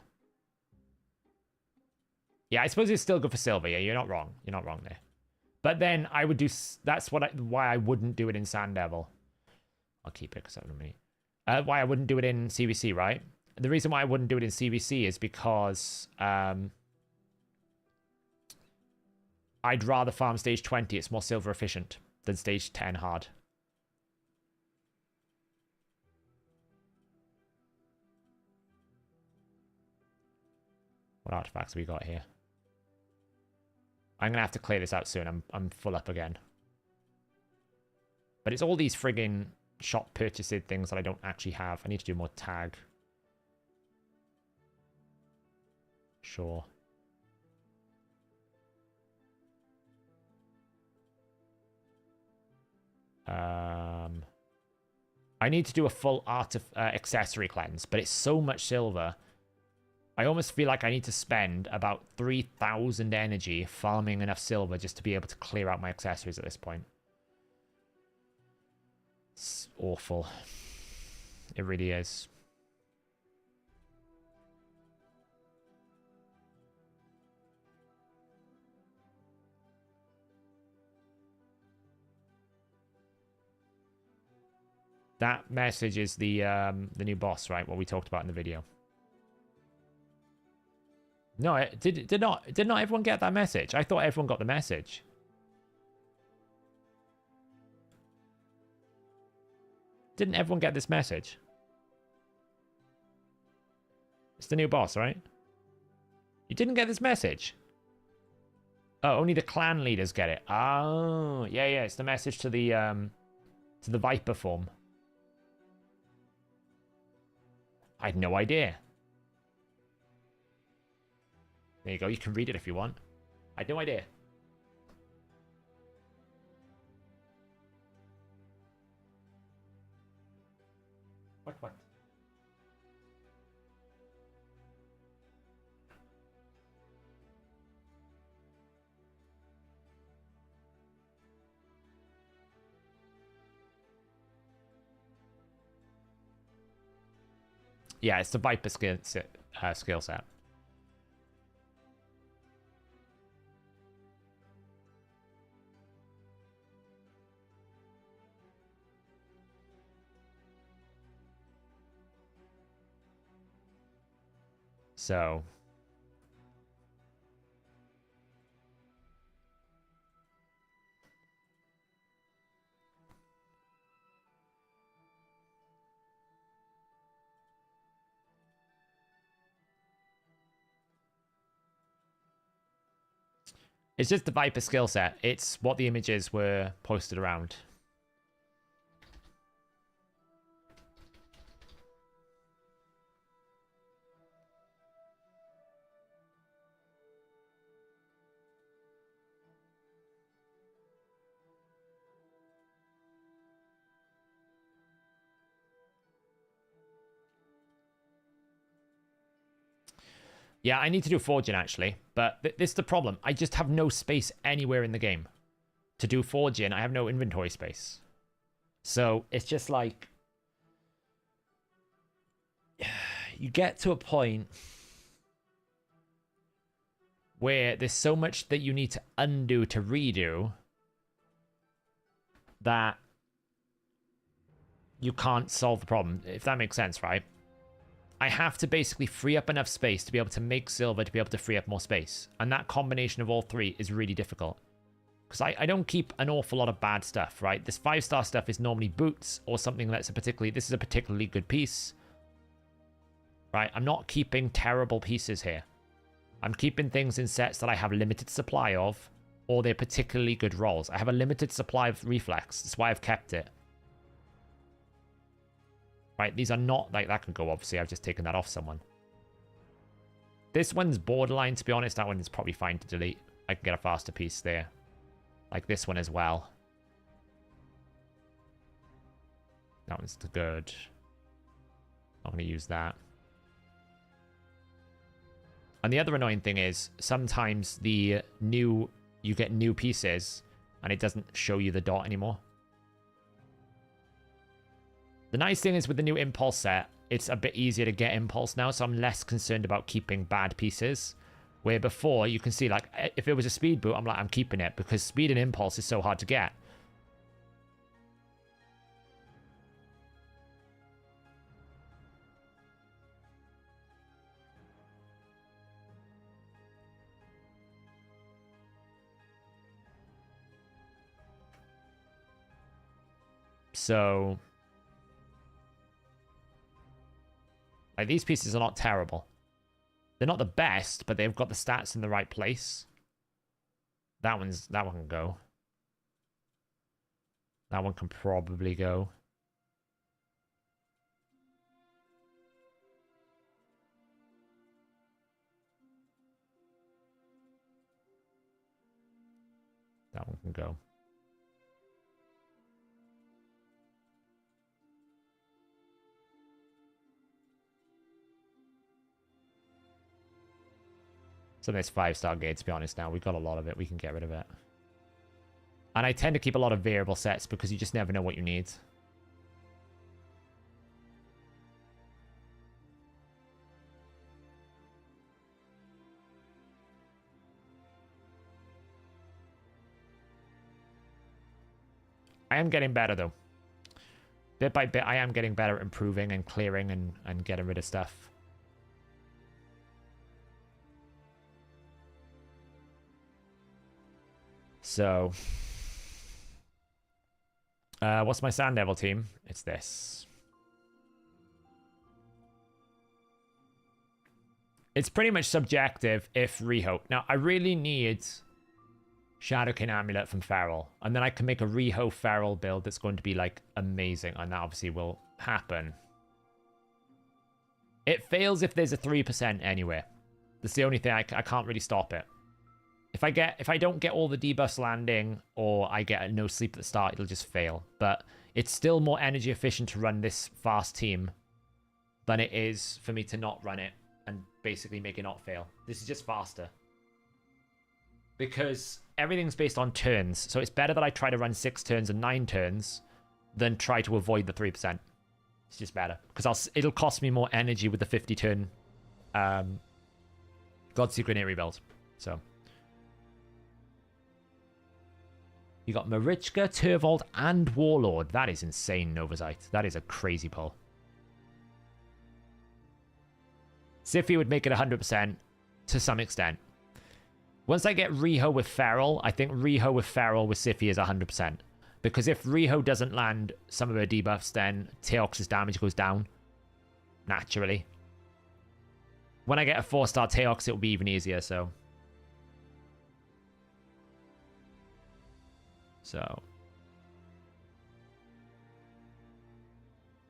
Yeah, I suppose it's still good for silver. Yeah, you're not wrong. You're not wrong there. But then I would do... That's why I wouldn't do it in Sand Devil. I'll keep it because I don't know. Why I wouldn't do it in CVC, right? The reason why I wouldn't do it in CVC is because... I'd rather farm stage 20. It's more silver efficient than stage 10 hard. What artifacts have we got here? I'm going to have to clear this out soon. I'm full up again. But it's all these friggin' shop purchased things that I don't actually have. I need to do more tag. Sure. I need to do a full accessory cleanse, but it's so much silver. I almost feel like I need to spend about 3,000 energy farming enough silver just to be able to clear out my accessories at this point. It's awful. It really is. That message is the new boss, right? What we talked about in the video. No, did not everyone get that message? I thought everyone got the message. Didn't everyone get this message? It's the new boss, right? You didn't get this message? Oh, only the clan leaders get it. Oh, yeah, it's the message to the Viper form. I had no idea. There you go. You can read it if you want. I had no idea. What? Yeah, it's the Viper skill set. So It's just the Viper skill set. It's what the images were posted around. Yeah, I need to do forging, actually. But this is the problem. I just have no space anywhere in the game. To do forging, I have no inventory space. So, it's just like... You get to a point... where there's so much that you need to undo to redo... that... you can't solve the problem. If that makes sense, right? I have to basically free up enough space to be able to make silver to be able to free up more space. And that combination of all three is really difficult. Because I don't keep an awful lot of bad stuff, right? This 5-star stuff is normally boots or something that's a particularly... This is a particularly good piece. Right? I'm not keeping terrible pieces here. I'm keeping things in sets that I have limited supply of, or they're particularly good rolls. I have a limited supply of reflex. That's why I've kept it. Right, these are not... Like, that can go, obviously. I've just taken that off someone. This one's borderline, to be honest. That one is probably fine to delete. I can get a faster piece there. Like this one as well. That one's good. I'm going to use that. And the other annoying thing is, sometimes the new... You get new pieces, and it doesn't show you the dot anymore. The nice thing is with the new impulse set, it's a bit easier to get impulse now, so I'm less concerned about keeping bad pieces. Where before, you can see, like, if it was a speed boot, I'm like, I'm keeping it, because speed and impulse is so hard to get. So... Like, these pieces are not terrible. They're not the best, but they've got the stats in the right place. That one can go. That one can probably go. That one can go. So this 5-star gate, to be honest, now we've got a lot of it. We can get rid of it. And I tend to keep a lot of variable sets because you just never know what you need. I am getting better, though. Bit by bit, I am getting better at improving and clearing and getting rid of stuff. So, what's my sand devil team? It's this. It's pretty much subjective if rehope. Now, I really need Shadowkin Amulet from Feral, and then I can make a rehope Feral build that's going to be, like, amazing, and that obviously will happen. It fails if there's a 3% anywhere. That's the only thing. I can't really stop it. If I don't get all the debuffs landing, or I get no sleep at the start, it'll just fail. But it's still more energy efficient to run this fast team than it is for me to not run it and basically make it not fail. This is just faster. Because everything's based on turns, so it's better that I try to run 6 turns and 9 turns than try to avoid the 3%. It's just better. Because it'll cost me more energy with the 50-turn Godseeker rebuild. So... You got Marichka, Turvold, and Warlord. That is insane, Novazite. That is a crazy pull. Sify would make it 100% to some extent. Once I get Riho with Feral, I think Riho with Feral with Sify is 100%. Because if Riho doesn't land some of her debuffs, then Teox's damage goes down. Naturally. When I get a 4-star Teox, it'll be even easier, so... So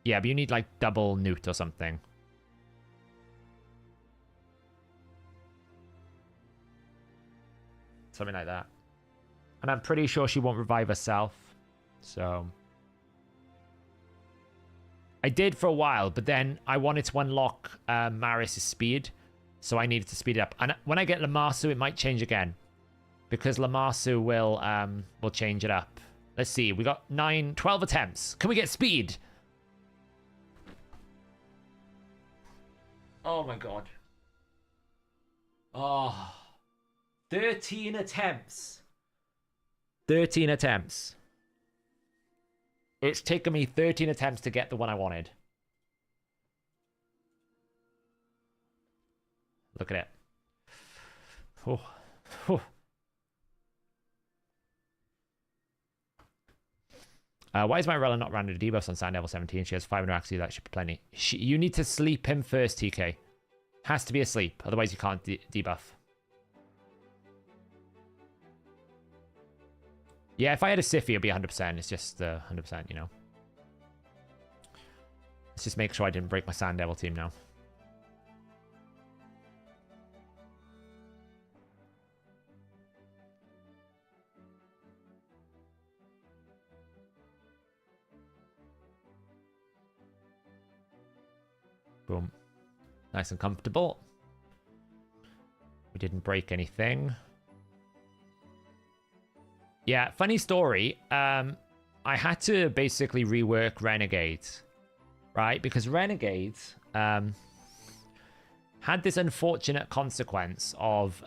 yeah, but you need like double newt or something. Something like that. And I'm pretty sure she won't revive herself. So I did for a while, but then I wanted to unlock Marius' speed, so I needed to speed it up. And when I get Lamassu, it might change again, because Lamassu will change it up. Let's see, we got 12 attempts. Can we get speed? Oh my god. Oh, 13 attempts. 13 attempts. It's taken me 13 attempts to get the one I wanted. Look at it. Oh. Oh. Why is my Rella not random debuffs on Sand Devil 17? She has 500 accuracy. That should be plenty. You need to sleep him first, TK. Has to be asleep. Otherwise, you can't debuff. Yeah, if I had a Siffy, it'd be 100%. It's just 100%, you know. Let's just make sure I didn't break my Sand Devil team now. Boom. Nice and comfortable. We didn't break anything. Yeah, funny story. I had to basically rework Renegade, right? Because Renegade had this unfortunate consequence of,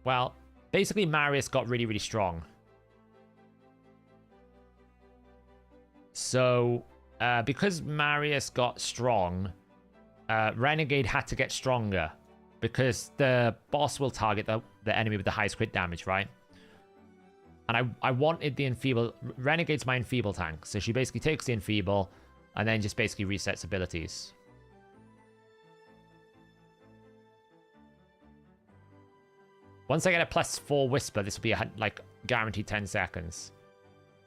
well, basically Marius got really, really strong. So, because Marius got strong, Renegade had to get stronger, because the boss will target the enemy with the highest crit damage, right? And I wanted the Enfeeble. Renegade's my Enfeeble tank. So she basically takes the Enfeeble and then just basically resets abilities. Once I get a +4 Whisper, this will be like guaranteed 10 seconds.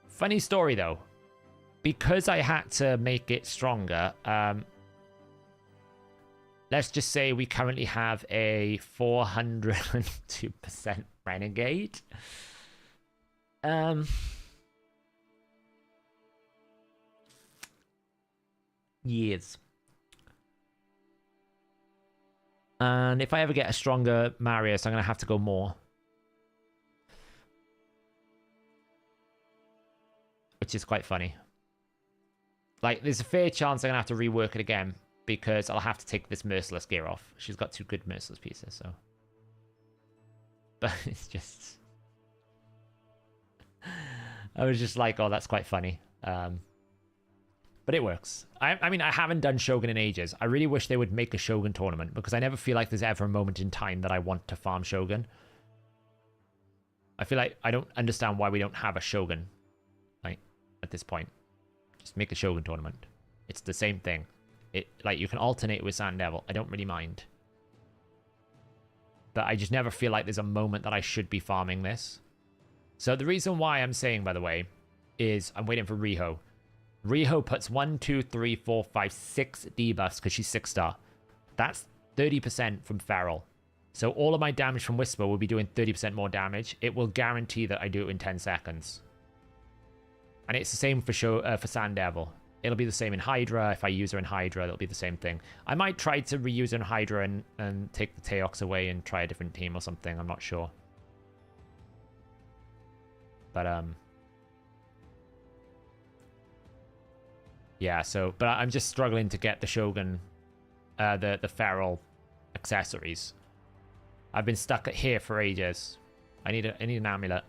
Funny story though. Because I had to make it stronger, let's just say we currently have a 402% Renegade. Years. And if I ever get a stronger Marius, I'm going to have to go more. Which is quite funny. Like, there's a fair chance I'm going to have to rework it again, because I'll have to take this Merciless gear off. She's got 2 good Merciless pieces, so. But it's just... I was just like, oh, that's quite funny. But it works. I mean, I haven't done Shogun in ages. I really wish they would make a Shogun tournament, because I never feel like there's ever a moment in time that I want to farm Shogun. I feel like I don't understand why we don't have a Shogun, like, at this point. Just make a Shogun tournament. It's the same thing. Like, you can alternate with Sand Devil. I don't really mind. But I just never feel like there's a moment that I should be farming this. So the reason why I'm saying, by the way, is I'm waiting for Riho. Riho puts 1, 2, 3, 4, 5, 6 debuffs because she's 6-star. That's 30% from Feral. So all of my damage from Whisper will be doing 30% more damage. It will guarantee that I do it in 10 seconds. And it's the same for Sand Devil. It'll be the same in Hydra. If I use her in Hydra, it'll be the same thing. I might try to reuse her in Hydra and take the Teox away and try a different team or something. I'm not sure. But, yeah, so... But I'm just struggling to get the Shogun, the Feral accessories. I've been stuck here for ages. I need an amulet.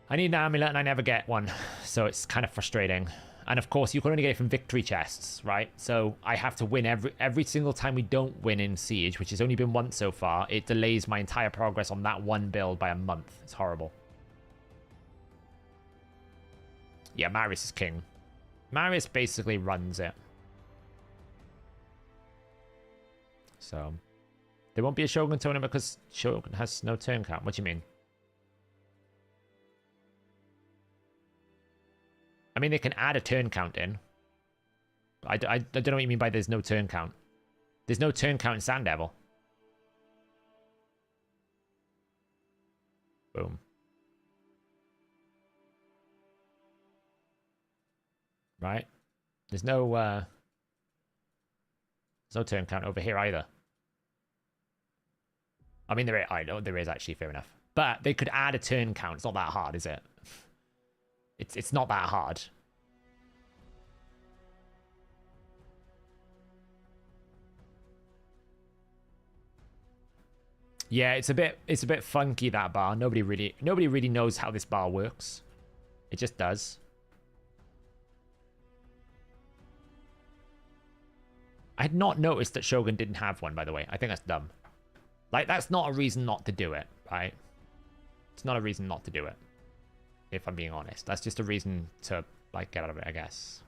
I need an amulet and I never get one, so it's kind of frustrating. And of course, you can only get it from victory chests, right? So I have to win every single time we don't win in Siege, which has only been once so far. It delays my entire progress on that one build by a month. It's horrible. Yeah, Marius is king. Marius basically runs it. So there won't be a Shogun tournament because Shogun has no turn count. What do you mean? I mean, they can add a turn count in. I don't know what you mean by there's no turn count. There's no turn count in Sand Devil. Boom. Right? There's no turn count over here either. I mean, I know there is actually, fair enough. But they could add a turn count. It's not that hard, is it? It's not that hard. Yeah, it's a bit funky, that bar. Nobody really knows how this bar works. It just does. I had not noticed that Shogun didn't have one, by the way. I think that's dumb. Like, that's not a reason not to do it, right? It's not a reason not to do it, if I'm being honest. That's just a reason to, like, get out of it, I guess.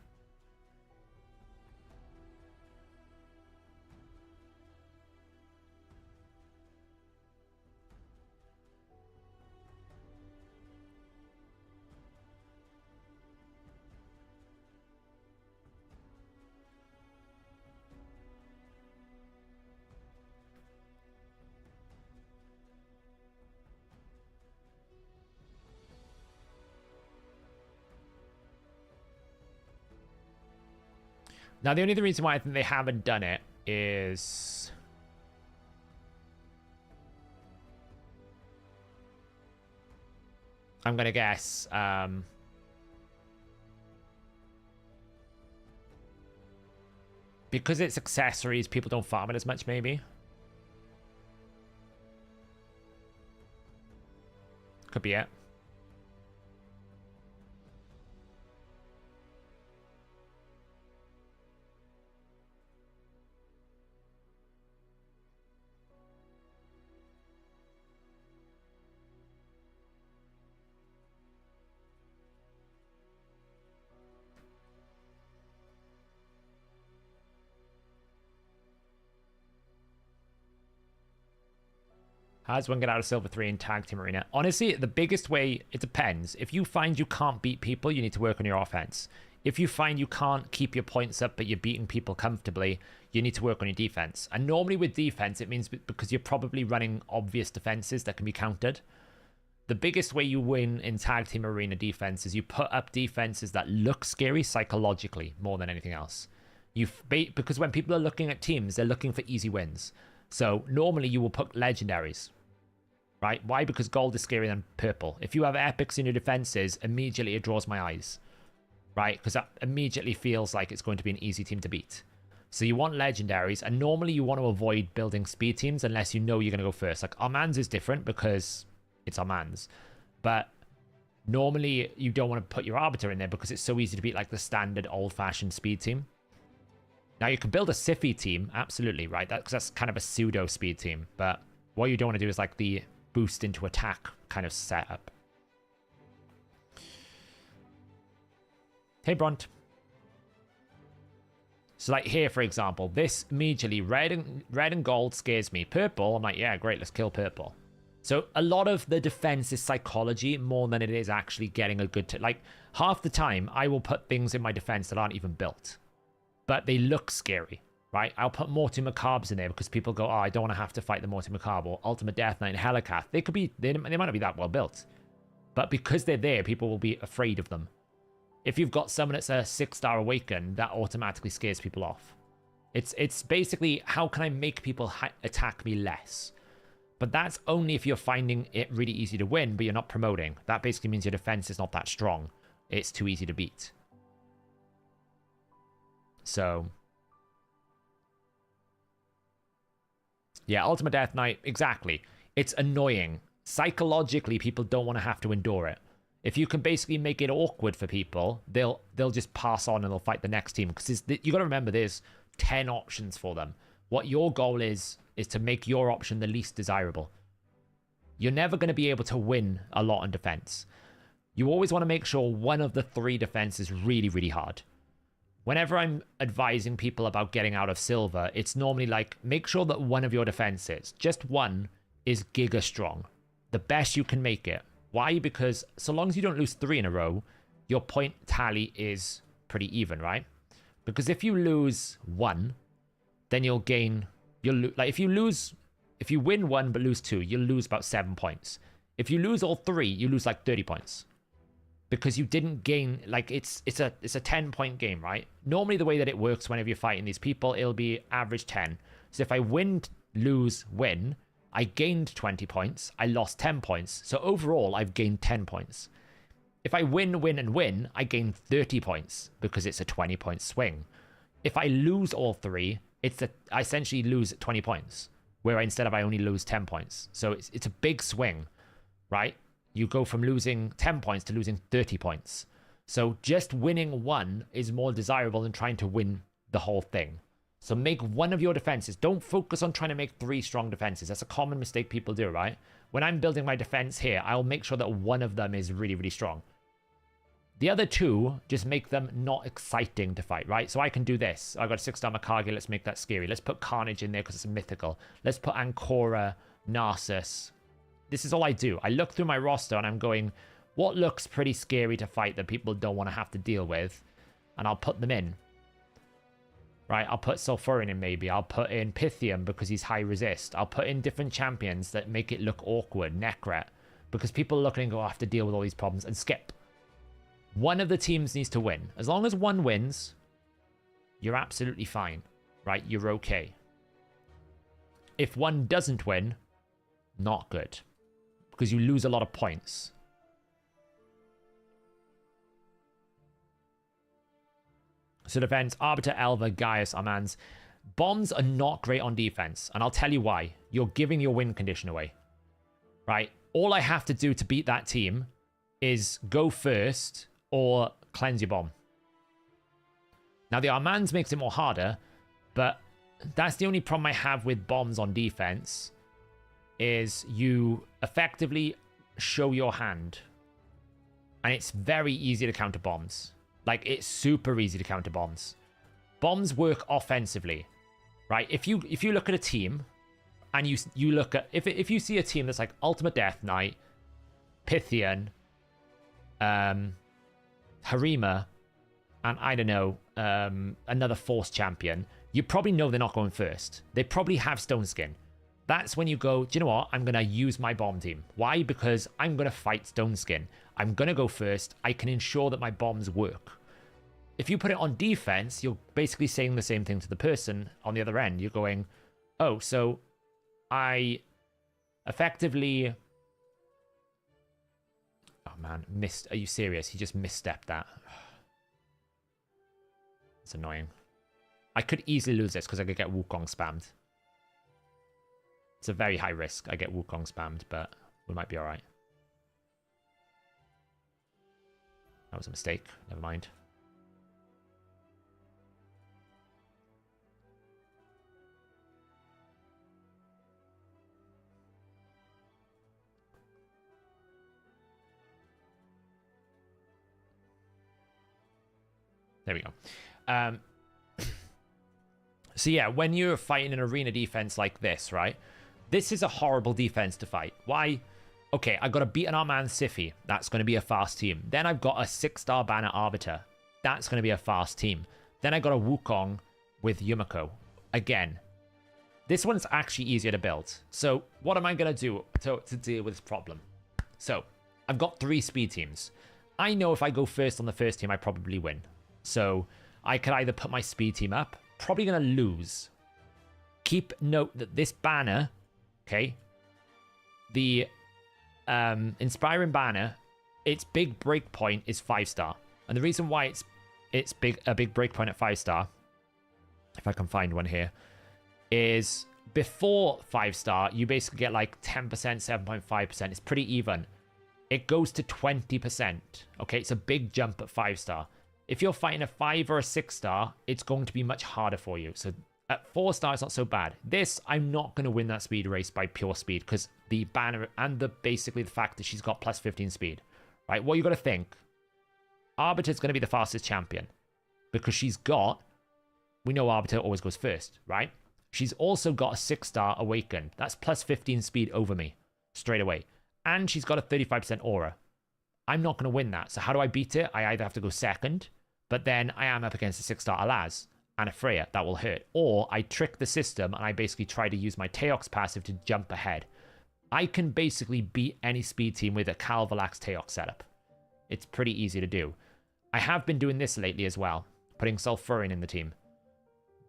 Now, the only other reason why I think they haven't done it is... I'm going to guess... because it's accessories, people don't farm it as much, maybe? Could be it. How does one get out of Silver 3 in Tag Team Arena? Honestly, the biggest way, it depends. If you find you can't beat people, you need to work on your offense. If you find you can't keep your points up, but you're beating people comfortably, you need to work on your defense. And normally with defense, it means because you're probably running obvious defenses that can be countered. The biggest way you win in Tag Team Arena defense is you put up defenses that look scary psychologically more than anything else. Because when people are looking at teams, they're looking for easy wins. So normally you will put legendaries, right? Why? Because gold is scarier than purple. If you have epics in your defenses, immediately it draws my eyes, right? Because that immediately feels like it's going to be an easy team to beat. So you want legendaries, and normally you want to avoid building speed teams unless you know you're going to go first. Like Armand's is different because it's Armand's, but normally you don't want to put your Arbiter in there because it's so easy to beat like the standard old-fashioned speed team. Now, you can build a Siffy team, absolutely, right? Because that's kind of a pseudo-speed team. But what you don't want to do is, like, the boost into attack kind of setup. Hey, Brunt. So, like, here, for example, this immediately, red and gold scares me. Purple, I'm like, yeah, great, let's kill purple. So, a lot of the defense is psychology more than it is actually getting a good... like, half the time, I will put things in my defense that aren't even built. But they look scary, right? I'll put Morty Macabres in there because people go, oh, I don't want to have to fight the Morty Macabre or Ultimate Death Knight and Helicath. They might not be that well built. But because they're there, people will be afraid of them. If you've got someone that's a 6-star Awaken, that automatically scares people off. It's basically, how can I make people attack me less? But that's only if you're finding it really easy to win, but you're not promoting. That basically means your defense is not that strong. It's too easy to beat. So, yeah, Ultimate Death Knight, exactly. It's annoying. Psychologically, people don't want to have to endure it. If you can basically make it awkward for people, they'll just pass on and they'll fight the next team. Because you got to remember, there's 10 options for them. What your goal is to make your option the least desirable. You're never going to be able to win a lot on defense. You always want to make sure one of the 3 defense is really, really hard. Whenever I'm advising people about getting out of silver, it's normally like, make sure that one of your defenses, just one, is giga strong. The best you can make it. Why? Because so long as you don't lose 3 in a row, your point tally is pretty even, right? Because if you lose 1, then you'll gain, like if you win 1 but lose 2, you'll lose about 7 points. If you lose all 3, you lose like 30 points. Because you didn't gain, like it's a 10-point game, right? Normally the way that it works whenever you're fighting these people, it'll be average 10. So if I win, lose, win, I gained 20 points, I lost 10 points. So overall, I've gained 10 points. If I win, win, and win, I gain 30 points because it's a 20-point swing. If I lose all 3, I essentially lose 20 points, where instead of I only lose 10 points. So it's a big swing, right? You go from losing 10 points to losing 30 points. So just winning 1 is more desirable than trying to win the whole thing. So make one of your defenses. Don't focus on trying to make 3 strong defenses. That's a common mistake people do, right? When I'm building my defense here, I'll make sure that one of them is really, really strong. The other 2, just make them not exciting to fight, right? So I can do this. I've got a 6-star Makage. Let's make that scary. Let's put Carnage in there because it's a mythical. Let's put Ancora, Narcissus. This is all I do. I look through my roster and I'm going, what looks pretty scary to fight that people don't want to have to deal with? And I'll put them in. Right, I'll put Sulfurin in maybe. I'll put in Pythium because he's high resist. I'll put in different champions that make it look awkward. Necret. Because people look and go, I have to deal with all these problems and skip. One of the teams needs to win. As long as one wins, you're absolutely fine. Right, you're okay. If one doesn't win, not good. Because you lose a lot of points. So defense, Arbiter, Elva, Gaius, Armans. Bombs are not great on defense. And I'll tell you why. You're giving your win condition away. Right? All I have to do to beat that team is go first or cleanse your bomb. Now the Armans makes it more harder. But that's the only problem I have with bombs on defense. Is you effectively show your hand. And it's very easy to counter bombs. Like, it's super easy to counter bombs. Bombs work offensively, right? If you look at a team, and you look at... If you see a team that's like Ultimate Death Knight, Pythian, Harima, and I don't know, another Force Champion, you probably know they're not going first. They probably have Stone Skin. That's when you go, do you know what? I'm going to use my bomb team. Why? Because I'm going to fight Stone Skin. I'm going to go first. I can ensure that my bombs work. If you put it on defense, you're basically saying the same thing to the person on the other end. You're going, oh, so I effectively... Oh, man. Missed. Are you serious? He just misstepped that. It's annoying. I could easily lose this because I could get Wukong spammed. It's a very high risk. I get Wukong spammed, but we might be alright. That was a mistake. Never mind. There we go. So yeah, when you're fighting an arena defense like this, right? This is a horrible defense to fight. Why? Okay, I've got to beat an Armand Siffy. That's going to be a fast team. Then I've got a 6-star banner Arbiter. That's going to be a fast team. Then I got a Wukong with Yumiko. Again, this one's actually easier to build. So what am I going to do to deal with this problem? So I've got 3 speed teams. I know if I go first on the first team, I probably win. So I could either put my speed team up. Probably going to lose. Keep note that this banner, okay, the Inspiring Banner, its big breakpoint is 5-star. And the reason why it's a big breakpoint at 5-star, if I can find one here, is before 5-star, you basically get like 10%, 7.5%. It's pretty even. It goes to 20%. Okay, it's a big jump at 5-star. If you're fighting a 5 or a 6-star, it's going to be much harder for you. So at 4-star, it's not so bad. This, I'm not going to win that speed race by pure speed because the banner and basically the fact that she's got plus 15 speed. Right? What you got to think, Arbiter's going to be the fastest champion because she's got, we know Arbiter always goes first, right? She's also got a 6-star Awakened. That's plus 15 speed over me straight away. And she's got a 35% aura. I'm not going to win that. So how do I beat it? I either have to go second, but then I am up against a 6-star Aragaz and a Freya. That will hurt. Or I trick the system and I basically try to use my Teox passive to jump ahead. I can basically beat any speed team with a Calvalax Teox setup. It's pretty easy to do. I have been doing this lately as well, putting Sulfurin in the team,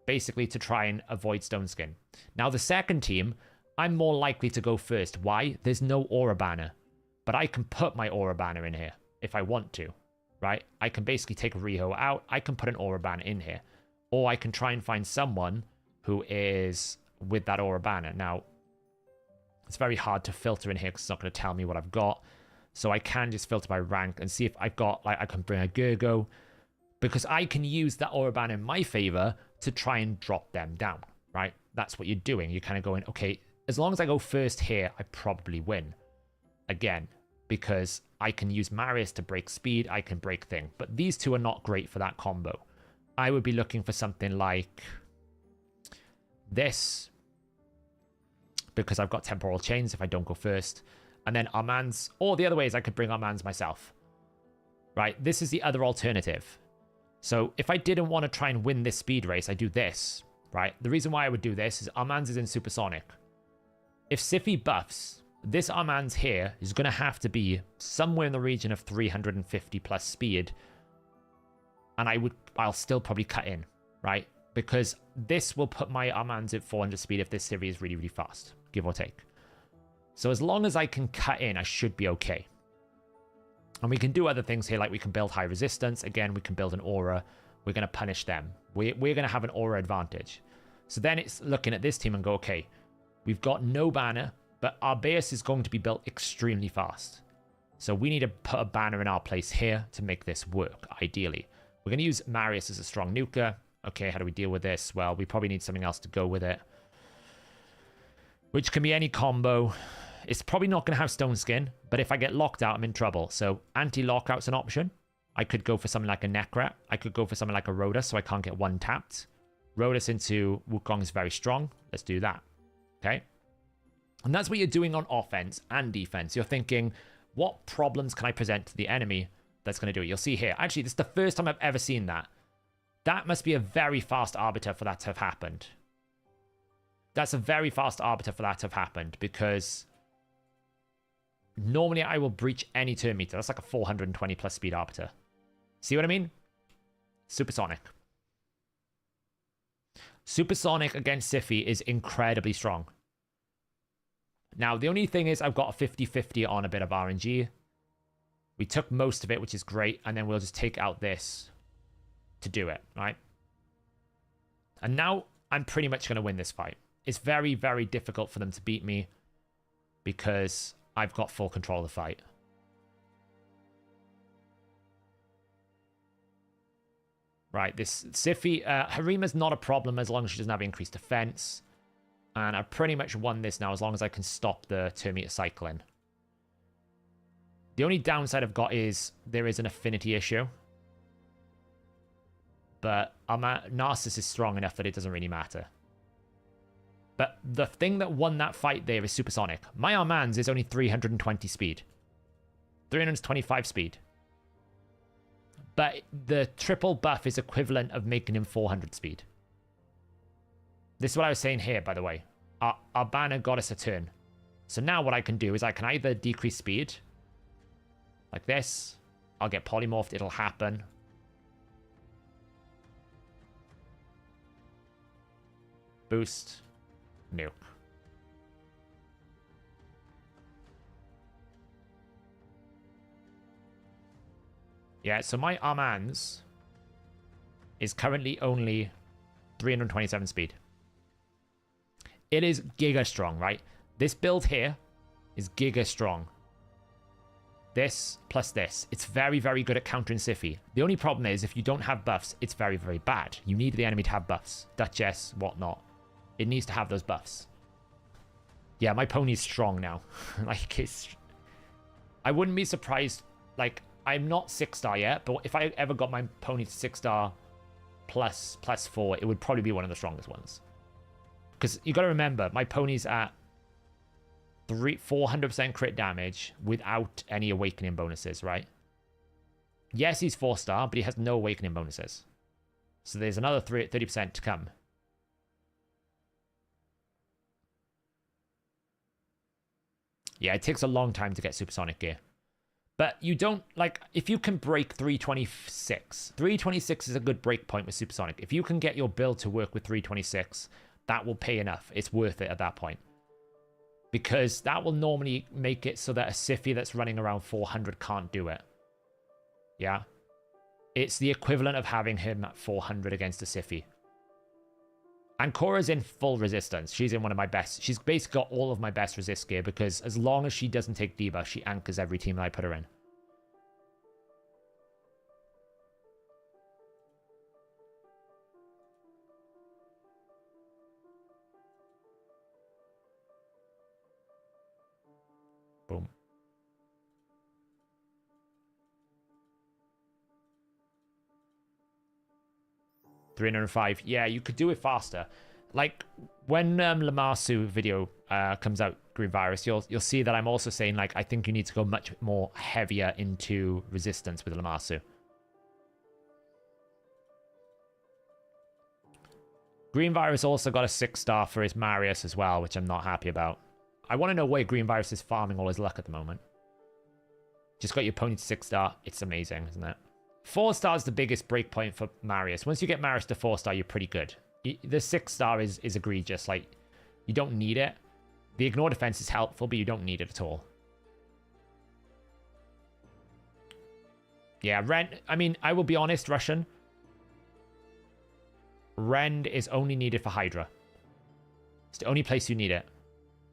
basically to try and avoid Stone Skin. Now the second team, I'm more likely to go first. Why? There's no Aura Banner, but I can put my Aura Banner in here if I want to, right? I can basically take Riho out. I can put an Aura Banner in here, or I can try and find someone who is with that Aura Banner. Now, it's very hard to filter in here because it's not going to tell me what I've got. So I can just filter by rank and see if I've got, like, I can bring a Gurgo, because I can use that Aura Banner in my favor to try and drop them down, right? That's what you're doing. You're kind of going, okay, as long as I go first here, I probably win. Again, because I can use Marius to break speed, I can break thing. But these two are not great for that combo. I would be looking for something like this, because I've got temporal chains if I don't go first. And then Armand's, or the other way is I could bring Armand's myself. Right, this is the other alternative. So if I didn't want to try and win this speed race, I do this, right? The reason why I would do this is Armand's is in Supersonic. If Sify buffs, this Armand's here is going to have to be somewhere in the region of 350 plus speed. And I'll still probably cut in, right? Because this will put my Armand's at 400 speed if this Sify is really, really fast, give or take. So as long as I can cut in, I should be okay. And we can do other things here, like we can build high resistance. Again, we can build an aura. We're going to punish them. We're going to have an aura advantage. So then it's looking at this team and go, okay, we've got no banner, but our base is going to be built extremely fast. So we need to put a banner in our place here to make this work, ideally. We're going to use Marius as a strong nuker. Okay, how do we deal with this? Well, we probably need something else to go with it, which can be any combo. It's probably not going to have Stone Skin, but if I get locked out, I'm in trouble. So anti-lockout's an option. I could go for something like a Necrat. I could go for something like a Rhoda, so I can't get one tapped. Rhodas into Wukong is very strong. Let's do that. Okay? And that's what you're doing on offense and defense. You're thinking, what problems can I present to the enemy that's going to do it? You'll see here. Actually, this is the first time I've ever seen that. That must be a very fast arbiter for that to have happened. That's a very fast arbiter for that to have happened, because normally I will breach any turn meter. That's like a 420 plus speed arbiter. See what I mean? Supersonic. Supersonic against Sify is incredibly strong. Now, the only thing is I've got a 50-50 on a bit of RNG. We took most of it, which is great, and then we'll just take out this to do it, right? And now I'm pretty much going to win this fight. It's very, very difficult for them to beat me because I've got full control of the fight. Right, this Sify, Harima's not a problem as long as she doesn't have increased defense. And I've pretty much won this now as long as I can stop the turn meter cycling. The only downside I've got is there is an affinity issue. But Narcissus is strong enough that it doesn't really matter. But the thing that won that fight there is Supersonic. My Armand's is only 320 speed. 325 speed. But the triple buff is equivalent of making him 400 speed. This is what I was saying here, by the way. Our banner got us a turn. So now what I can do is I can either decrease speed. Like this. I'll get polymorphed. It'll happen. Boost. Nuke. Yeah, so my Armand's is currently only 327 speed. It is giga strong, right? This build here is giga strong. This plus this. It's very, very good at countering Sify. The only problem is if you don't have buffs, it's very, very bad. You need the enemy to have buffs. Duchess, whatnot. It needs to have those buffs. Yeah, my pony's strong now. Like, I wouldn't be surprised. Like, I'm not 6-star yet, but if I ever got my pony to 6-star plus 4, it would probably be one of the strongest ones. Because you got to remember, my pony's at 400% crit damage without any awakening bonuses, right? Yes, he's 4-star, but he has no awakening bonuses. So there's another 30% to come. Yeah, it takes a long time to get supersonic gear. But you don't, like, if you can break 326, 326 is a good break point with supersonic. If you can get your build to work with 326, that will pay enough. It's worth it at that point. Because that will normally make it so that a Siffy that's running around 400 can't do it. Yeah? It's the equivalent of having him at 400 against a Siffy. And Cora's in full resistance. She's in one of my best. She's basically got all of my best resist gear because as long as she doesn't take debuff, she anchors every team that I put her in. Boom. $305. Yeah, you could do it faster. Like when Lamassu video comes out, Green Virus, you'll see that I'm also saying like I think you need to go much more heavier into resistance with Lamassu. Green Virus also got a 6-star for his Marius as well, which I'm not happy about. I want to know where Green Virus is farming all his luck at the moment. Just got your pony to 6-star. It's amazing, isn't it? 4-star is the biggest break point for Marius. Once you get Marius to 4-star, you're pretty good. The 6-star is egregious. Like, you don't need it. The ignore defense is helpful, but you don't need it at all. Yeah, Rend. I mean, I will be honest, Russian. Rend is only needed for Hydra. It's the only place you need it.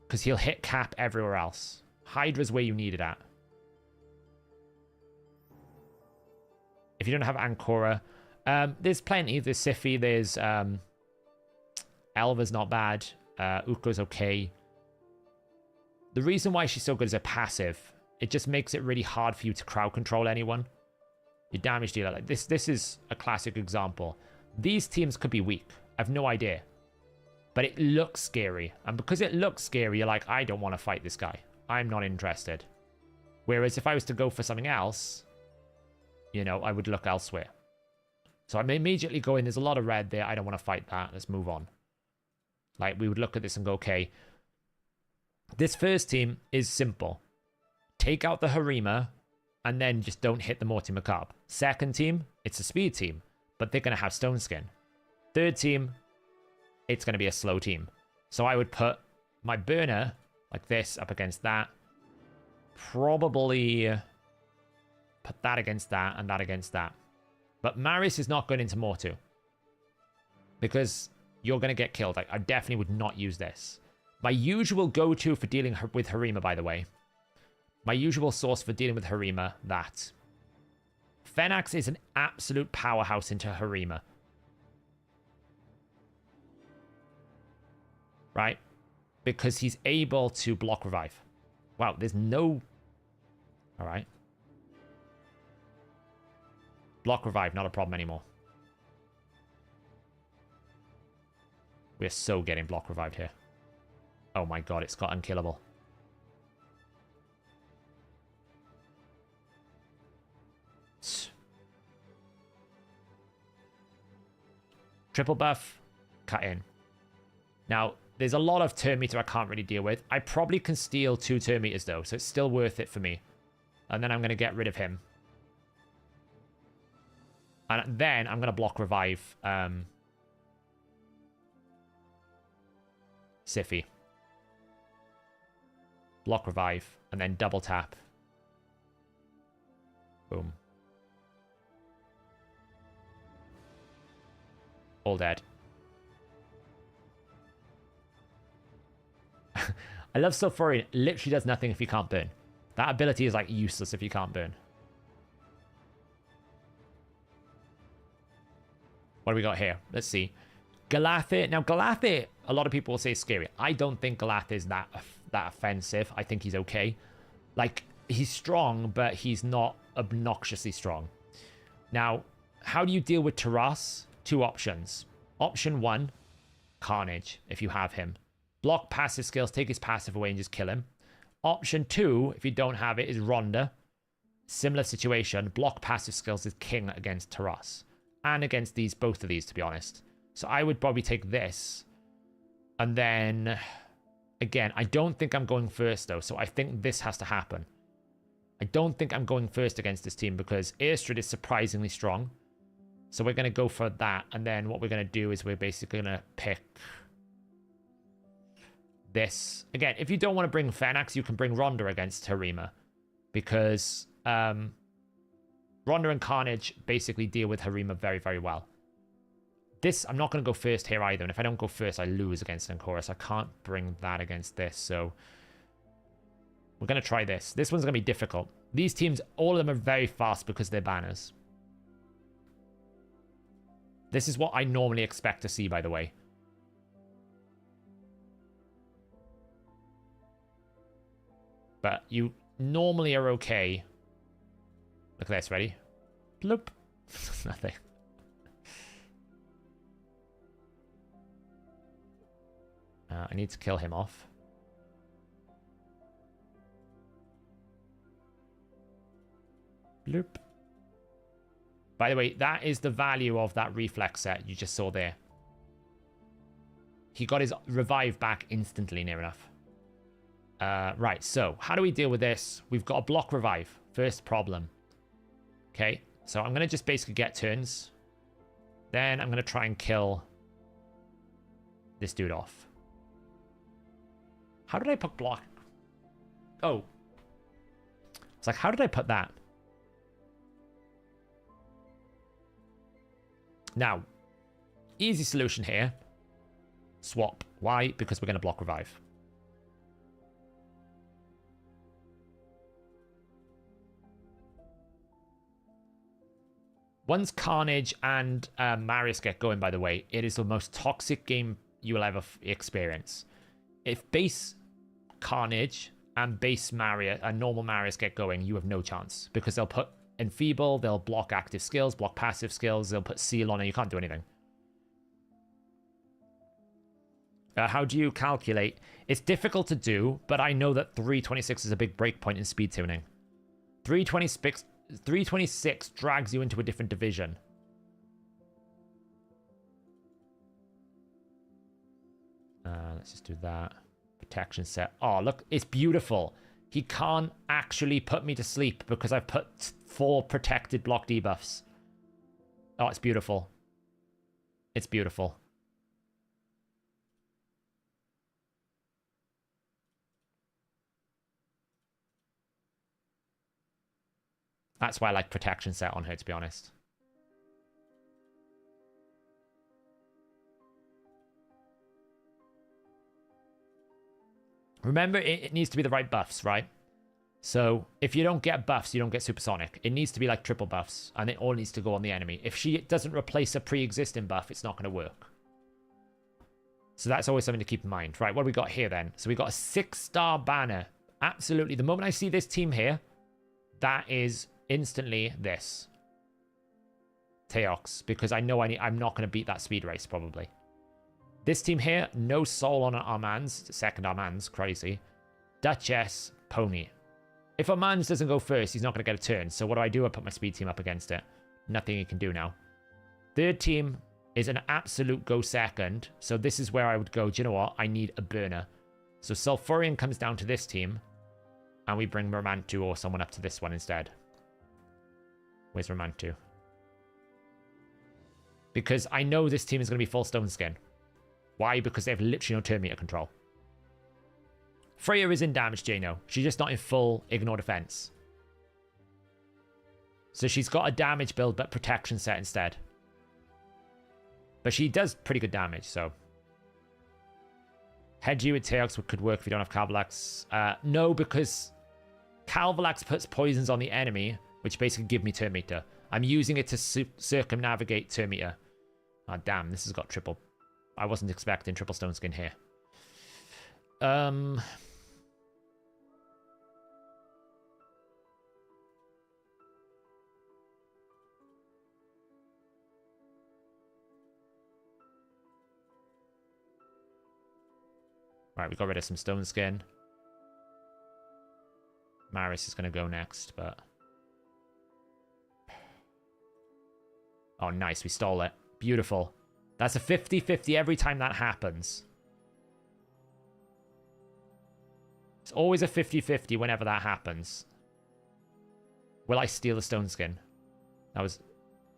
Because he'll hit cap everywhere else. Hydra's where you need it at. If you don't have Ancora, there's plenty. There's Siffy, there's Elva's not bad. Uko's okay. The reason why she's so good is her passive. It just makes it really hard for you to crowd control anyone. Your damage dealer, like this is a classic example. These teams could be weak. I've no idea. But it looks scary. And because it looks scary, you're like, I don't want to fight this guy. I'm not interested. Whereas if I was to go for something else, you know, I would look elsewhere. So I'm immediately going, there's a lot of red there. I don't want to fight that. Let's move on. Like, we would look at this and go, okay. This first team is simple. Take out the Harima, and then just don't hit the Morty Macabre. Second team, it's a speed team, but they're going to have Stone Skin. Third team, it's going to be a slow team. So I would put my burner like this up against that. Probably put that against that and that against that. But Marius is not going into Mortu. Because you're going to get killed. I definitely would not use this. My usual go-to for dealing with Harima, by the way. My usual source for dealing with Harima, that. Fenax is an absolute powerhouse into Harima. Right? Because he's able to block revive. Wow, there's no... Alright. Block revive, not a problem anymore. We're so getting block revived here. Oh my god, it's got unkillable. Triple buff, cut in. Now, there's a lot of turn meter I can't really deal with. I probably can steal 2 turn meters though, so it's still worth it for me. And then I'm going to get rid of him. And then I'm going to block revive Siffy. Block revive, and then double tap. Boom. All dead. I love Sulfurion. It literally does nothing if you can't burn. That ability is like useless if you can't burn. What do we got here? Let's see. Galathir. Now, Galathir, a lot of people will say is scary. I don't think Galathir is that offensive. I think he's okay. Like, he's strong, but he's not obnoxiously strong. Now, how do you deal with Taras? 2 options. Option 1, Carnage, if you have him. Block passive skills, take his passive away and just kill him. Option 2, if you don't have it, is Rhonda. Similar situation. Block passive skills is king against Taras. And against both of these, to be honest. So I would probably take this. And then, again, I don't think I'm going first, though. So I think this has to happen. I don't think I'm going first against this team because Airstrid is surprisingly strong. So we're going to go for that. And then what we're going to do is we're basically going to pick this. Again, if you don't want to bring Fenax, you can bring Rhonda against Harima. Because Rhonda and Carnage basically deal with Harima very, very well. This, I'm not going to go first here either. And if I don't go first, I lose against Anchorus. I can't bring that against this. So we're going to try this. This one's going to be difficult. These teams, all of them are very fast because they're banners. This is what I normally expect to see, by the way. But you normally are okay. Look at this, ready? Bloop. Nothing. I need to kill him off. Bloop. By the way, that is the value of that reflex set you just saw there. He got his revive back instantly, near enough. Right, so how do we deal with this? We've got a block revive. First problem. Okay, so I'm going to just basically get turns. Then I'm going to try and kill this dude off. How did I put block? Oh. It's like, how did I put that? Now, easy solution here. Swap. Why? Because we're going to block revive. Once Carnage and Marius get going, by the way, it is the most toxic game you will ever experience. If base Carnage and base Marius and normal Marius get going, you have no chance. Because they'll put Enfeeble, they'll block active skills, block passive skills, they'll put Seal on it, you can't do anything. How do you calculate? It's difficult to do, but I know that 326 is a big breakpoint in speed tuning. 326 drags you into a different division. Let's just do that. Protection set. Oh, look, it's beautiful. He can't actually put me to sleep because I've put 4 protected block debuffs. Oh, it's beautiful. It's beautiful. That's why I like protection set on her, to be honest. Remember, it needs to be the right buffs, right? So if you don't get buffs, you don't get supersonic. It needs to be like triple buffs, and it all needs to go on the enemy. If she doesn't replace a pre-existing buff, it's not going to work. So that's always something to keep in mind. Right, what do we got here then? So we got a 6-star banner. Absolutely. The moment I see this team here, that is instantly this. Teox, because I know I'm not going to beat that speed race, probably. This team here, no soul on Armand's. Second Armand's, crazy. Duchess, Pony. If Armand's doesn't go first, he's not going to get a turn. So what do? I put my speed team up against it. Nothing he can do now. Third team is an absolute go second. So this is where I would go, do you know what? I need a burner. So Sulfurion comes down to this team. And we bring Romantu or someone up to this one instead. Where's Romantu? Because I know this team is going to be full Stone Skin. Why? Because they have literally no turn meter control. Freya is in damage, Jano. She's just not in full ignore defense. So she's got a damage build, but protection set instead. But she does pretty good damage, so. Hedge you with Teox could work if you don't have Calvalax. No, because Calvalax puts poisons on the enemy, which basically give me turn meter. I'm using it to circumnavigate turn meter. Ah, damn, this has got triple. I wasn't expecting triple Stone Skin here. Right, we got rid of some Stone Skin. Maris is going to go next, but... Oh, nice. We stole it. Beautiful. That's a 50-50 every time that happens. It's always a 50-50 whenever that happens. Will I steal the stone skin? That was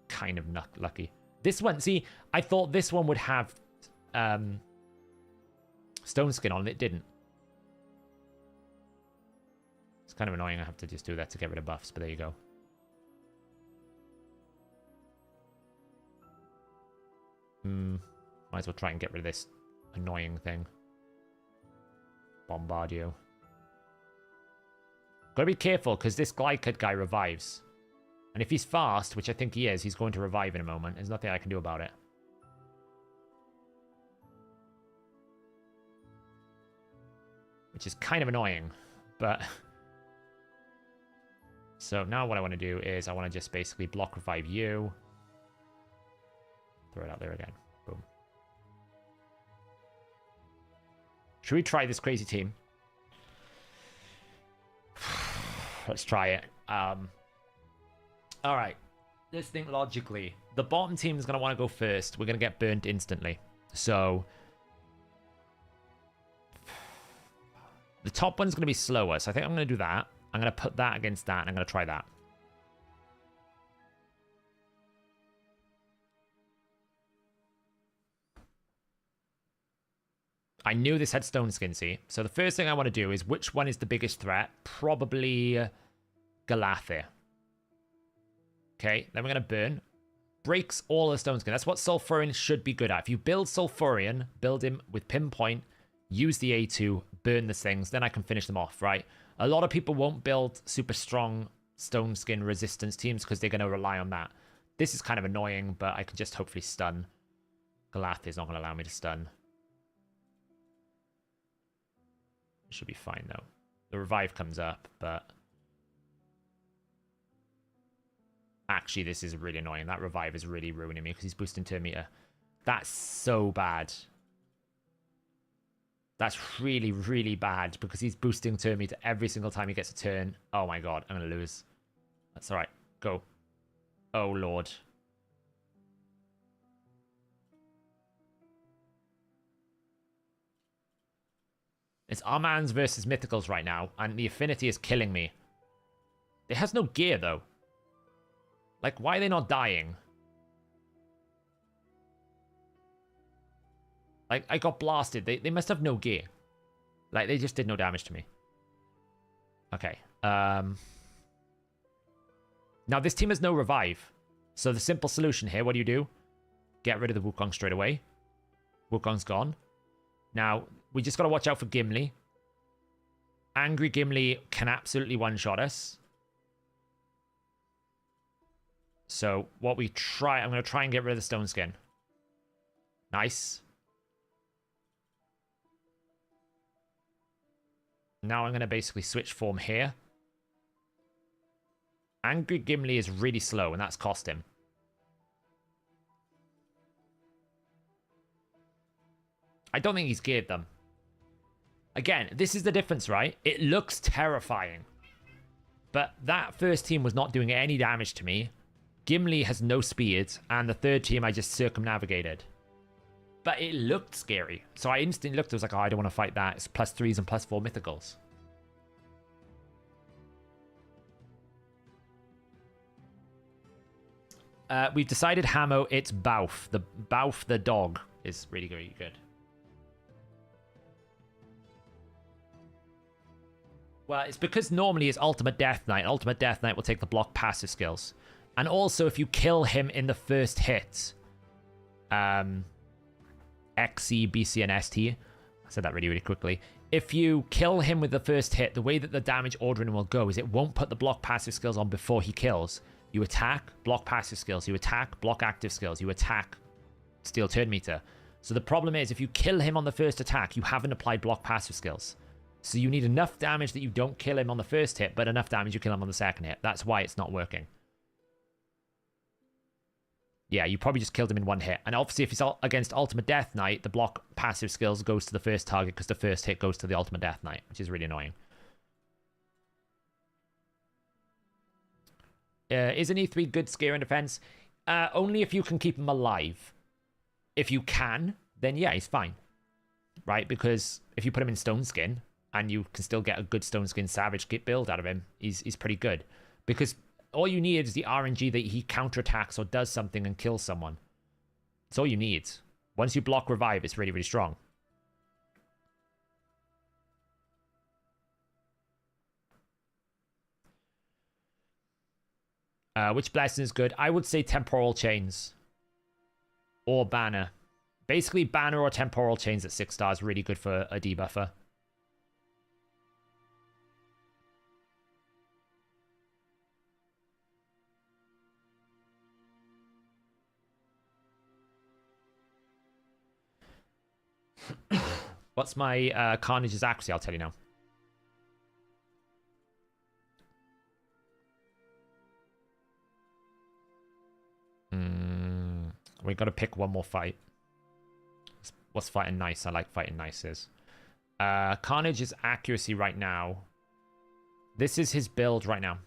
kind of lucky. This one, see, I thought this one would have stone skin on it. It didn't. It's kind of annoying. I have to just do that to get rid of buffs, but there you go. Might as well try and get rid of this annoying thing. Bombardio. Gotta be careful, because this Glycid guy revives. And if he's fast, which I think he is, he's going to revive in a moment. There's nothing I can do about it. Which is kind of annoying, but... So now what I want to do is I want to just basically block revive you. Throw it out there again. Boom. Should we try this crazy team? Let's try it. All right. Let's think logically. The bottom team is going to want to go first. We're going to get burnt instantly. So the top one's going to be slower. So I think I'm going to do that. I'm going to put that against that, and I'm going to try that. I knew this had stone skin, see? So the first thing I want to do is, which one is the biggest threat? Probably Galathir. Okay, then we're going to burn. Breaks all the stone skin. That's what Sulfurion should be good at. If you build Sulfurion, build him with pinpoint, use the A2, burn the things, then I can finish them off, right? A lot of people won't build super strong stone skin resistance teams because they're going to rely on that. This is kind of annoying, but I can just hopefully stun. Galathir's not going to allow me to stun. Should be fine, though. The revive comes up, but... Actually, this is really annoying. That revive is really ruining me because he's boosting turn meter. That's so bad. That's really, really bad because he's boosting turn meter every single time he gets a turn. Oh my god, I'm going to lose. That's alright. Go. Oh, Lord. It's Armans versus Mythicals right now, and the affinity is killing me. It has no gear, though. Like, why are they not dying? Like, I got blasted. They must have no gear. Like, they just did no damage to me. Okay. Now, this team has no revive. So the simple solution here, what do? Get rid of the Wukong straight away. Wukong's gone. Now, we just got to watch out for Gimli. Angry Gimli can absolutely one-shot us. So, what we try... I'm going to try and get rid of the stone skin. Nice. Now I'm going to basically switch form here. Angry Gimli is really slow, and that's cost him. I don't think he's geared them. Again, this is the difference, right? It looks terrifying. But that first team was not doing any damage to me. Gimli has no speed, and the third team I just circumnavigated. But it looked scary. So I instantly looked, I was like, oh, I don't want to fight that. It's +3s and +4 mythicals. We've decided, Hamo, it's Bauf. Bauf the dog is really, really good. Well, it's because normally it's Ultimate Death Knight. Ultimate Death Knight will take the block passive skills. And also, if you kill him in the first hit, XC, BC, and ST. I said that really, really quickly. If you kill him with the first hit, the way that the damage ordering will go is it won't put the block passive skills on before he kills. You attack, block passive skills. You attack, block active skills. You attack, steal turn meter. So the problem is, if you kill him on the first attack, you haven't applied block passive skills. So you need enough damage that you don't kill him on the first hit, but enough damage you kill him on the second hit. That's why it's not working. Yeah, you probably just killed him in one hit. And obviously, if he's against Ultimate Death Knight, the block passive skills goes to the first target because the first hit goes to the Ultimate Death Knight, which is really annoying. Is an E3 good scare and defense? Only if you can keep him alive. If you can, then yeah, he's fine. Right? Because if you put him in Stone Skin and you can still get a good Stone Skin Savage kit build out of him, he's pretty good. Because all you need is the RNG that he counterattacks or does something and kills someone. That's all you need. Once you block revive, it's really, really strong. Which blessing is good? I would say Temporal Chains. Or Banner. Basically, Banner or Temporal Chains at 6 stars really good for a debuffer. What's my Carnage's accuracy? I'll tell you now. We got to pick one more fight. What's fighting nice? I like fighting nices. Carnage's accuracy right now. This is his build right now.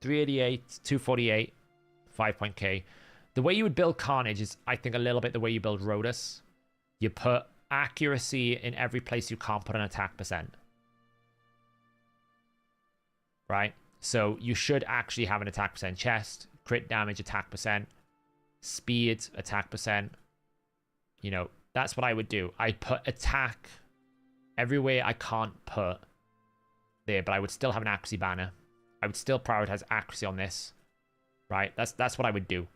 388, 248, 5.k. The way you would build Carnage is, I think, a little bit the way you build Rhodus. You put accuracy in every place you can't put an attack percent. Right? So you should actually have an attack percent chest, crit damage, attack percent, speed, attack percent. You know, that's what I would do. I'd put attack everywhere I can't put there, but I would still have an accuracy banner. I would still prioritize accuracy on this. Right? That's what I would do.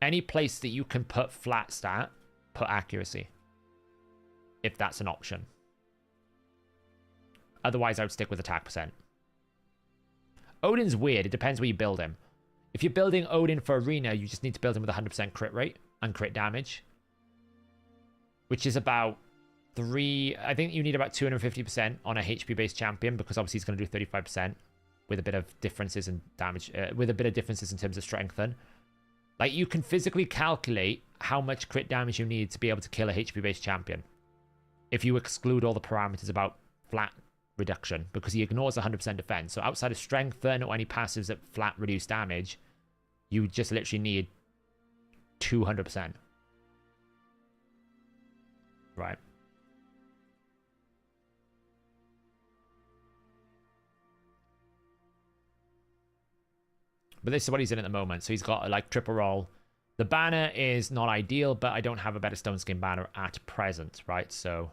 Any place that you can put flat stat, put accuracy. If that's an option. Otherwise, I would stick with attack percent. Odin's weird. It depends where you build him. If you're building Odin for Arena, you just need to build him with 100% crit rate and crit damage. Which is about 3... I think you need about 250% on a HP-based champion, because obviously he's going to do 35% with a bit of differences in damage, with a bit of differences in terms of strengthen. Like, you can physically calculate how much crit damage you need to be able to kill a HP-based champion. If you exclude all the parameters about flat reduction, because he ignores 100% defense. So outside of strengthen or any passives that flat reduce damage, you just literally need 200%. Right. But this is what he's in at the moment. So he's got like triple roll. The banner is not ideal, but I don't have a better Stone Skin banner at present, right? So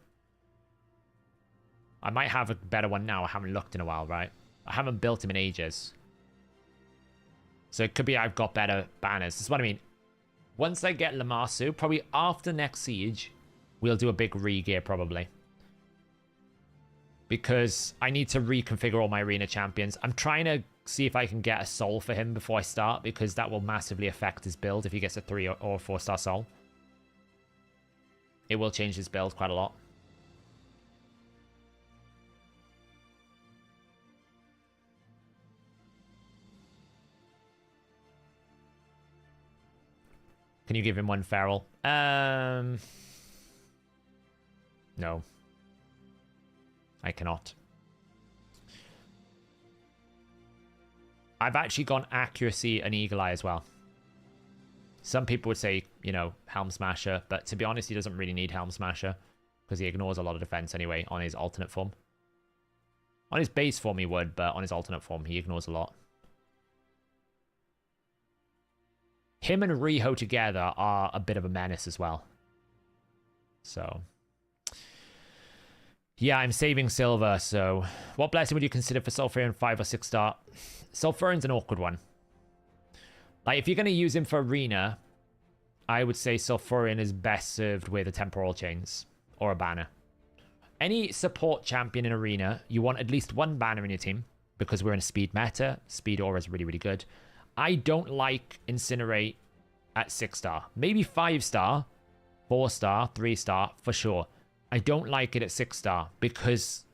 I might have a better one now. I haven't looked in a while, right? I haven't built him in ages. So it could be I've got better banners. This is what I mean. Once I get Lamasu, probably after next siege, we'll do a big re-gear probably. Because I need to reconfigure all my arena champions. I'm trying to see if I can get a soul for him before I start, because that will massively affect his build if he gets a 3 or 4 star soul. It will change his build quite a lot. Can you give him one feral? No. I cannot. I've actually gone accuracy and eagle eye as well. Some people would say, you know, Helm Smasher, but to be honest, he doesn't really need Helm Smasher because he ignores a lot of defense anyway on his alternate form. On his base form he would, but on his alternate form he ignores a lot. Him and Riho together are a bit of a menace as well. So yeah, I'm saving silver. So what blessing would you consider for Sulfurion 5 or 6 star? Sulfurion's an awkward one. Like, if you're going to use him for Arena, I would say Sulfurion is best served with a Temporal Chains or a banner. Any support champion in Arena, you want at least one banner in your team, because we're in a speed meta. Speed aura is really, really good. I don't like Incinerate at 6 star. Maybe 5 star, 4 star, 3 star, for sure. I don't like it at 6 star because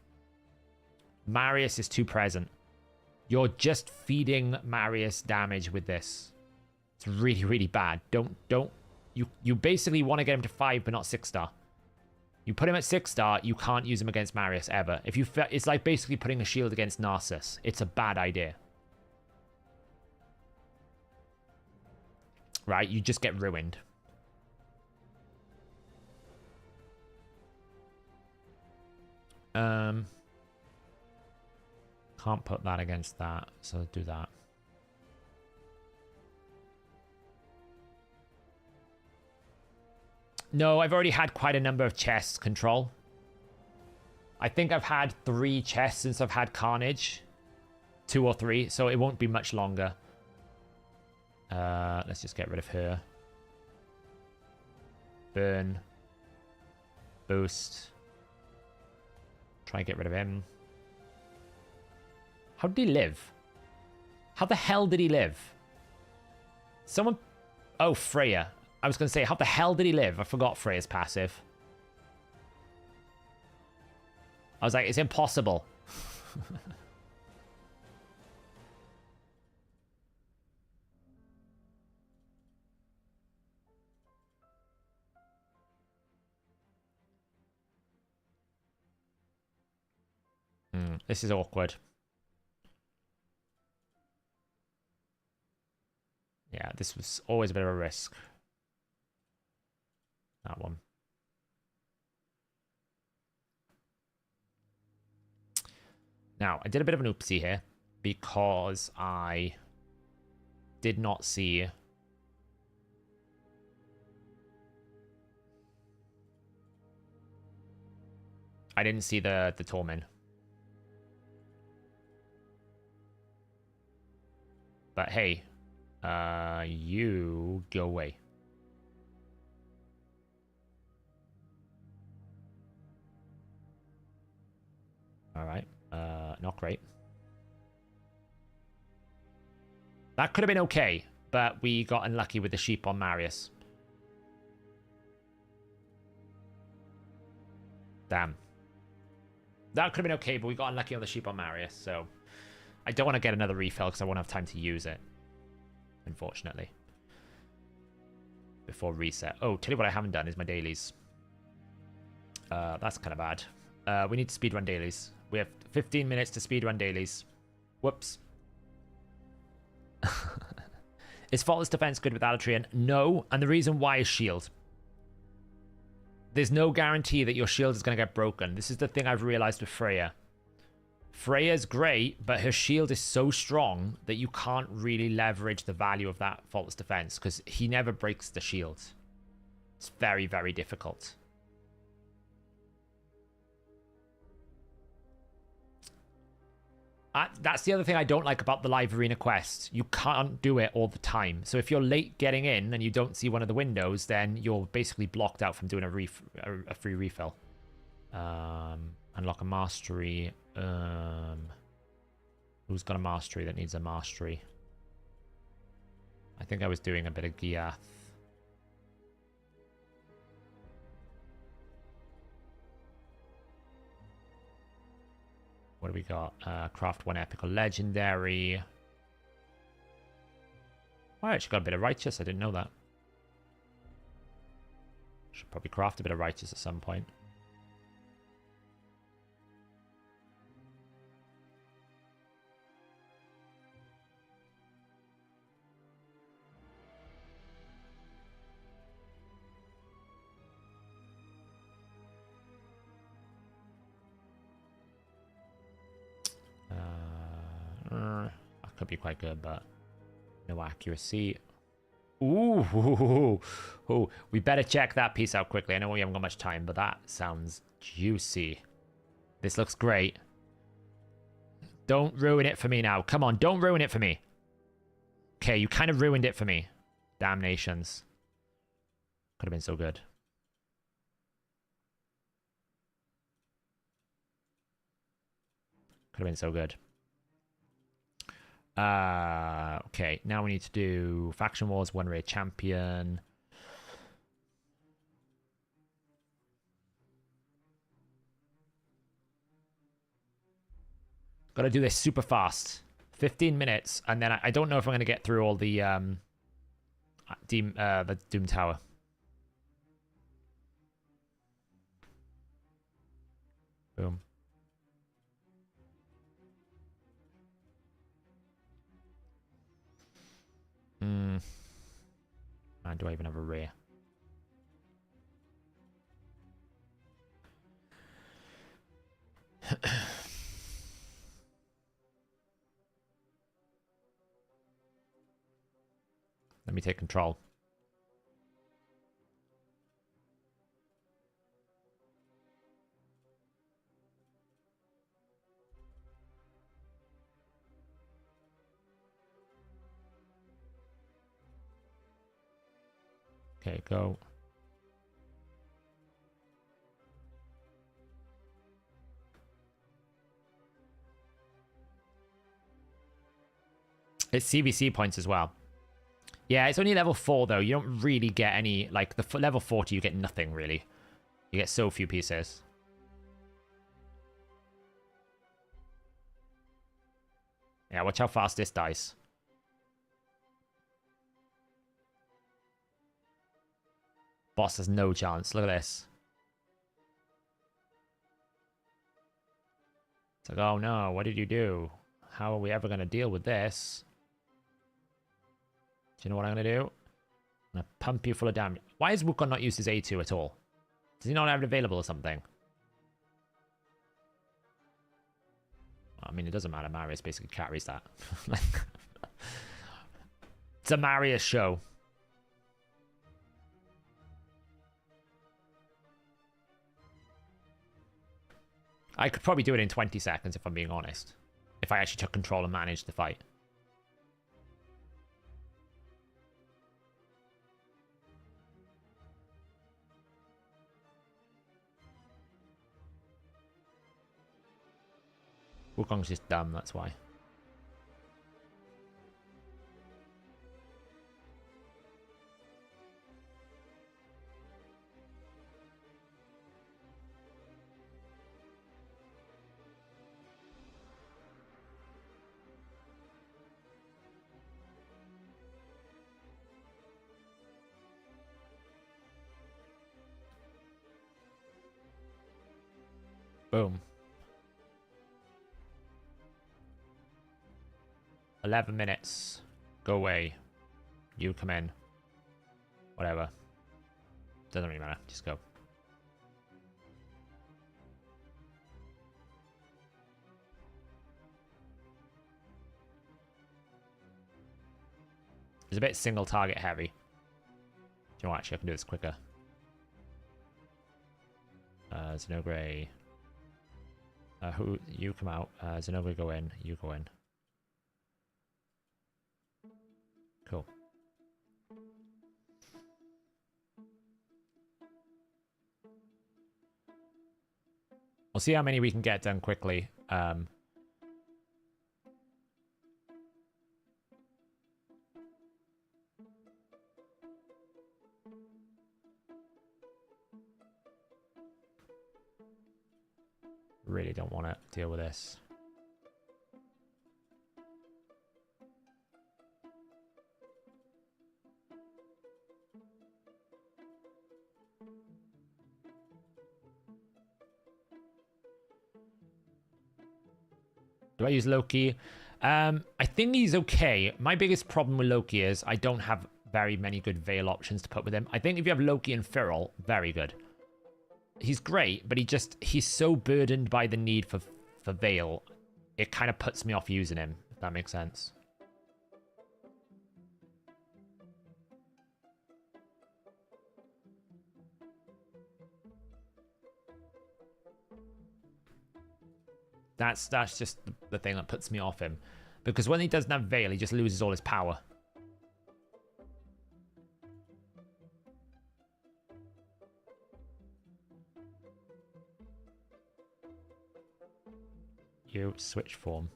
Marius is too present. You're just feeding Marius damage with this. It's really, really bad. You basically want to get him to 5 but not 6 star. You put him at 6 star, you can't use him against Marius ever. It's like basically putting a shield against Narcissus. It's a bad idea. right? You just get ruined. Can't put that against that, so do that. No, I've already had quite a number of chests control. I think I've had 3 chests since I've had Carnage. 2 or 3, so it won't be much longer. Let's just get rid of her. Burn. Boost. Try and get rid of him. How did he live? How the hell did he live? Someone... Oh, Freya. I was going to say, how the hell did he live? I forgot Freya's passive. I was like, it's impossible. This is awkward. Yeah, this was always a bit of a risk. That one. Now, I did a bit of an oopsie here because I did not see... I didn't see the Torment. But hey, you go away. All right, not great. That could have been okay, but we got unlucky with the sheep on Marius. Damn. That could have been okay, but we got unlucky on the sheep on Marius, so... I don't want to get another refill because I won't have time to use it. Unfortunately. Before reset. Oh, tell you what I haven't done is my dailies. That's kind of bad. We need to speedrun dailies. We have 15 minutes to speedrun dailies. Whoops. Is Faultless Defense good with Alatrian? No, and the reason why is shield. There's no guarantee that your shield is going to get broken. This is the thing I've realized with Freya. Freya's great, but her shield is so strong that you can't really leverage the value of that Faultless Defense because he never breaks the shield. It's very, very difficult. That's the other thing I don't like about the live arena quest. You can't do it all the time. So if you're late getting in and you don't see one of the windows, then you're basically blocked out from doing a free refill. Unlock a mastery. Who's got a mastery that needs a mastery? I think I was doing a bit of Giath. What do we got? Craft 1 epic or legendary. Oh, I actually got a bit of righteous. I didn't know that. Should probably craft a bit of righteous at some point. That could be quite good, but no accuracy. Ooh, we better check that piece out quickly. I know we haven't got much time, but that sounds juicy. This looks great. Don't ruin it for me now. Come on, don't ruin it for me. Okay, you kind of ruined it for me. Damnations. Could have been so good. Could have been so good. Okay, now we need to do Faction Wars, One Rare Champion. Got to do this super fast. 15 minutes, and then I don't know if I'm going to get through all the Doom Tower. Boom. Man, do I even have a rear? Let me take control. Okay, go. It's CVC points as well. Yeah, it's only level 4 though. You don't really get any, like, the level 40 you get nothing really. You get so few pieces. Yeah, watch how fast this dies. Boss has no chance. Look at this. It's like, oh no, what did you do? How are we ever going to deal with this? Do you know what I'm going to do? I'm going to pump you full of damage. Why has Wukong not used his A2 at all? Does he not have it available or something? I mean, it doesn't matter. Marius basically carries that. It's a Marius show. I could probably do it in 20 seconds if I'm being honest. If I actually took control and managed the fight. Wukong's just dumb, that's why. Boom. 11 minutes. Go away. You come in. Whatever. Doesn't really matter. Just go. It's a bit single target heavy. Do you know what? Actually, I can do this quicker. Zenogre. Who? You come out. Zenogre go in. You go in. Cool. We'll see how many we can get done quickly. Really don't want to deal with this. Do I use Loki? I think he's okay. My biggest problem with Loki is I don't have very many good Veil options to put with him. I think if you have Loki and Firl, very good. He's great, but he's so burdened by the need for Veil, it kind of puts me off using him, if that makes sense. That's just the thing that puts me off him. Because when he doesn't have Veil, he just loses all his power. You switch form.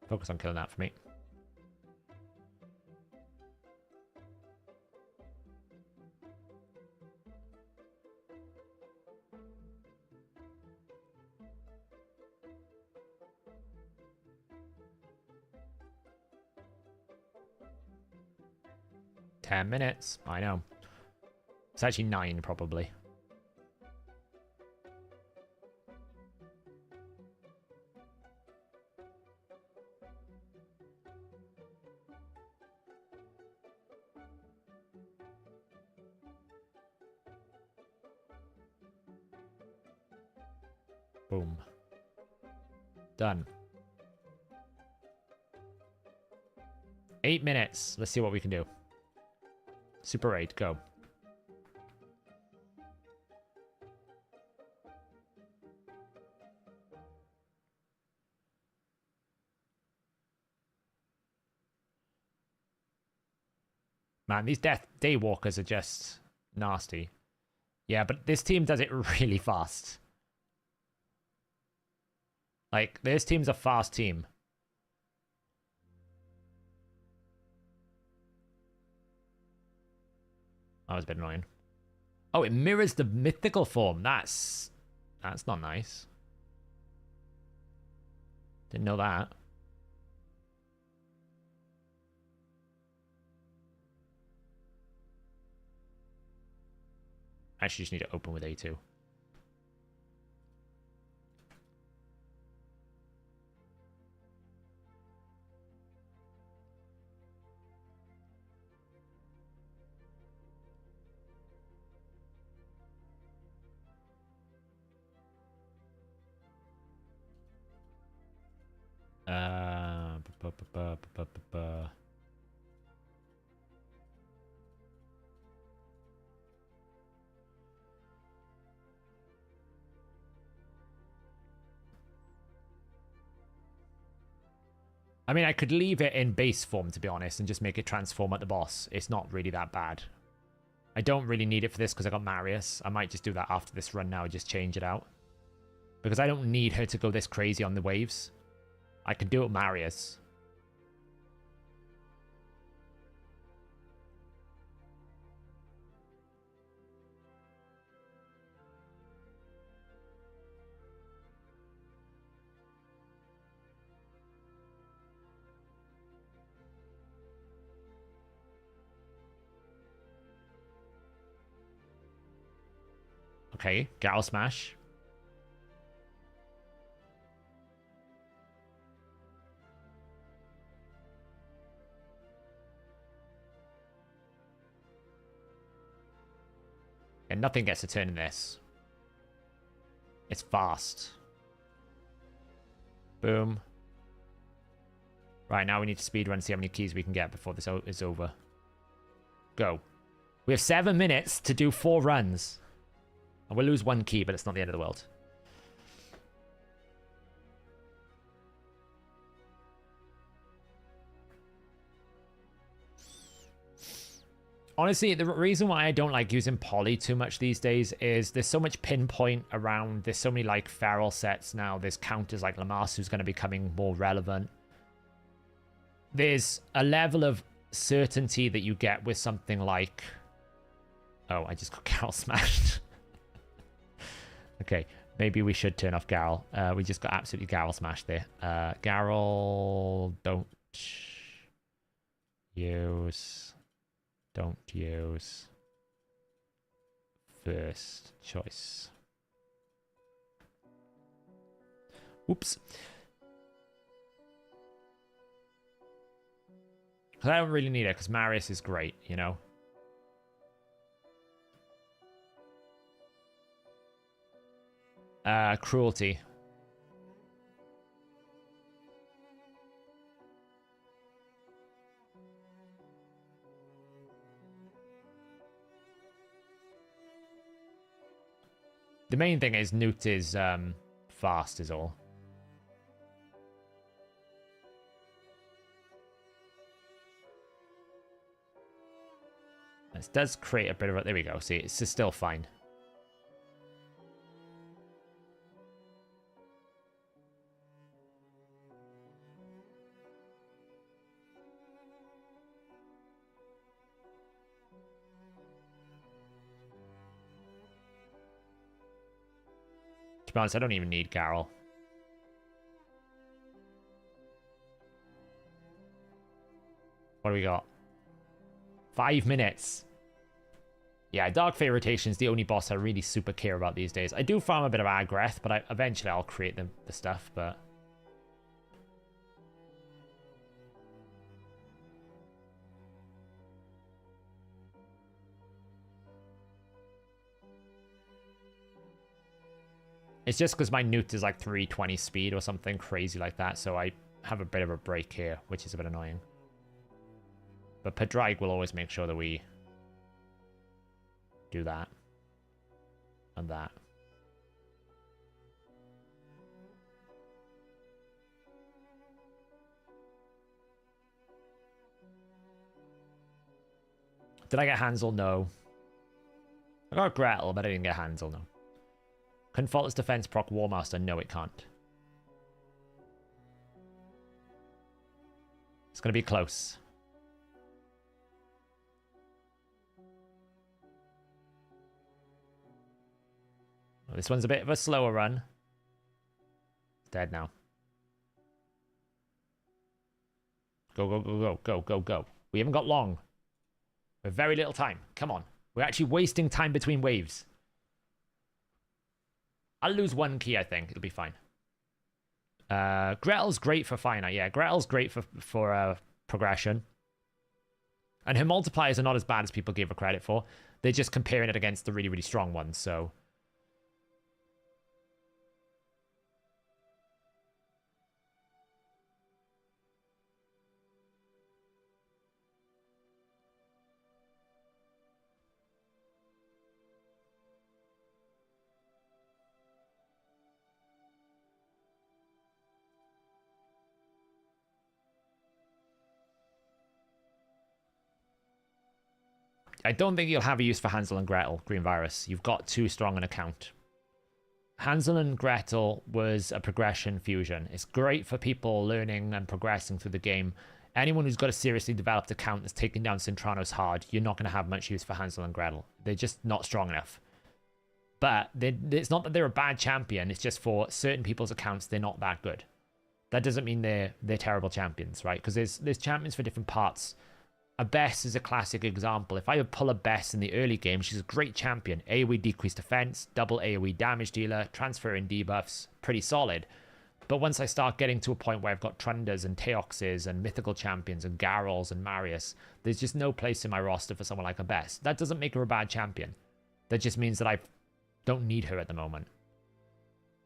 Focus on killing that for me. 10 minutes. I know. It's actually 9, probably. Boom. Done. 8 minutes. Let's see what we can do. Super 8, go. Man, these Daywalkers are just nasty. Yeah, but this team does it really fast. Like, this team's a fast team. That was a bit annoying. Oh, it mirrors the mythical form. That's not nice. Didn't know that. Actually, just need to open with A2. I mean, I could leave it in base form, to be honest, and just make it transform at the boss. It's not really that bad. I don't really need it for this because I got Marius. I might just do that after this run now, just change it out. Because I don't need her to go this crazy on the waves. I can do it with Marius. Okay, Gal Smash. And nothing gets a turn in this. It's fast. Boom. Right, now we need to speedrun and see how many keys we can get before this is over. Go. We have 7 minutes to do 4 runs. And we'll lose 1 key, but it's not the end of the world. Honestly, the reason why I don't like using poly too much these days is there's so much pinpoint around. There's so many like feral sets now. There's counters like Lamas who's going to be becoming more relevant. There's a level of certainty that you get with something like... Oh, I just got Carol smashed. Okay, maybe we should turn off Garrel. We just got absolutely Garrel smashed there. Garrel, don't use. Don't use. First choice. Oops. Because I don't really need it, because Marius is great, you know? Cruelty. The main thing is Newt is fast is all. This does create a bit of a... There we go. See, it's still fine. To be honest, I don't even need Garrel. What do we got? 5 minutes. Yeah, Dark Fate Rotation is the only boss I really super care about these days. I do farm a bit of Agrath, but eventually I'll create the stuff, but... It's just because my Newt is like 320 speed or something crazy like that, so I have a bit of a break here, which is a bit annoying. But Padraig will always make sure that we do that. And that. Did I get Hansel? No. I got Gretel, but I didn't get Hansel, no. Can Faultless Defense proc Warmaster? No, it can't. It's going to be close. This one's a bit of a slower run. It's dead now. Go, go, go, go, go, go, go. We haven't got long. We have very little time. Come on. We're actually wasting time between waves. I'll lose 1 key, I think. It'll be fine. Gretel's great for finite. Yeah, Gretel's great for progression. And her multipliers are not as bad as people give her credit for. They're just comparing it against the really, really strong ones, so... I don't think you'll have a use for Hansel and Gretel, Green Virus. You've got too strong an account. Hansel and Gretel was a progression fusion. It's great for people learning and progressing through the game. Anyone who's got a seriously developed account that's taking down Cintranos hard, you're not going to have much use for Hansel and Gretel. They're just not strong enough. But it's not that they're a bad champion. It's just for certain people's accounts, they're not that good. That doesn't mean they're terrible champions, right? Because there's champions for different parts. A Bess is a classic example. If I would pull a Bess in the early game, she's a great champion. AoE decreased defense, double AoE damage dealer, transferring debuffs, pretty solid. But once I start getting to a point where I've got Trundas and Teoxes and mythical champions and Garrels and Marius, there's just no place in my roster for someone like a Bess. That doesn't make her a bad champion. That just means that I don't need her at the moment.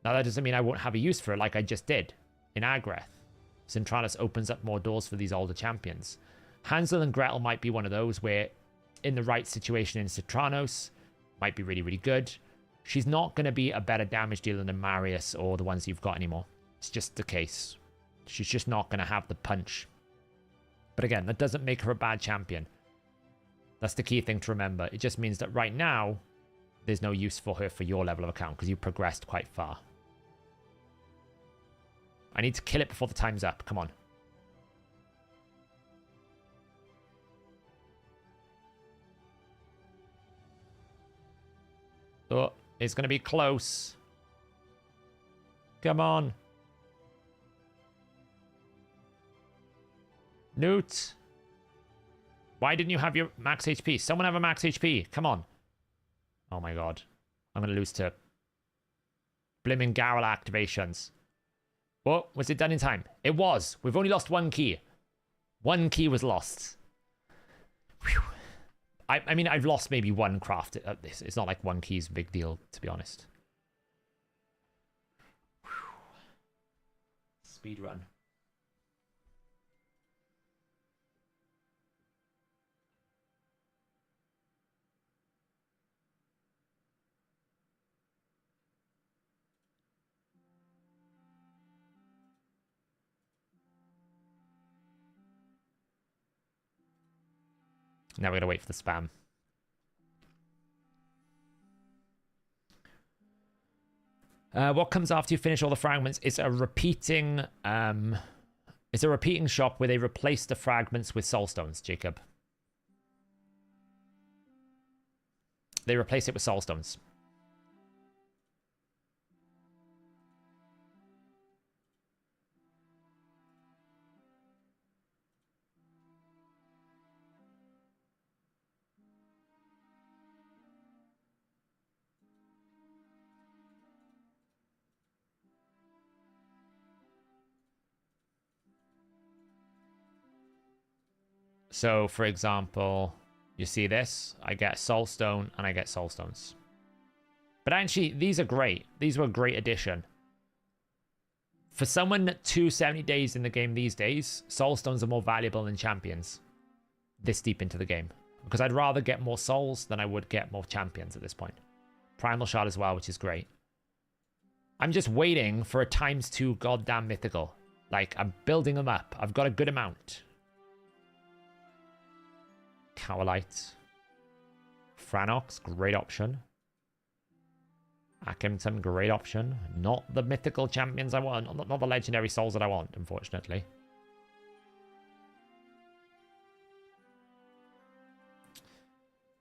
Now that doesn't mean I won't have a use for her like I just did in Agrath. Cintranos opens up more doors for these older champions. Hansel and Gretel might be one of those where, in the right situation in Cintranos, might be really, really good. She's not going to be a better damage dealer than Marius or the ones you've got anymore. It's just the case. She's just not going to have the punch. But again, that doesn't make her a bad champion. That's the key thing to remember. It just means that right now, there's no use for her for your level of account because you've progressed quite far. I need to kill it before the time's up. Come on. Oh, it's going to be close. Come on. Newt. Why didn't you have your max HP? Someone have a max HP. Come on. Oh my god. I'm going to lose to blimmin' Garrel activations. What? Was it done in time? It was. We've only lost 1 key. 1 key was lost. Whew. I mean, I've lost maybe 1 craft at this. It's not like 1 key is a big deal, to be honest. Speed run. Now we're going to wait for the spam. What comes after you finish all the fragments? It's a repeating shop where they replace the fragments with soulstones, Jacob. They replace it with soulstones. So, for example, you see this? I get Soulstone and I get Soulstones. But actually, these are great. These were a great addition. For someone 270 days in the game these days, Soulstones are more valuable than champions this deep into the game. Because I'd rather get more souls than I would get more champions at this point. Primal Shard as well, which is great. I'm just waiting for a ×2 goddamn mythical. Like, I'm building them up. I've got a good amount. Cowlite. Franox, great option. Akimton, great option. Not the mythical champions I want. Not the legendary souls that I want, unfortunately.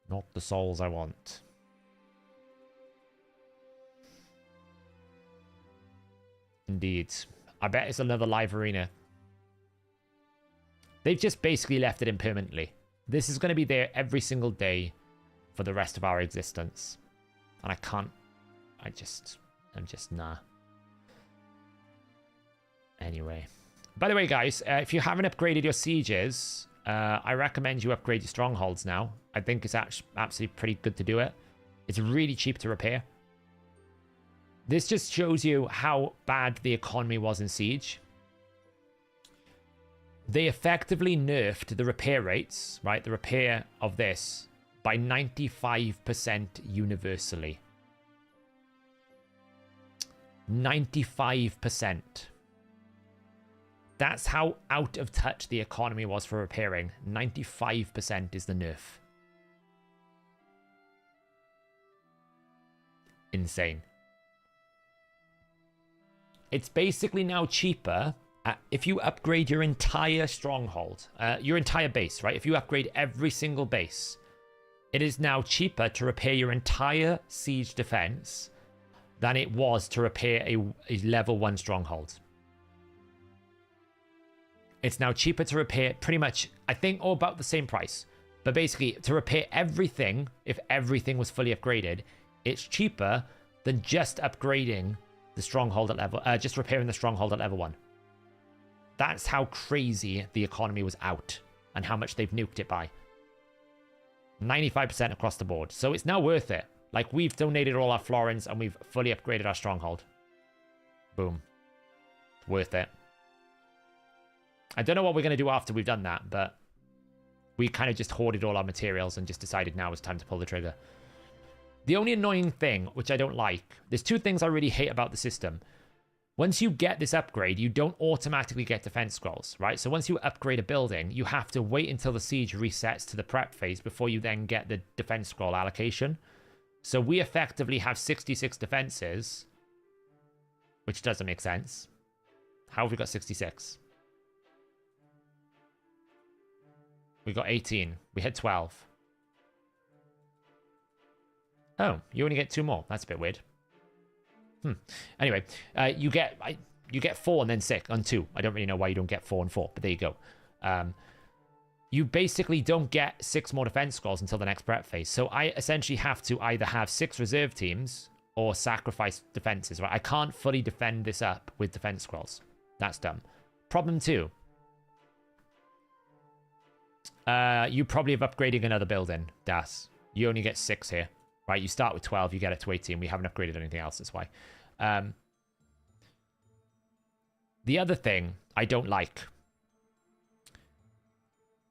Not the souls I want. Indeed. I bet it's another live arena. They've just basically left it in permanently. This is going to be there every single day for the rest of our existence. And I can't... I'm just nah. Anyway. By the way, guys, if you haven't upgraded your sieges, I recommend you upgrade your strongholds now. I think it's actually absolutely pretty good to do it. It's really cheap to repair. This just shows you how bad the economy was in Siege. They effectively nerfed the repair rates, right? The repair of this by 95% universally. 95%. That's how out of touch the economy was for repairing. 95% is the nerf. Insane. It's basically now cheaper if you upgrade your entire stronghold, your entire base, right? If you upgrade every single base, it is now cheaper to repair your entire siege defense than it was to repair a level 1 stronghold. It's now cheaper to repair pretty much, I think, all about the same price. But basically, to repair everything, if everything was fully upgraded, it's cheaper than just upgrading the stronghold at level, just repairing the stronghold at level 1. That's how crazy the economy was out and how much they've nuked it by. 95% across the board. So it's now worth it. Like, we've donated all our florins and we've fully upgraded our stronghold. Boom. Worth it. I don't know what we're going to do after we've done that, but we kind of just hoarded all our materials and just decided now it's time to pull the trigger. The only annoying thing, which I don't like, there's two things I really hate about the system. Once you get this upgrade, you don't automatically get defense scrolls, right? So once you upgrade a building, you have to wait until the siege resets to the prep phase before you then get the defense scroll allocation. So we effectively have 66 defenses, which doesn't make sense. How have we got 66? We got 18. We had 12. Oh, you only get 2 more. That's a bit weird. Anyway, you get 4 and then 6 on 2. I don't really know why you don't get 4 and 4, but there you go. You basically don't get 6 more defense scrolls until the next prep phase. So I essentially have to either have 6 reserve teams or sacrifice defenses, right? I can't fully defend this up with defense scrolls. That's dumb. Problem 2. You probably have upgraded another building, Das. You only get 6 here. Right, you start with 12, you get it to 18. We haven't upgraded anything else, that's why. The other thing I don't like.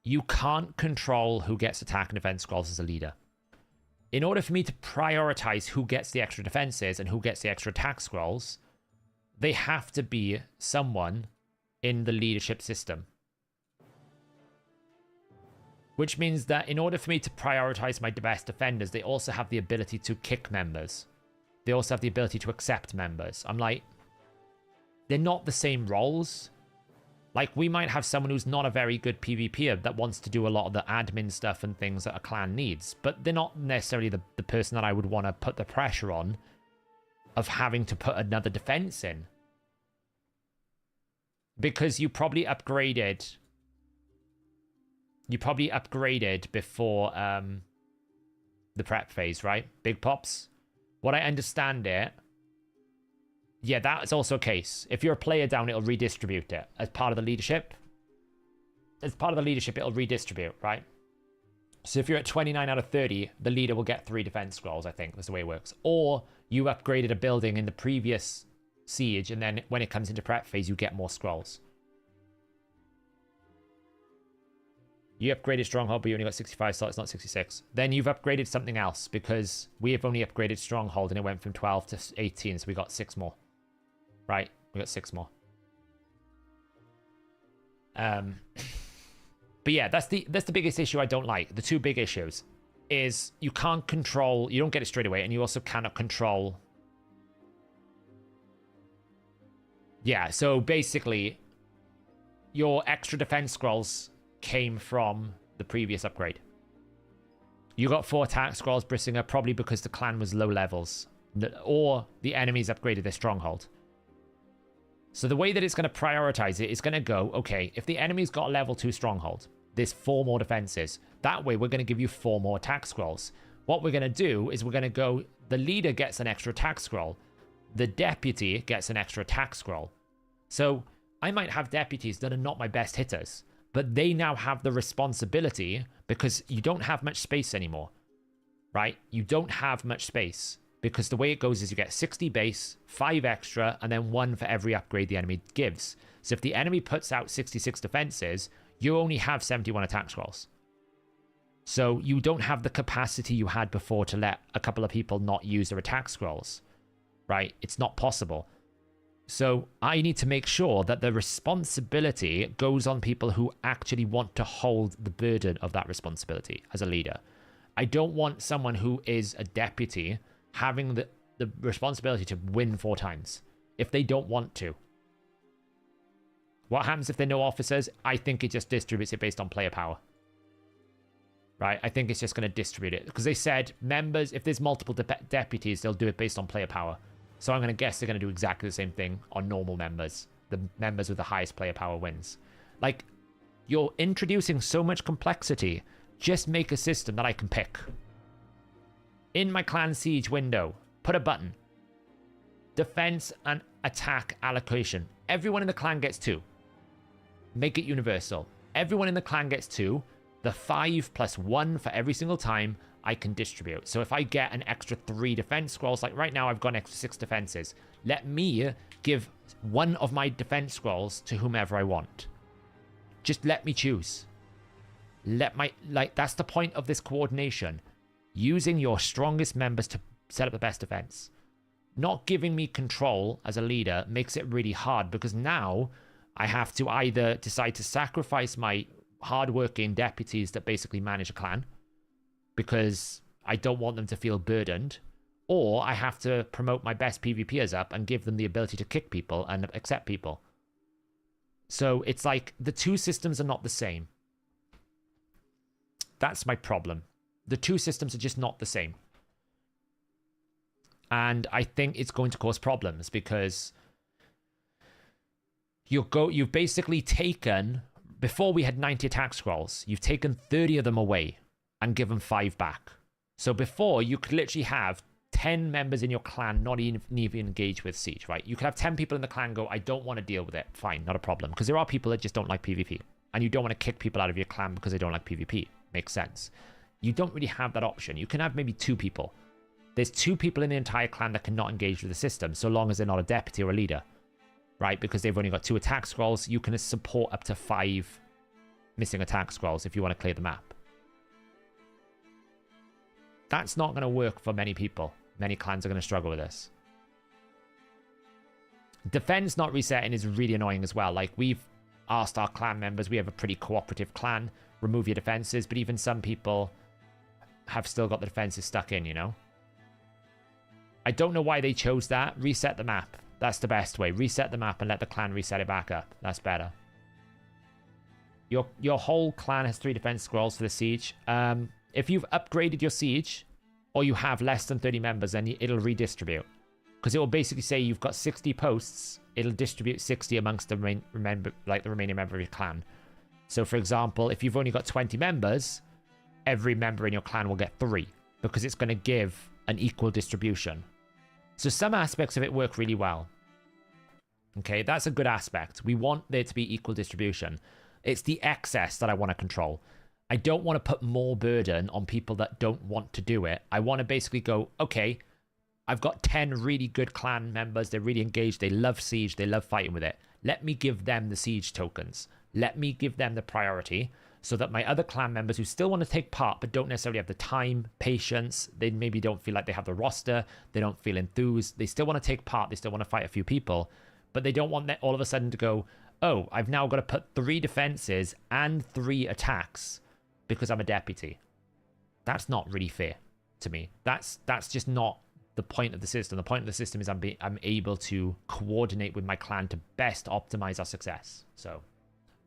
You can't control who gets attack and defense scrolls as a leader. In order for me to prioritize who gets the extra defenses and who gets the extra attack scrolls, they have to be someone in the leadership system. Which means that in order for me to prioritize my best defenders, they also have the ability to kick members. They also have the ability to accept members. I'm like, they're not the same roles. Like, we might have someone who's not a very good PvPer that wants to do a lot of the admin stuff and things that a clan needs. But they're not necessarily the person that I would want to put the pressure on of having to put another defense in. Because you probably upgraded... You probably upgraded before the prep phase, right? Big Pops. What I understand it... Yeah, that is also a case. If you're a player down, it'll redistribute it as part of the leadership. as part of the leadership, it'll redistribute, right? So if you're at 29 out of 30, the leader will get 3 defense scrolls, I think. That's the way it works. Or you upgraded a building in the previous siege, and then when it comes into prep phase, you get more scrolls. You upgraded Stronghold, but you only got 65 slots, not 66. Then you've upgraded something else, because we have only upgraded Stronghold, and it went from 12 to 18, so we got 6 more. Right? We got 6 more. But yeah, that's the biggest issue I don't like. The 2 big issues is you can't control, you don't get it straight away, and you also cannot control. Yeah, so basically, your extra defense scrolls came from the previous upgrade. You got 4 attack scrolls, Brissinger, probably because the clan was low levels, or the enemies upgraded their stronghold. So the way that it's going to prioritize it is going to go, okay, if the enemy's got a level 2 stronghold, there's 4 more defenses. That way, we're going to give you 4 more attack scrolls. What we're going to do is we're going to go, the leader gets an extra attack scroll. The deputy gets an extra attack scroll. So I might have deputies that are not my best hitters, but they now have the responsibility because you don't have much space anymore, right? You don't have much space because the way it goes is you get 60 base, 5 extra, and then 1 for every upgrade the enemy gives. So if the enemy puts out 66 defenses, you only have 71 attack scrolls. So you don't have the capacity you had before to let a couple of people not use their attack scrolls, right? It's not possible. So I need to make sure that the responsibility goes on people who actually want to hold the burden of that responsibility as a leader. I don't want someone who is a deputy having the responsibility to win 4 times if they don't want to. What happens if they're no officers? I think it just distributes it based on player power. Right? I think it's just going to distribute it. Because they said members, if there's multiple deputies, they'll do it based on player power. So I'm going to guess they're going to do exactly the same thing on normal members. The members with the highest player power wins. Like, you're introducing so much complexity. Just make a system that I can pick. In my clan siege window, put a button. Defense and attack allocation. Everyone in the clan gets 2. Make it universal. Everyone in the clan gets 2. The 5 plus 1 for every single time I can distribute. So if I get an extra 3 defense scrolls, like right now I've got an extra 6 defenses, let me give 1 of my defense scrolls to whomever I want. Just let me choose. That's the point of this coordination. Using your strongest members to set up the best defense. Not giving me control as a leader makes it really hard because now I have to either decide to sacrifice my hardworking deputies that basically manage a clan because I don't want them to feel burdened, or I have to promote my best PvPers up and give them the ability to kick people and accept people. So it's like the 2 systems are not the same. That's my problem. The 2 systems are just not the same. And I think it's going to cause problems because you've basically taken, before we had 90 attack scrolls, you've taken 30 of them away and given 5 back. So before, you could literally have 10 members in your clan not even engage with siege, right? You could have 10 people in the clan go, I don't want to deal with it. Fine, not a problem. Because there are people that just don't like PvP. And you don't want to kick people out of your clan because they don't like PvP. Makes sense. You don't really have that option. You can have maybe 2 people. There's 2 people in the entire clan that cannot engage with the system, so long as they're not a deputy or a leader, right? Because they've only got 2 attack scrolls. You can support up to 5 missing attack scrolls if you want to clear the map. That's not going to work for many people. Many clans are going to struggle with this. Defense not resetting is really annoying as well. Like, we've asked our clan members, we have a pretty cooperative clan, remove your defenses, but even some people have still got the defenses stuck in, you know? I don't know why they chose that. Reset the map. That's the best way. Reset the map and let the clan reset it back up. That's better. Your whole clan has 3 defense scrolls for the siege. If you've upgraded your siege, or you have less than 30 members, then it'll redistribute. Because it will basically say you've got 60 posts, it'll distribute 60 amongst the remaining member of your clan. So for example, if you've only got 20 members, every member in your clan will get 3, because it's going to give an equal distribution. So some aspects of it work really well. Okay, that's a good aspect. We want there to be equal distribution. It's the excess that I want to control. I don't want to put more burden on people that don't want to do it. I want to basically go, okay, I've got 10 really good clan members. They're really engaged. They love Siege. They love fighting with it. Let me give them the Siege tokens. Let me give them the priority so that my other clan members who still want to take part but don't necessarily have the time, patience, they maybe don't feel like they have the roster, they don't feel enthused, they still want to take part, they still want to fight a few people, but they don't want that all of a sudden to go, oh, I've now got to put 3 defenses and 3 attacks because I'm a deputy. That's not really fair to me. That's just not the point of the system. The point of the system is I'm able to coordinate with my clan to best optimize our success. So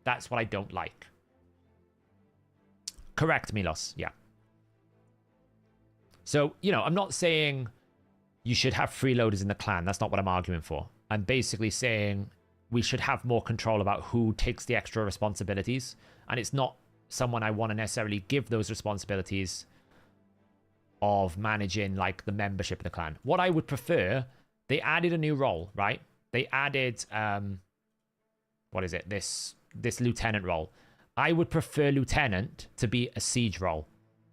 that's what I don't like. Correct, Milos. Yeah. So, you know, I'm not saying you should have freeloaders in the clan. That's not what I'm arguing for. I'm basically saying we should have more control about who takes the extra responsibilities. And it's not someone I want to necessarily give those responsibilities of managing, like, the membership of the clan. What I would prefer, they added a new role, right? They added, what is it? This lieutenant role. I would prefer lieutenant to be a siege role.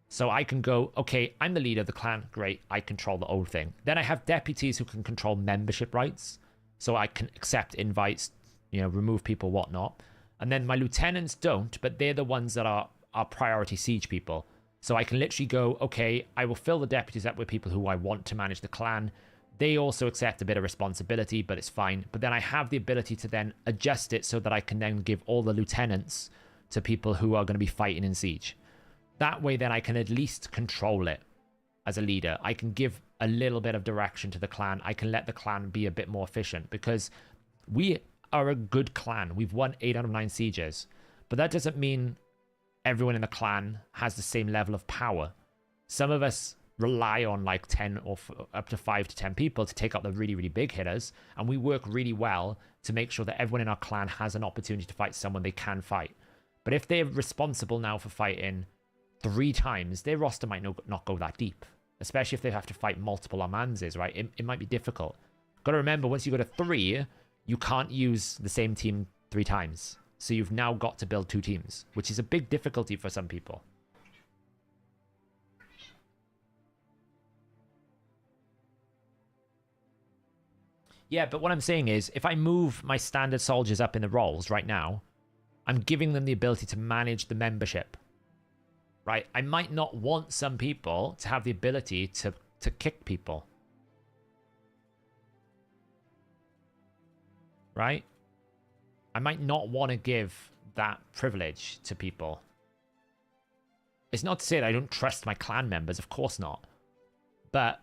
So I can go, okay, I'm the leader of the clan. Great, I control the whole thing. Then I have deputies who can control membership rights. So I can accept invites, you know, remove people, whatnot. And then my lieutenants don't, but they're the ones that are priority siege people. So I can literally go, okay, I will fill the deputies up with people who I want to manage the clan. They also accept a bit of responsibility, but it's fine. But then I have the ability to then adjust it so that I can then give all the lieutenants to people who are going to be fighting in siege. That way, then I can at least control it as a leader. I can give a little bit of direction to the clan. I can let the clan be a bit more efficient because we are a good clan. We've won 8 out of 9 sieges, but that doesn't mean everyone in the clan has the same level of power. Some of us rely on like 10 or up to 5 to 10 people to take out the really, really big hitters, and we work really well to make sure that everyone in our clan has an opportunity to fight someone they can fight. But if they're responsible now for fighting 3 times, their roster might not go that deep, especially if they have to fight multiple Armanzes, right? It might be difficult. Got to remember, once you go to 3, you can't use the same team 3 times. So you've now got to build 2 teams, which is a big difficulty for some people. Yeah, but what I'm saying is, if I move my standard soldiers up in the roles right now, I'm giving them the ability to manage the membership, right? I might not want some people to have the ability to kick people, right? I might not want to give that privilege to people. It's not to say that I don't trust my clan members, of course not. But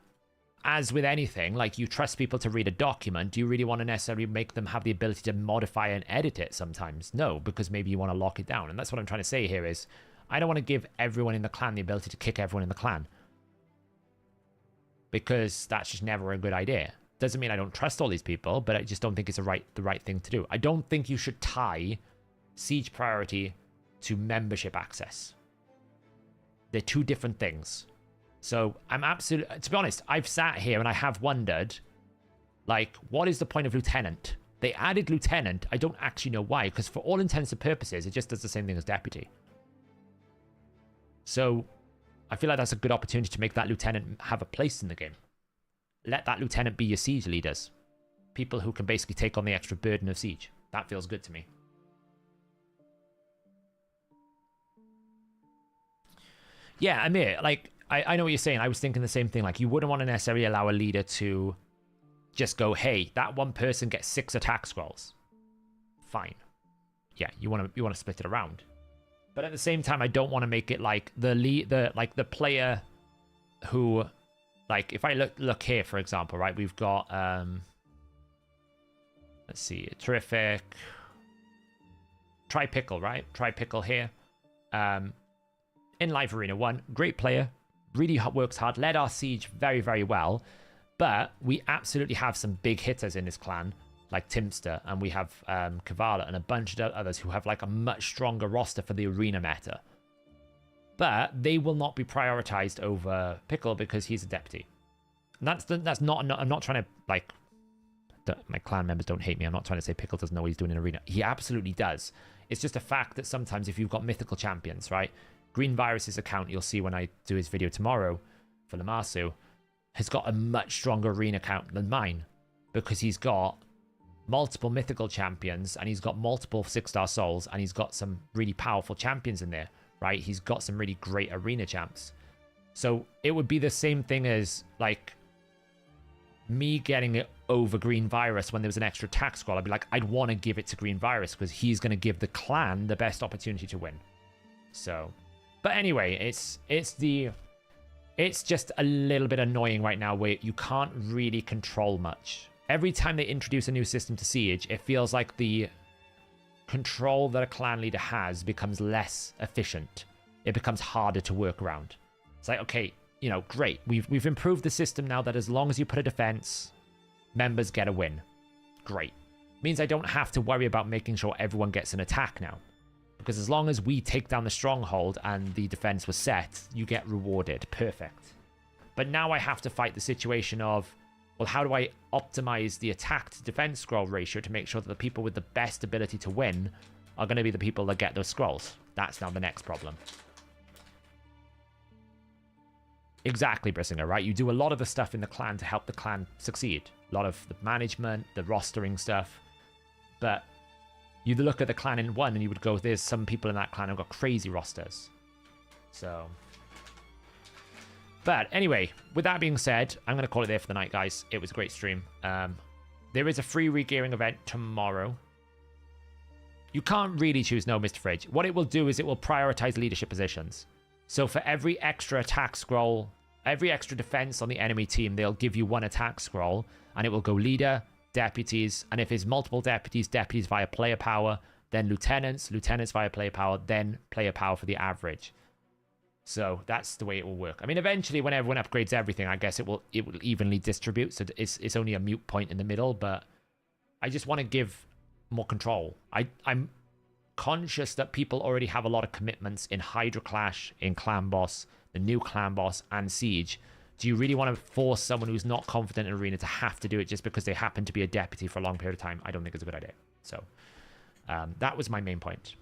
as with anything, like you trust people to read a document, do you really want to necessarily make them have the ability to modify and edit it sometimes? No, because maybe you want to lock it down. And that's what I'm trying to say here is, I don't want to give everyone in the clan the ability to kick everyone in the clan. Because that's just never a good idea. Doesn't mean I don't trust all these people, but I just don't think it's the right thing to do. I don't think you should tie siege priority to membership access. They're 2 different things. So I'm absolutely, to be honest, I've sat here and I have wondered, like, what is the point of lieutenant? They added lieutenant. I don't actually know why, because for all intents and purposes, it just does the same thing as deputy. So I feel like that's a good opportunity to make that lieutenant have a place in the game. Let that lieutenant be your siege leaders. People who can basically take on the extra burden of siege. That feels good to me. Yeah, Amir, like, I know what you're saying. I was thinking the same thing. Like, you wouldn't want to necessarily allow a leader to just go, hey, that one person gets 6 attack scrolls. Fine. Yeah, you want to split it around. But at the same time, I don't want to make it like the player who, like, if I look here, for example, right, we've got let's see, terrific. Try Pickle, right? Try Pickle here. In Live Arena 1, great player. Really works hard, led our siege very, very well, but we absolutely have some big hitters in this clan, like Timster, and we have Kavala and a bunch of others who have like a much stronger roster for the arena meta. But they will not be prioritized over Pickle because he's a deputy. And that's not. I'm not trying to like my clan members don't hate me. I'm not trying to say Pickle doesn't know what he's doing in arena. He absolutely does. It's just a fact that sometimes if you've got mythical champions, right? Green Virus's account, you'll see when I do his video tomorrow for Lamasu, has got a much stronger arena account than mine because he's got multiple mythical champions and he's got multiple 6-star souls and he's got some really powerful champions in there, right? He's got some really great arena champs. So it would be the same thing as like me getting it over Green Virus when there was an extra attack scroll. I'd be like, I'd want to give it to Green Virus because he's going to give the clan the best opportunity to win. So, but anyway, it's just a little bit annoying right now where you can't really control much. Every time they introduce a new system to Siege, it feels like the control that a clan leader has becomes less efficient. It becomes harder to work around. It's like, okay, you know, great. We've improved the system now that as long as you put a defense, members get a win. Great. Means I don't have to worry about making sure everyone gets an attack now. Because as long as we take down the stronghold and the defense was set, you get rewarded. Perfect. But now I have to fight the situation of, well, how do I optimize the attack to defense scroll ratio to make sure that the people with the best ability to win are going to be the people that get those scrolls? That's now the next problem. Exactly, Brissinger, right? You do a lot of the stuff in the clan to help the clan succeed. A lot of the management, the rostering stuff. But you look at the clan in one and you would go, there's some people in that clan who've got crazy rosters. So, but anyway, with that being said, I'm going to call it there for the night, guys. It was a great stream. There is a free regearing event tomorrow. You can't really choose no, Mr. Fridge. What it will do is it will prioritize leadership positions. So for every extra attack scroll, every extra defense on the enemy team, they'll give you one attack scroll, and it will go leader, deputies, and if it's multiple deputies, deputies via player power, then lieutenants, lieutenants via player power, then player power for the average. So that's the way it will work. I mean, eventually, when everyone upgrades everything, I guess it will evenly distribute. So it's only a mute point in the middle, but I just want to give more control. I'm conscious that people already have a lot of commitments in Hydra Clash, in Clan Boss, the new Clan Boss, and Siege. Do you really want to force someone who's not confident in Arena to have to do it just because they happen to be a deputy for a long period of time? I don't think it's a good idea. So that was my main point.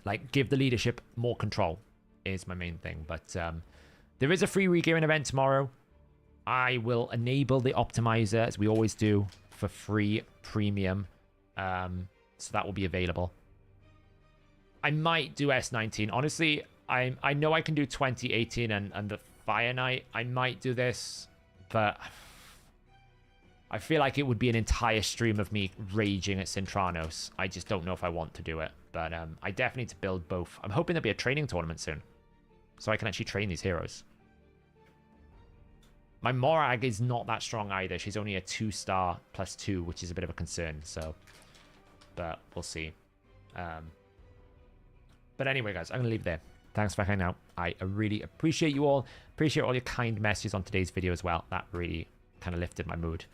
Like, give the leadership more control is my main thing. But there is a free regearing event tomorrow. I will enable the optimizer, as we always do, for free premium. So that will be available. I might do S19. Honestly, I know I can do 2018 and the Fire Knight. I might do this, but I feel like it would be an entire stream of me raging at Cintranos. I just don't know if I want to do it, but I definitely need to build both. I'm hoping there'll be a training tournament soon, so I can actually train these heroes. My Morag is not that strong either. She's only a 2-star +2, which is a bit of a concern, so, but we'll see. But anyway, guys, I'm going to leave it there. Thanks for hanging out. I really appreciate you all. Appreciate all your kind messages on today's video as well. That really kind of lifted my mood.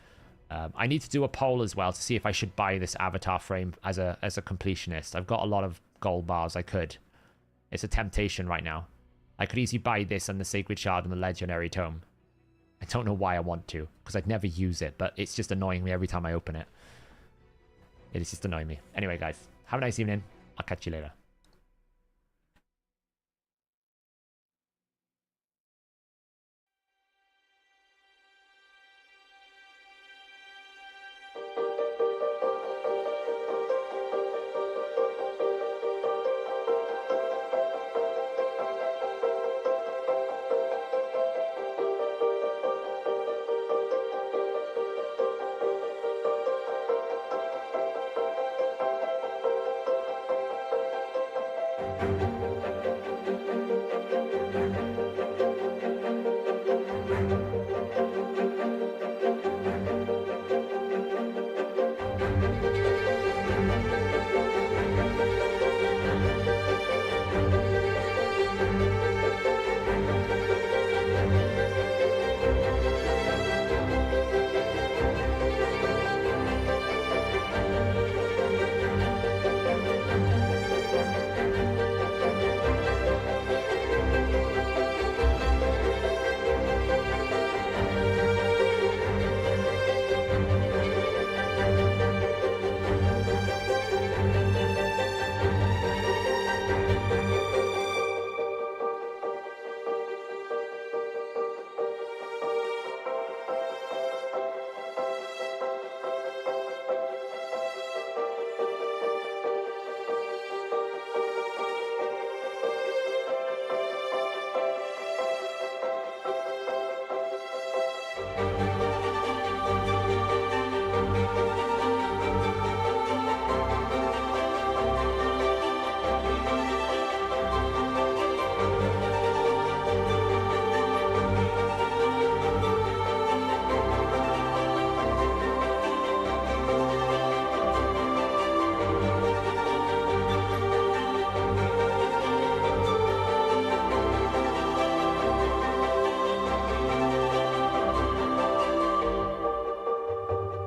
I need to do a poll as well to see if I should buy this avatar frame as a completionist. I've got a lot of gold bars. I could. It's a temptation right now. I could easily buy this and the Sacred Shard and the Legendary Tome. I don't know why I want to, because I'd never use it, but it's just annoying me every time I open it. It is just annoying me. Anyway, guys, have a nice evening. I'll catch you later.